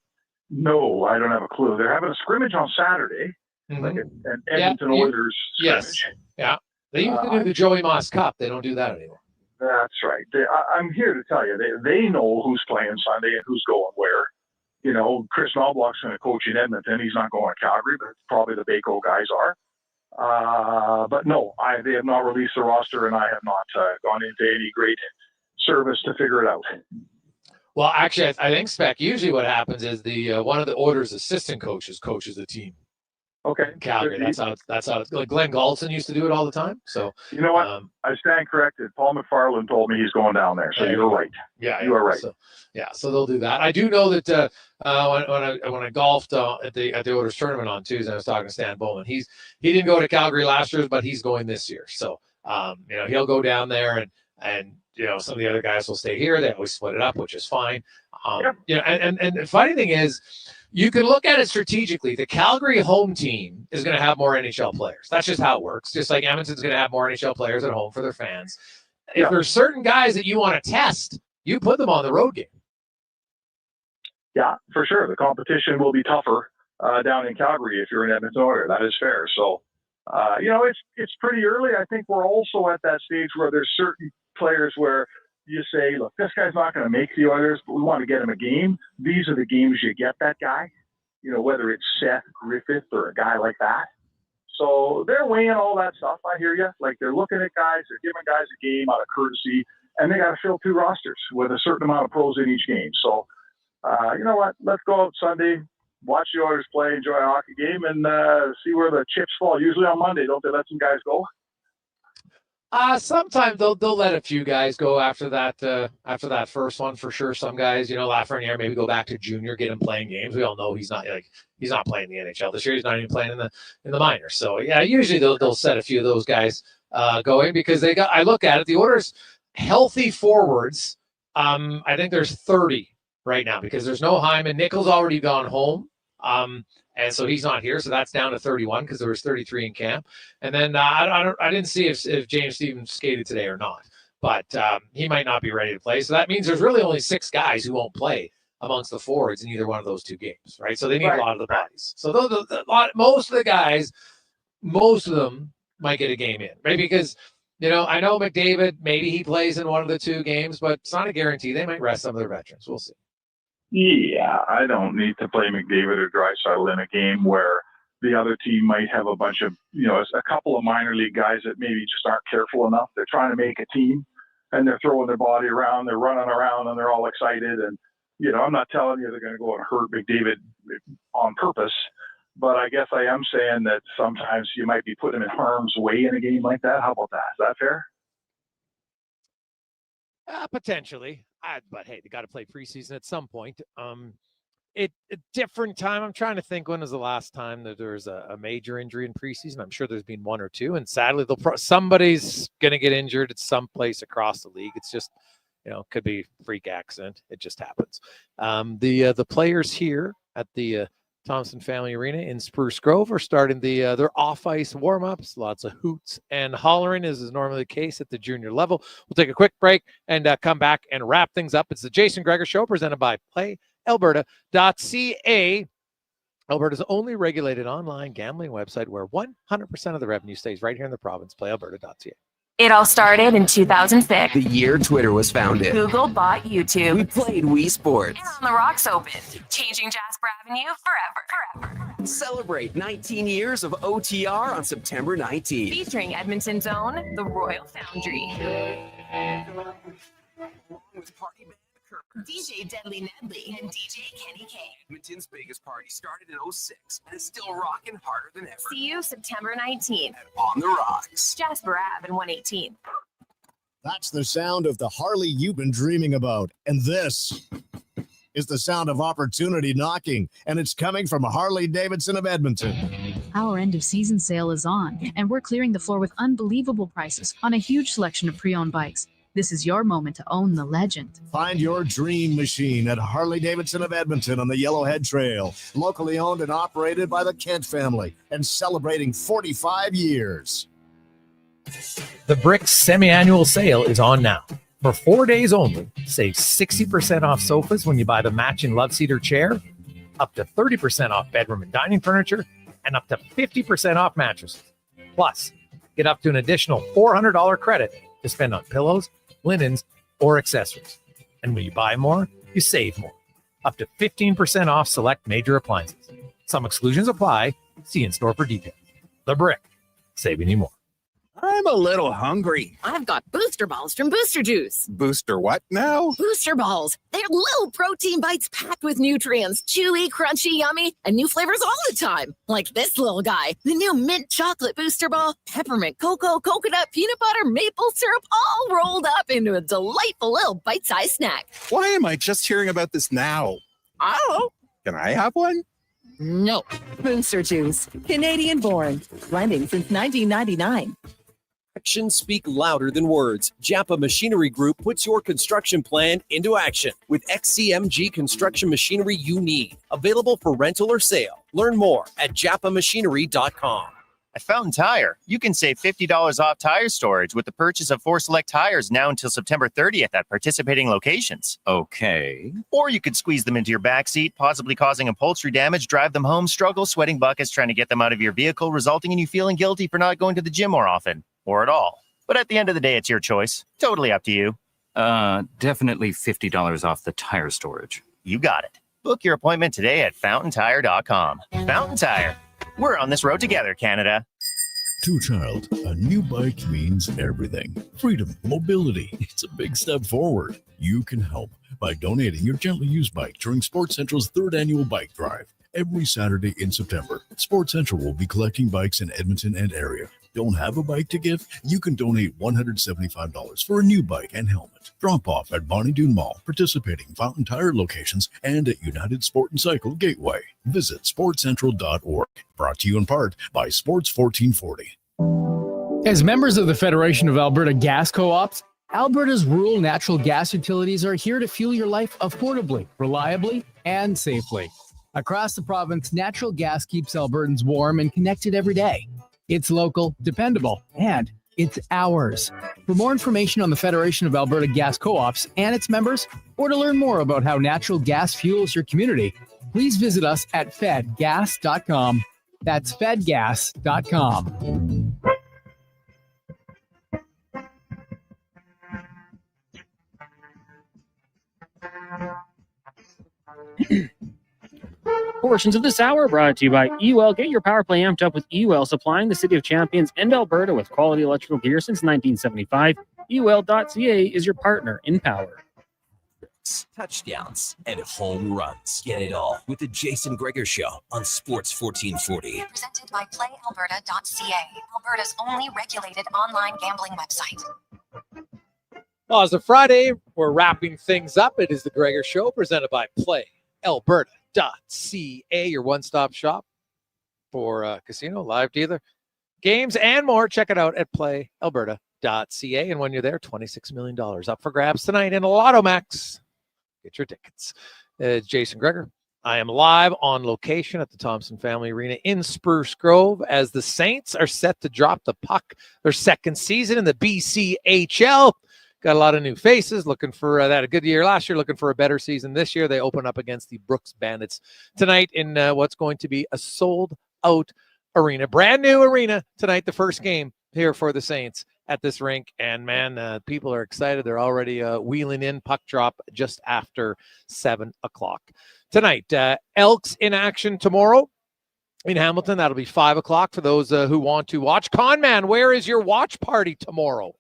No, I don't have a clue. They're having a scrimmage on Saturday, like an Edmonton Oilers scrimmage. Yes. Yeah. They used to do the Joey Moss Cup. They don't do that anymore. That's right. I'm here to tell you, they know who's playing Sunday and who's going where. Chris Knoblock's going to coach in Edmonton. He's not going to Calgary, but probably the Baco guys are. But no, they have not released the roster, and I have not gone into any great service to figure it out. Well, actually, I think, Spec, usually what happens is the one of the Oilers assistant coaches the team. Okay. Calgary. That's how it's like Glenn Galton used to do it all the time. So you know what? I stand corrected. Paul McFarland told me he's going down there. So you're right. Yeah, you are right. So they'll do that. I do know that when I golfed at the Oilers tournament on Tuesday, I was talking to Stan Bowman. He didn't go to Calgary last year, but he's going this year. So he'll go down there and some of the other guys will stay here. They always split it up, which is fine. And the funny thing is, you can look at it strategically. The Calgary home team is going to have more NHL players. That's just how it works. Just like Edmonton's going to have more NHL players at home for their fans. If there's certain guys that you want to test, you put them on the road game. Yeah, for sure. The competition will be tougher down in Calgary if you're in Edmonton Oilers. That is fair. So, it's pretty early. I think we're also at that stage where there's certain players where you say, look, this guy's not going to make the Oilers, but we want to get him a game. These are the games you get that guy, whether it's Seth Griffith or a guy like that. So they're weighing all that stuff. I hear you. Like they're looking at guys, they're giving guys a game out of courtesy, and they got to fill 2 rosters with a certain amount of pros in each game. So, you know what? Let's go out Sunday, watch the Oilers play, enjoy a hockey game, and see where the chips fall. Usually on Monday, don't they let some guys go? Sometimes they'll let a few guys go after that first one for sure. Some guys, Lafreniere maybe go back to junior, get him playing games. We all know he's not playing the NHL this year. He's not even playing in the minors. So yeah, usually they'll set a few of those guys going because I look at it, the Oilers healthy forwards. I think there's 30 right now because there's no Hyman. Nickel's already gone home. And so he's not here, so that's down to 31 because there was 33 in camp. And then I didn't see if James Stevens skated today or not, but he might not be ready to play. So that means there's really only 6 guys who won't play amongst the forwards in either one of those 2 games, right? So they need a lot of the bodies. So most of the guys, most of them might get a game in, maybe because I know McDavid, maybe he plays in one of the 2 games, but it's not a guarantee. They might rest some of their veterans. We'll see. Yeah, I don't need to play McDavid or Draisaitl in a game where the other team might have a bunch of, a couple of minor league guys that maybe just aren't careful enough. They're trying to make a team and they're throwing their body around, they're running around and they're all excited. And, I'm not telling you they're going to go and hurt McDavid on purpose, but I guess I am saying that sometimes you might be putting him in harm's way in a game like that. How about that? Is that fair? Potentially. But hey, they got to play preseason at some point. A different time. I'm trying to think when was the last time that there was a major injury in preseason. I'm sure there's been 1 or 2, and sadly, somebody's going to get injured at some place across the league. It's just, could be a freak accident. It just happens. The players here at the Thompson Family Arena in Spruce Grove are starting their off-ice warm-ups. Lots of hoots and hollering, as is normally the case at the junior level. We'll take a quick break and come back and wrap things up. It's the Jason Gregor Show presented by PlayAlberta.ca. Alberta's only regulated online gambling website where 100% of the revenue stays right here in the province. PlayAlberta.ca. It all started in 2006. The year Twitter was founded. Google bought YouTube. We played Wii Sports. And On the Rocks opened, changing Jasper Avenue forever. Celebrate 19 years of OTR on September 19th. Featuring Edmonton's own The Royal Foundry. With party band DJ Deadly Nedley and DJ Kenny K. Edmonton's biggest party started in 06 and is still rocking harder than ever. See you September 19th. On the Rocks. Jasper Ave and 118. That's the sound of the Harley you've been dreaming about. And this is the sound of opportunity knocking. And it's coming from Harley-Davidson of Edmonton. Our end of season sale is on, and we're clearing the floor with unbelievable prices on a huge selection of pre-owned bikes. This is your moment to own the legend. Find your dream machine at Harley-Davidson of Edmonton on the Yellowhead Trail. Locally owned and operated by the Kent family and celebrating 45 years. The Bricks semi-annual sale is on now. For 4 days only, save 60% off sofas when you buy the matching love seater chair, up to 30% off bedroom and dining furniture, and up to 50% off mattresses. Plus, get up to an additional $400 credit to spend on pillows, linens, or accessories. And when you buy more, you save more. Up to 15% off select major appliances. Some exclusions apply. See in store for details. The Brick, saving you more. I'm a little hungry. I've got booster balls from Booster Juice. Booster what now? Booster balls. They're little protein bites packed with nutrients. Chewy, crunchy, yummy, and new flavors all the time. Like this little guy. The new mint chocolate booster ball. Peppermint, cocoa, coconut, peanut butter, maple syrup, all rolled up into a delightful little bite-sized snack. Why am I just hearing about this now? I don't know. Can I have one? No. Booster Juice, Canadian born, blending since 1999. Actions speak louder than words. Japa Machinery Group puts your construction plan into action with XCMG construction machinery you need. Available for rental or sale. Learn more at japamachinery.com. At Fountain Tire, you can save $50 off tire storage with the purchase of 4 select tires now until September 30th at participating locations. Okay. Or you could squeeze them into your backseat, possibly causing upholstery damage, drive them home, struggle, sweating buckets trying to get them out of your vehicle, resulting in you feeling guilty for not going to the gym more often. Or at all. But at the end of the day, it's your choice. Totally up to you. Definitely $50 off the tire storage. You got it. Book your appointment today at fountaintire.com. Fountain Tire. We're on this road together, Canada. To a child, a new bike means everything. Freedom, mobility. It's a big step forward. You can help by donating your gently used bike during Sports Central's 3rd annual bike drive. Every Saturday in September, Sports Central will be collecting bikes in Edmonton and area. Don't have a bike to give? You can donate $175 for a new bike and helmet. Drop off at Bonnie Doon Mall, participating Fountain Tire locations, and at United Sport and Cycle Gateway. Visit sportscentral.org. Brought to you in part by Sports 1440. As members of the Federation of Alberta Gas Co-ops, Alberta's rural natural gas utilities are here to fuel your life affordably, reliably, and safely. Across the province, natural gas keeps Albertans warm and connected every day. It's local, dependable, and it's ours. For more information on the Federation of Alberta Gas Co-ops and its members, or to learn more about how natural gas fuels your community, please visit us at fedgas.com. That's fedgas.com. Portions of this hour brought to you by EUL. Get your power play amped up with EUL, supplying the City of Champions and Alberta with quality electrical gear since 1975. EUL.ca is your partner in power. Touchdowns and home runs. Get it all with the Jason Gregor Show on Sports 1440. Presented by PlayAlberta.ca, Alberta's only regulated online gambling website. Well, it's a Friday. We're wrapping things up. It is the Gregor Show presented by PlayAlberta.ca, your one-stop shop for casino, live dealer, games, and more. Check it out at PlayAlberta.ca. And when you're there, $26 million up for grabs tonight in Lotto Max. Get your tickets. Jason Gregor. I am live on location at the Thompson Family Arena in Spruce Grove as the Saints are set to drop the puck their second season in the BCHL. Got a lot of new faces looking for that. A good year last year, looking for a better season this year. They open up against the Brooks Bandits tonight in what's going to be a sold-out arena. Brand new arena tonight, the first game here for the Saints at this rink. And, man, people are excited. They're already wheeling in. Puck drop just after 7 o'clock. Tonight, Elks in action tomorrow in Hamilton. That'll be 5 o'clock for those who want to watch. Conman, where is your watch party tomorrow?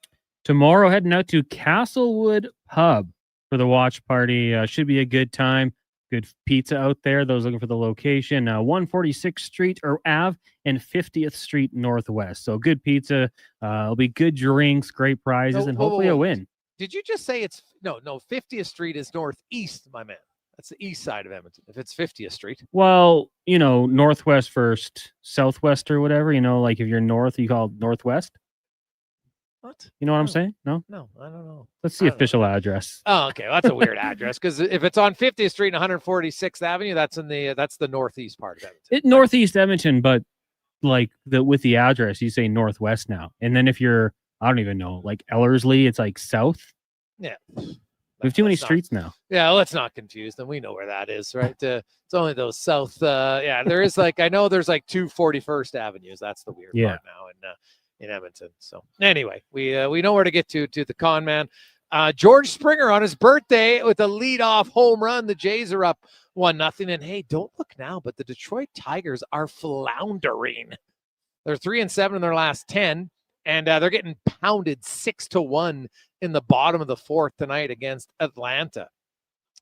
Tomorrow, heading out to Castlewood Pub for the watch party. Should be a good time. Good pizza out there. Those looking for the location, 146th Street or Ave and 50th Street Northwest. So good pizza. It'll be good drinks, great prizes, and hopefully a win. Did you just say it's no 50th Street is northeast, my man? That's the east side of Edmonton. If it's 50th Street. Well, Northwest first, Southwest or whatever, like if you're north, you call it Northwest. What? You know what I'm saying? No? No, I don't know. That's the official address. Oh, okay. Well, that's a weird address because if it's on 50th Street and 146th Avenue, that's the northeast part of Edmonton. Northeast Edmonton, but with the address, you say Northwest now. And then if you're, I don't even know, like Ellerslie, it's like south. Yeah. We have too many streets now. Yeah, let's not confuse them. We know where that is, right? It's only those south. There is I know there's 2 41st Avenues. That's the weird part now in Edmonton. So anyway, we know where to get to the con man. George Springer on his birthday with a leadoff home run. The Jays are up 1-0. And hey, don't look now, but the Detroit Tigers are floundering. They're 3-7 in their last 10. And they're getting pounded 6-1 in the bottom of the fourth tonight against Atlanta.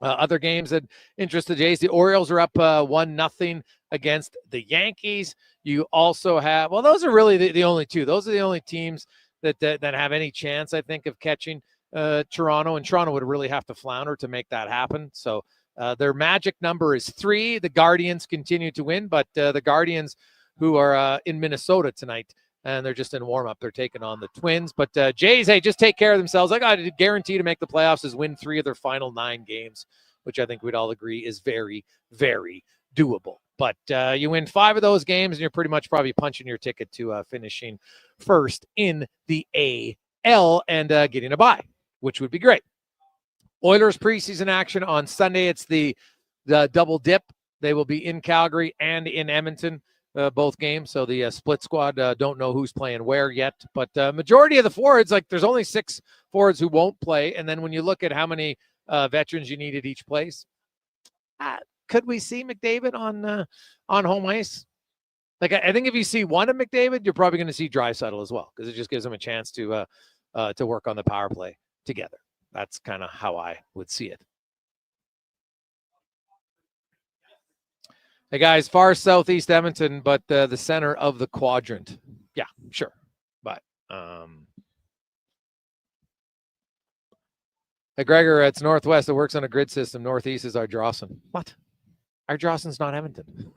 Other games that interest the Jays, the Orioles are up 1-0 against the Yankees. You also have, those are really the only two. Those are the only teams that have any chance, I think, of catching Toronto. And Toronto would really have to flounder to make that happen. So their magic number is 3. The Guardians continue to win, but the Guardians, who are in Minnesota tonight, and they're just in warm-up. They're taking on the Twins. But Jays, hey, just take care of themselves. I got a guarantee to make the playoffs is win 3 of their final 9 games, which I think we'd all agree is very, very doable. But you win 5 of those games, and you're pretty much probably punching your ticket to finishing first in the AL and getting a bye, which would be great. Oilers preseason action on Sunday. It's the double dip. They will be in Calgary and in Edmonton. Both games. So the split squad don't know who's playing where yet, but majority of the forwards, there's only 6 forwards who won't play. And then when you look at how many veterans you need at each place, could we see McDavid on home ice? I think if you see one of McDavid, you're probably going to see Draisaitl as well, because it just gives them a chance to work on the power play together. That's kind of how I would see it. Hey, guys, far southeast Edmonton, but the center of the quadrant. Yeah, sure. But, hey, Gregor, it's northwest. It works on a grid system. Northeast is Ardrossan. What? Ardrossan's not Edmonton.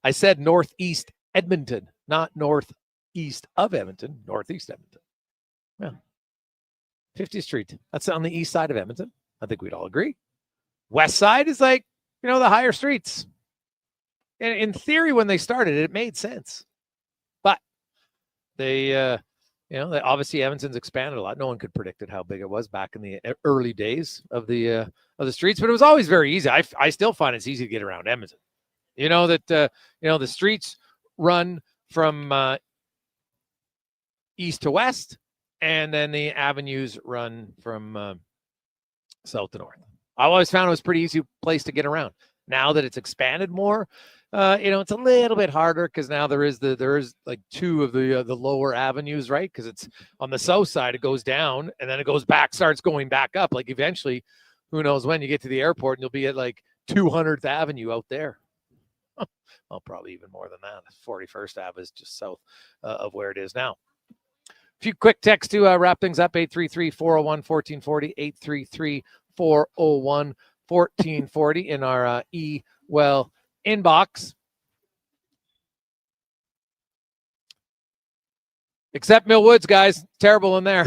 I said northeast Edmonton, not northeast of Edmonton, northeast Edmonton. Yeah. 50th Street. That's on the east side of Edmonton. I think we'd all agree. West side is the higher streets. And in theory, when they started, it made sense. But they obviously Edmonton's expanded a lot. No one could predict how big it was back in the early days of the streets, but it was always very easy. I still find it's easy to get around Edmonton. The streets run from east to west, and then the avenues run from south to north. I always found it was a pretty easy place to get around. Now that it's expanded more, it's a little bit harder because now there is 2 of the lower avenues, right? Because it's on the south side, it goes down and then it goes back, starts going back up. Eventually, who knows when you get to the airport and you'll be at 200th Avenue out there. Well, probably even more than that. 41st Ave is just south of where it is now. A few quick texts to wrap things up. 833-401-1440, 833-401-1440 in our inbox. Except Mill Woods, guys. Terrible in there.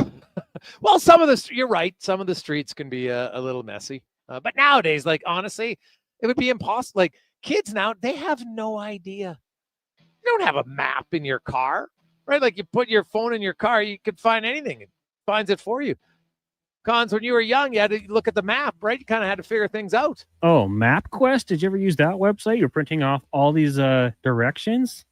Well, you're right. Some of the streets can be a little messy. But nowadays, honestly, it would be impossible. Kids now, they have no idea. You don't have a map in your car, right? You put your phone in your car, you could find anything. It finds it for you. Cons, when you were young, you had to look at the map, right? You kind of had to figure things out. Oh, MapQuest? Did you ever use that website? You're printing off all these directions?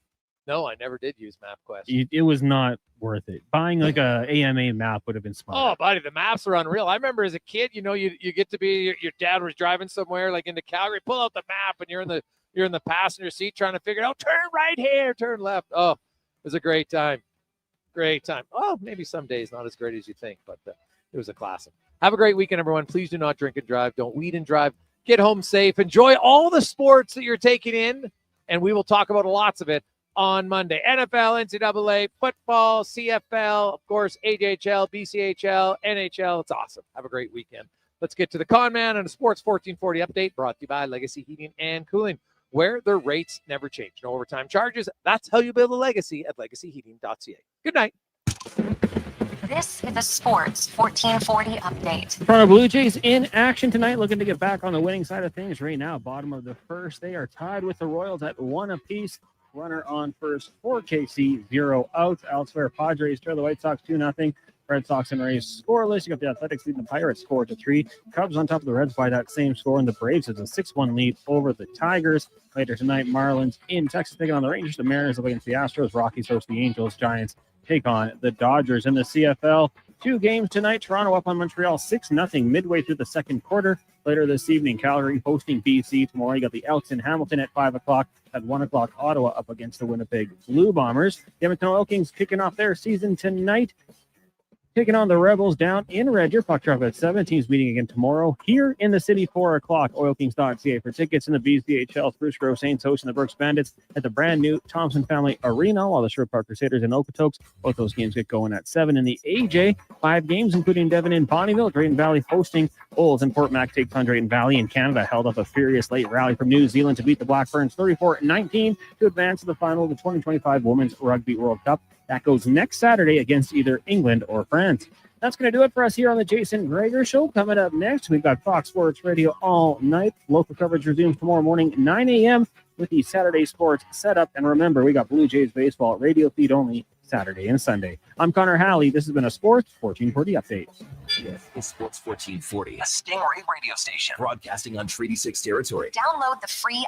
No, I never did use MapQuest. It was not worth it. Buying like a AMA map would have been smart. Oh, buddy, the maps are unreal. I remember as a kid, you get to be your dad was driving somewhere like into Calgary, pull out the map, and you're in the passenger seat trying to figure out turn right here, turn left. Oh, it was a great time. Great time. Oh, maybe some days not as great as you think, but it was a classic. Have a great weekend, everyone. Please do not drink and drive. Don't weed and drive. Get home safe. Enjoy all the sports that you're taking in, and we will talk about lots of it on Monday. NFL, NCAA, football, CFL, of course, AJHL, BCHL, NHL. It's awesome. Have a great weekend. Let's get to the Con Man and a Sports 1440 update brought to you by Legacy Heating and Cooling, where their rates never change. No overtime charges. That's how you build a legacy at legacyheating.ca. Good night. This is a Sports 1440 update. Toronto Blue Jays in action tonight, looking to get back on the winning side of things right now. Bottom of the first, they are tied with the Royals at 1 apiece. Runner on first for KC, 0 outs. Elsewhere, Padres trail the White Sox 2-0. Red Sox and Rays scoreless. You got the Athletics leading the Pirates 4-3. Cubs on top of the Reds by that same score, and the Braves has a 6-1 lead over the Tigers. Later tonight, Marlins in Texas taking on the Rangers. The Mariners up against the Astros. Rockies host the Angels. Giants take on the Dodgers. In the CFL, 2 games tonight. Toronto up on Montreal 6-0 midway through the second quarter. Later this evening, Calgary hosting BC. Tomorrow, you got the Elks in Hamilton at 5 o'clock. At 1 o'clock, Ottawa up against the Winnipeg Blue Bombers. The Edmonton Oil Kings kicking off their season tonight, taking on the Rebels down in Red Deer. Puck drop at 7. Teams meeting again tomorrow here in the city, 4 o'clock. OilKings.ca for tickets. In the BCHL, Spruce Grove Saints hosting the Berks Bandits at the brand new Thompson Family Arena, while the Sherwood Park Crusaders and Okotoks, both those games get going at 7. In the AJ, 5 games, including Devon in Bonneville. Drayton Valley hosting Olds, and Port Mac takes on Drayton Valley. In Canada, held up a furious late rally from New Zealand to beat the Black Ferns 34-19 to advance to the final of the 2025 Women's Rugby World Cup. That goes next Saturday against either England or France. That's going to do it for us here on the Jason Gregor Show. Coming up next, we've got Fox Sports Radio all night. Local coverage resumes tomorrow morning, 9 a.m. with the Saturday Sports setup. And remember, we got Blue Jays baseball radio feed only Saturday and Sunday. I'm Connor Halley. This has been a Sports 1440 update. This is Sports 1440, a Stingray radio station broadcasting on Treaty 6 territory. Download the free